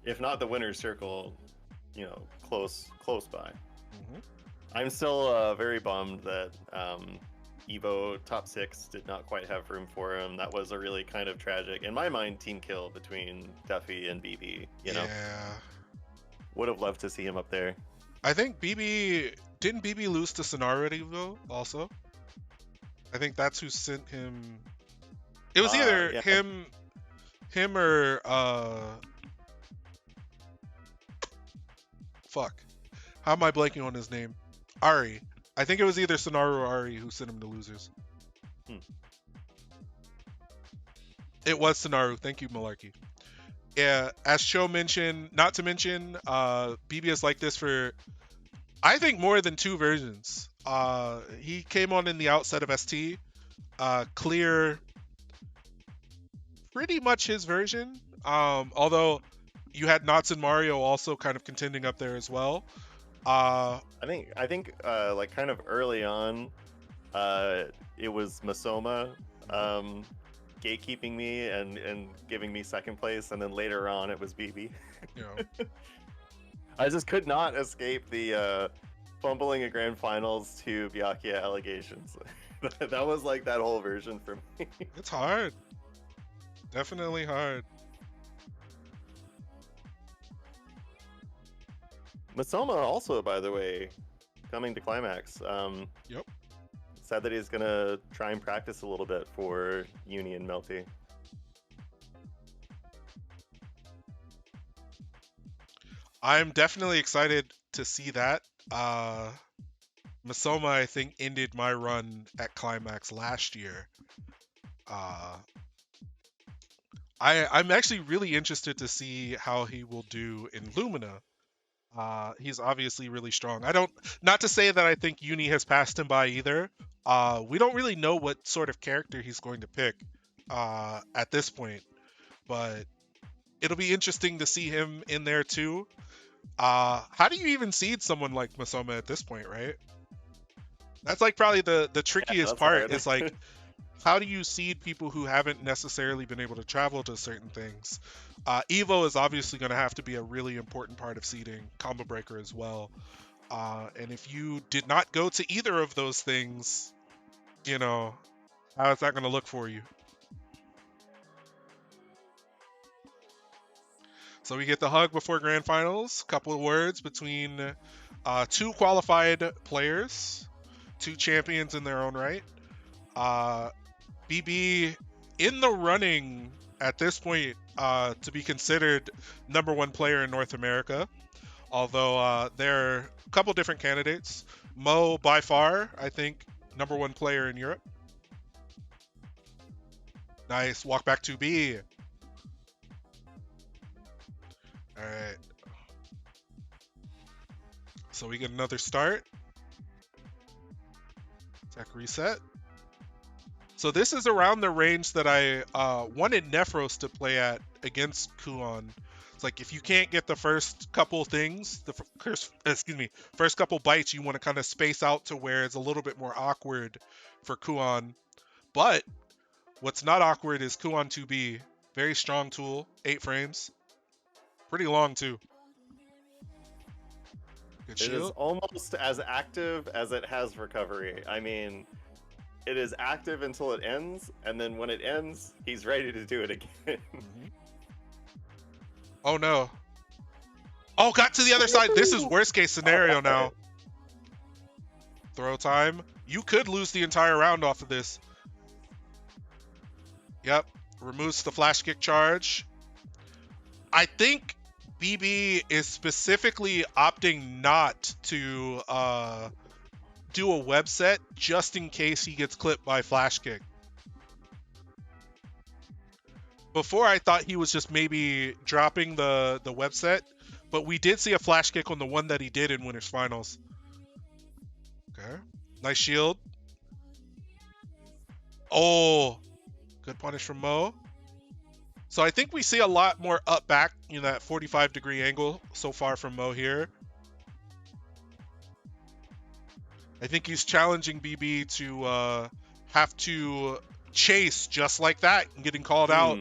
Speaker 2: If not the winner's circle, close by.
Speaker 1: mhm.
Speaker 2: I'm still very bummed that Evo top 6 did not quite have room for him. That was a really kind of tragic, in my mind, team kill between Duffy and BB. You know,
Speaker 1: Yeah.
Speaker 2: would have loved to see him up there.
Speaker 1: I think didn't BB lose to Sonaru at Evo also? I think that's who sent him. It was either
Speaker 2: Yeah.
Speaker 1: him or fuck. How am I blanking on his name? Ari. I think it was either Sonaru or Ari who sent him to losers. It was Sonaru. Thank you, Malarkey. Yeah, as Cho mentioned, not to mention, BB is like this for, I think, more than 2 versions. He came on in the outset of ST. Clear, pretty much his version. Although you had Knots and Mario also kind of contending up there as well.
Speaker 2: I think like kind of early on, it was Masoma gatekeeping me and giving me second place, and then later on it was BB.
Speaker 1: You know.
Speaker 2: I just could not escape the fumbling at grand finals to Byakuya allegations. That was like that whole version for me.
Speaker 1: It's hard. Definitely hard.
Speaker 2: Masoma also, by the way, coming to Climax.
Speaker 1: Yep.
Speaker 2: Said that he's gonna try and practice a little bit for Uni and Melty.
Speaker 1: I'm definitely excited to see that. Masoma, I think, ended my run at Climax last year. I'm actually really interested to see how he will do in Lumina. He's obviously really strong. Not to say that I think Uni has passed him by either. We don't really know what sort of character he's going to pick at this point, but it'll be interesting to see him in there too. How do you even seed someone like Masoma at this point, right? That's like probably the trickiest part
Speaker 2: hard.
Speaker 1: is like, how do you seed people who haven't necessarily been able to travel to certain things? Evo is obviously going to have to be a really important part of seeding, Combo Breaker as well. And if you did not go to either of those things, you know, how is that going to look for you? So we get the hug before grand finals. Couple of words between 2 qualified players, 2 champions in their own right. BB in the running at this point to be considered #1 player in North America, although there are a couple different candidates. Mo, by far, I think, #1 player in Europe. Nice. Walk back to B. All right. So we get another start. Tech reset. So this is around the range that I wanted Nephros to play at against Kuon. It's like if you can't get the first couple things, first couple bites, you want to kind of space out to where it's a little bit more awkward for Kuon. But what's not awkward is Kuon 2B. Very strong tool, 8 frames. Pretty long too. Good
Speaker 2: It is
Speaker 1: shield.
Speaker 2: almost as active as it has recovery. I mean, it is active until it ends, and then when it ends, he's ready to do it again.
Speaker 1: Oh no. Oh, got to the other side. This is worst case scenario now. Throw time. You could lose the entire round off of this. Yep. Removes the flash kick charge. I think BB is specifically opting not to do a web set just in case he gets clipped by flash kick. Before I thought he was just maybe dropping the web set, but we did see a flash kick on the one that he did in Winners Finals. Okay. Nice shield. Oh, good punish from Mo. So I think we see a lot more up back, that 45-degree angle so far from Mo here. I think he's challenging BB to have to chase just like that and getting called out.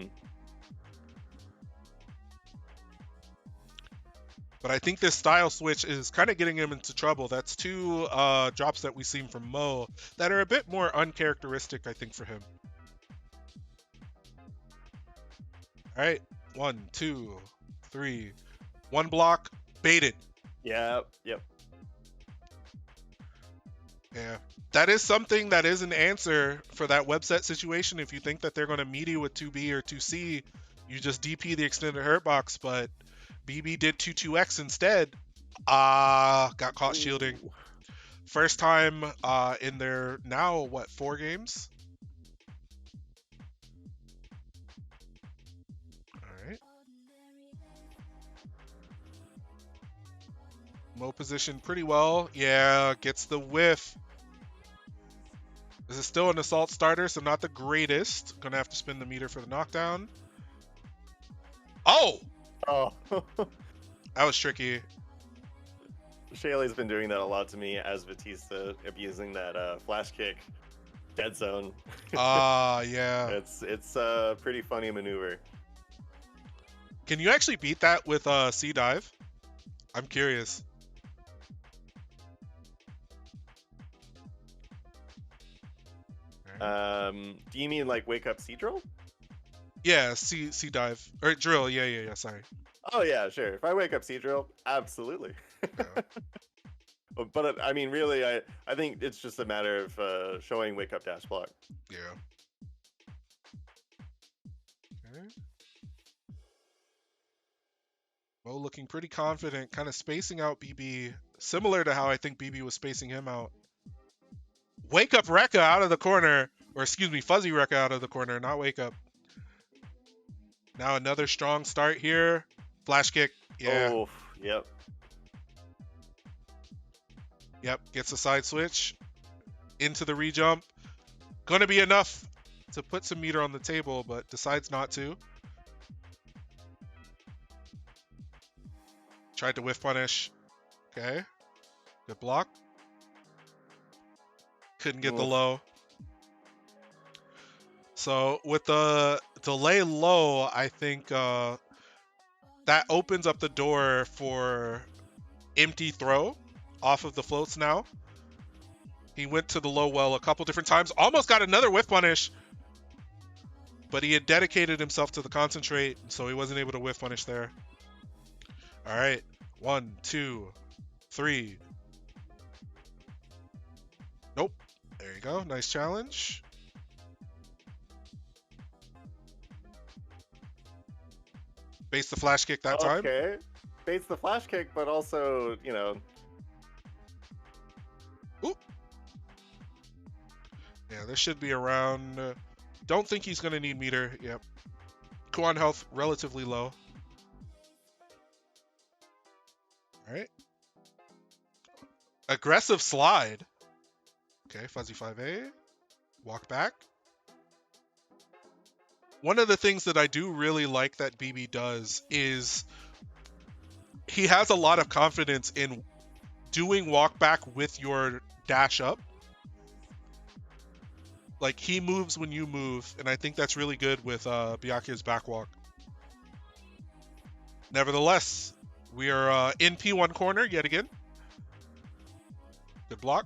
Speaker 1: But I think this style switch is kind of getting him into trouble. That's two drops that we've seen from Mo that are a bit more uncharacteristic, I think, for him. All right, 1, 2, 3. One block, baited.
Speaker 2: Yep. Yep.
Speaker 1: Yeah. That is something that is an answer for that web set situation. If you think that they're going to meet you with 2B or 2C, you just DP the extended hurt box, but BB did 2-2X instead. Got caught shielding.
Speaker 2: Ooh.
Speaker 1: First time in their now, what, 4 games? All right. Mo positioned pretty well. Yeah, gets the whiff. This is still an assault starter, so not the greatest. Gonna have to spin the meter for the knockdown. Oh!
Speaker 2: Oh.
Speaker 1: That was tricky.
Speaker 2: Shaylee's been doing that a lot to me as Batista, abusing that flash kick dead zone.
Speaker 1: Yeah.
Speaker 2: It's a pretty funny maneuver.
Speaker 1: Can you actually beat that with C dive? I'm curious.
Speaker 2: Do you mean like wake up C drill?
Speaker 1: Yeah, C dive or drill. Yeah. Sorry.
Speaker 2: Oh yeah, sure. If I wake up C drill, absolutely.
Speaker 1: Yeah.
Speaker 2: But I mean, really, I think it's just a matter of showing wake up dash block.
Speaker 1: Yeah. Okay. Mo looking pretty confident, kind of spacing out BB, similar to how I think BB was spacing him out. Wake up Rekka out of the corner, or excuse me, Fuzzy Rekka out of the corner, not wake up. Now another strong start here. Flash kick. Yeah.
Speaker 2: Oh, yep.
Speaker 1: Yep. Gets a side switch into the rejump. Gonna be enough to put some meter on the table, but decides not to. Tried to whiff punish. Okay. Good block. Couldn't get the low. So with the delay low, I think that opens up the door for empty throw off of the floats now. He went to the low well a couple different times. Almost got another whiff punish. But he had dedicated himself to the concentrate, so he wasn't able to whiff punish there. All right. 1, 2, 3. Nope. There you go. Nice challenge. Baits the flash kick that time.
Speaker 2: Okay. Baits the flash kick, but also, you know.
Speaker 1: Oop. Yeah, this should be around. Don't think he's going to need meter. Yep. Kuan health relatively low. All right. Aggressive slide. Okay, Fuzzy 5A. Walk back. One of the things that I do really like that BB does is he has a lot of confidence in doing walk back with your dash up. Like, he moves when you move, and I think that's really good with Byakuya's back walk. Nevertheless, we are in P1 corner yet again. Good block.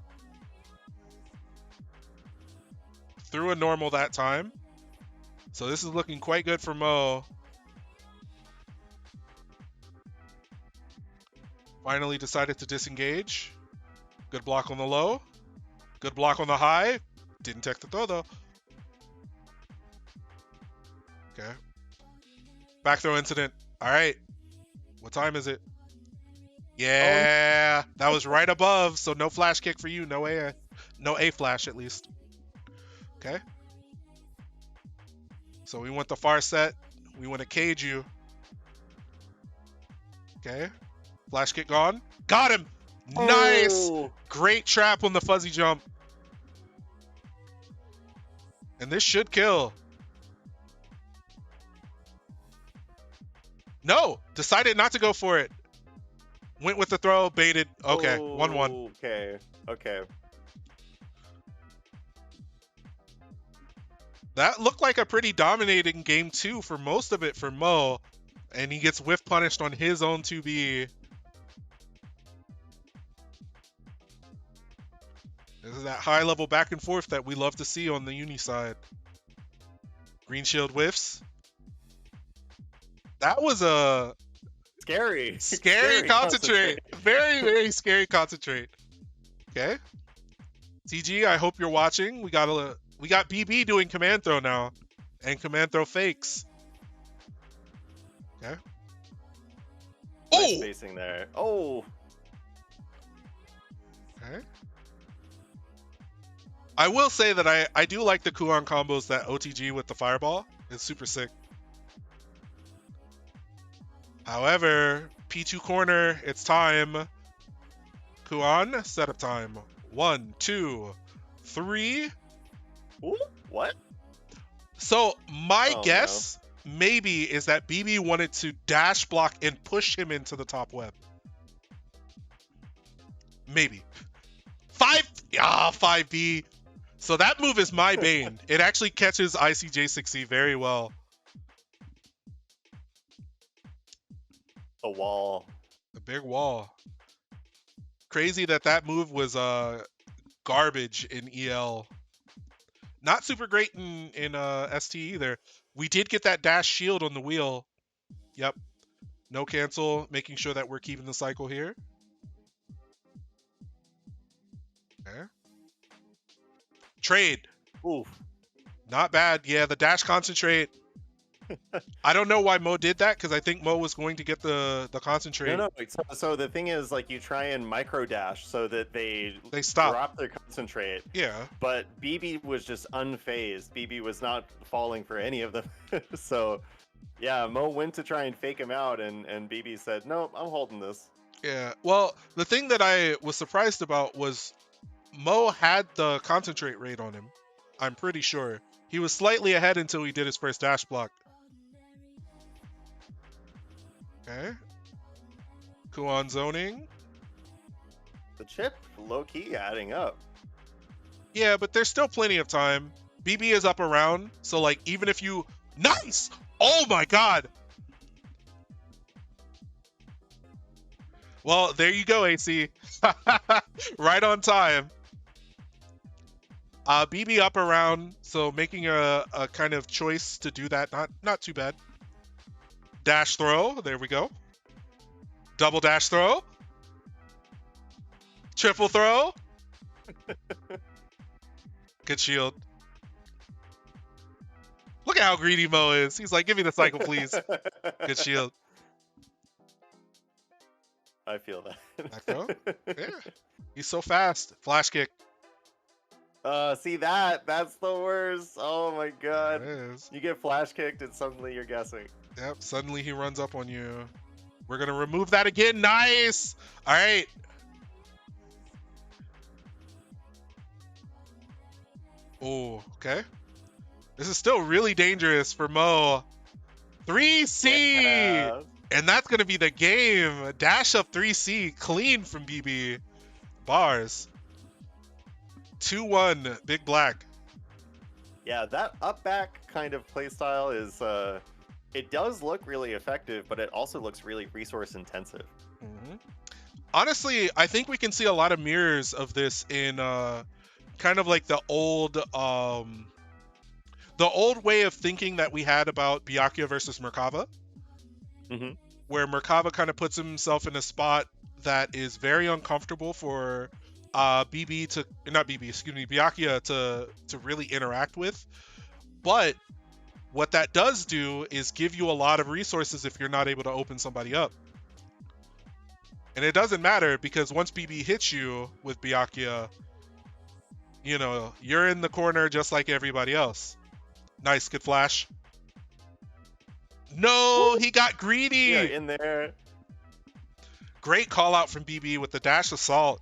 Speaker 1: Threw a normal that time. So this is looking quite good for Mo. Finally decided to disengage. Good block on the low. Good block on the high. Didn't tech the throw though. Okay. Back throw incident. All right. What time is it? Yeah, that was right above. So no flash kick for you. No A flash at least. Okay. So we went the far set. We want to cage you. Okay. Flash kick gone. Got him. Nice.
Speaker 2: Oh.
Speaker 1: Great trap on the fuzzy jump. And this should kill. No. Decided not to go for it. Went with the throw. Baited. Okay. 1-1.
Speaker 2: Okay.
Speaker 1: That looked like a pretty dominating game 2 for most of it for Mo. And he gets whiff punished on his own 2B. This is that high level back and forth that we love to see on the uni side. Green shield whiffs. That was a scary concentrate. Very, very scary concentrate. Okay. TG, I hope you're watching. We got BB doing command throw now. And command throw fakes. Okay.
Speaker 2: Nice spacing there. Oh.
Speaker 1: Okay. I will say that I do like the Kuon combos that OTG with the fireball. It's super sick. However, P2 corner, it's time. Kuon, setup time. 1, 2, 3.
Speaker 2: Ooh, what?
Speaker 1: So my guess maybe is that BB wanted to dash block and push him into the top web. Maybe. 5B. So that move is my bane. It actually catches ICJ6C very well.
Speaker 2: A wall.
Speaker 1: A big wall. Crazy that move was garbage in EL. Not super great in ST either. We did get that dash shield on the wheel. Yep. No cancel, making sure that we're keeping the cycle here. Okay. Trade.
Speaker 2: Oof.
Speaker 1: Not bad. Yeah, the dash concentrate. I don't know why Mo did that, because I think Mo was going to get the concentrate.
Speaker 2: No. So the thing is, like, you try and micro dash so that they
Speaker 1: stop.
Speaker 2: Drop their concentrate.
Speaker 1: Yeah.
Speaker 2: But BB was just unfazed. BB was not falling for any of them. So, yeah, Mo went to try and fake him out, and BB said, "No, I'm holding this."
Speaker 1: Yeah. Well, the thing that I was surprised about was Mo had the concentrate rate on him. I'm pretty sure. He was slightly ahead until he did his first dash block. Okay. Kuon zoning.
Speaker 2: The chip, low-key, adding up.
Speaker 1: Yeah, but there's still plenty of time. BB is up around, so, like, even if you... Nice! Oh, my God! Well, there you go, AC. Right on time. BB up around, so making a kind of choice to do that. Not too bad. Dash throw. There we go. Double dash throw. Triple throw. Good shield. Look at how greedy Mo is. He's like, give me the cycle, please. Good shield.
Speaker 2: I feel that.
Speaker 1: Back throw. Yeah. He's so fast. Flash kick.
Speaker 2: See that's the worst. Oh my god.
Speaker 1: It is.
Speaker 2: You get flash kicked and suddenly you're guessing.
Speaker 1: Yep, suddenly he runs up on you. We're gonna remove that again. Nice! Alright. Oh, okay. This is still really dangerous for Mo. 3C!
Speaker 2: Yeah.
Speaker 1: And that's gonna be the game. Dash up 3C. Clean from BB. Bars. 2-1. Big Black.
Speaker 2: Yeah, that up back kind of playstyle is it does look really effective, but it also looks really resource intensive.
Speaker 1: Mm-hmm. Honestly, I think we can see a lot of mirrors of this in kind of like the old way of thinking that we had about Byakuya versus Merkava, where Merkava kind of puts himself in a spot that is very uncomfortable for Byakuya to really interact with. But what that does do is give you a lot of resources if you're not able to open somebody up. And it doesn't matter, because once BB hits you with Byakuya, you know, you're in the corner just like everybody else. Nice, good flash. No, he got greedy.
Speaker 2: Yeah, in there.
Speaker 1: Great call out from BB with the dash assault.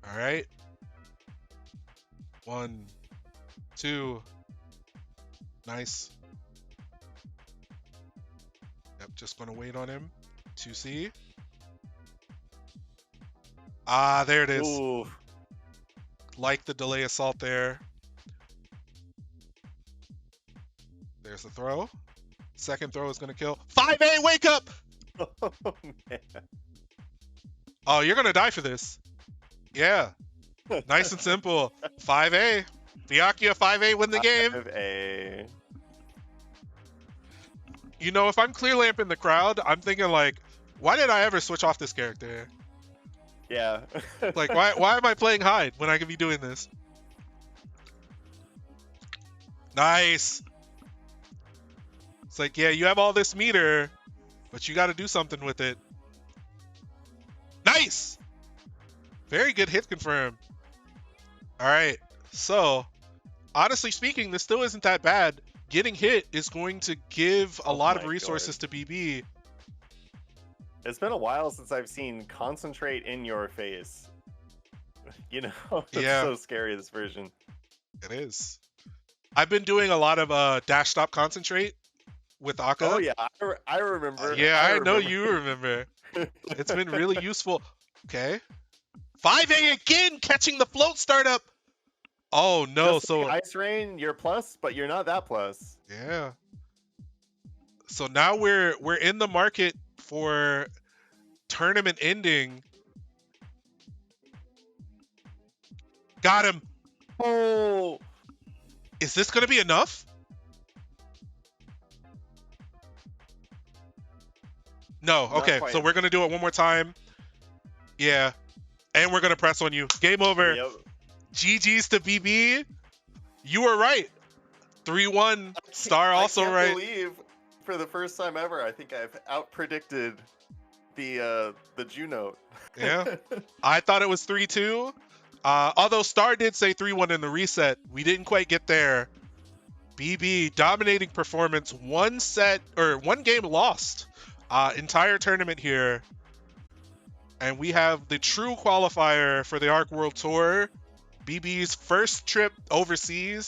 Speaker 1: All right. 1, 2. Nice. Yep, just gonna wait on him. 2C. Ah, there it is.
Speaker 2: Ooh.
Speaker 1: Like the delay assault there. There's the throw. Second throw is gonna kill. 5A, wake up!
Speaker 2: Oh, man.
Speaker 1: Oh, you're gonna die for this. Yeah, nice and simple. 5A. Byakuya 5A win the game.
Speaker 2: 5A.
Speaker 1: You know, if I'm clear lamping the crowd, I'm thinking like, why did I ever switch off this character?
Speaker 2: Yeah.
Speaker 1: Like, why am I playing Hyde when I could be doing this? Nice. It's like, yeah, you have all this meter, but you got to do something with it. Nice. Very good hit confirm. All right. So, honestly speaking, this still isn't that bad. Getting hit is going to give a lot of resources to BB.
Speaker 2: It's been a while since I've seen concentrate in your face. You know, it's
Speaker 1: Yeah.
Speaker 2: so scary, this version.
Speaker 1: It is. I've been doing a lot of dash stop concentrate with Akka.
Speaker 2: Oh yeah, I remember.
Speaker 1: Yeah, I know you remember. It's been really useful. Okay. 5A again, catching the float startup. Oh no,
Speaker 2: Just like Ice Rain, you're plus, but you're not that plus.
Speaker 1: Yeah. So now we're in the market for tournament ending. Got him.
Speaker 2: Oh.
Speaker 1: Is this gonna be enough? No. Okay, so we're gonna do it one more time. Yeah. And we're gonna press on you. Game over.
Speaker 2: Yep.
Speaker 1: GG's to BB. You were right. 3-1. Star also right.
Speaker 2: I can't believe for the first time ever, I think I've outpredicted the Juno.
Speaker 1: Yeah. I thought it was 3-2. Although Star did say 3-1 in the reset, we didn't quite get there. BB dominating performance, one game lost. Entire tournament here. And we have the true qualifier for the Arc World Tour. BB's first trip overseas.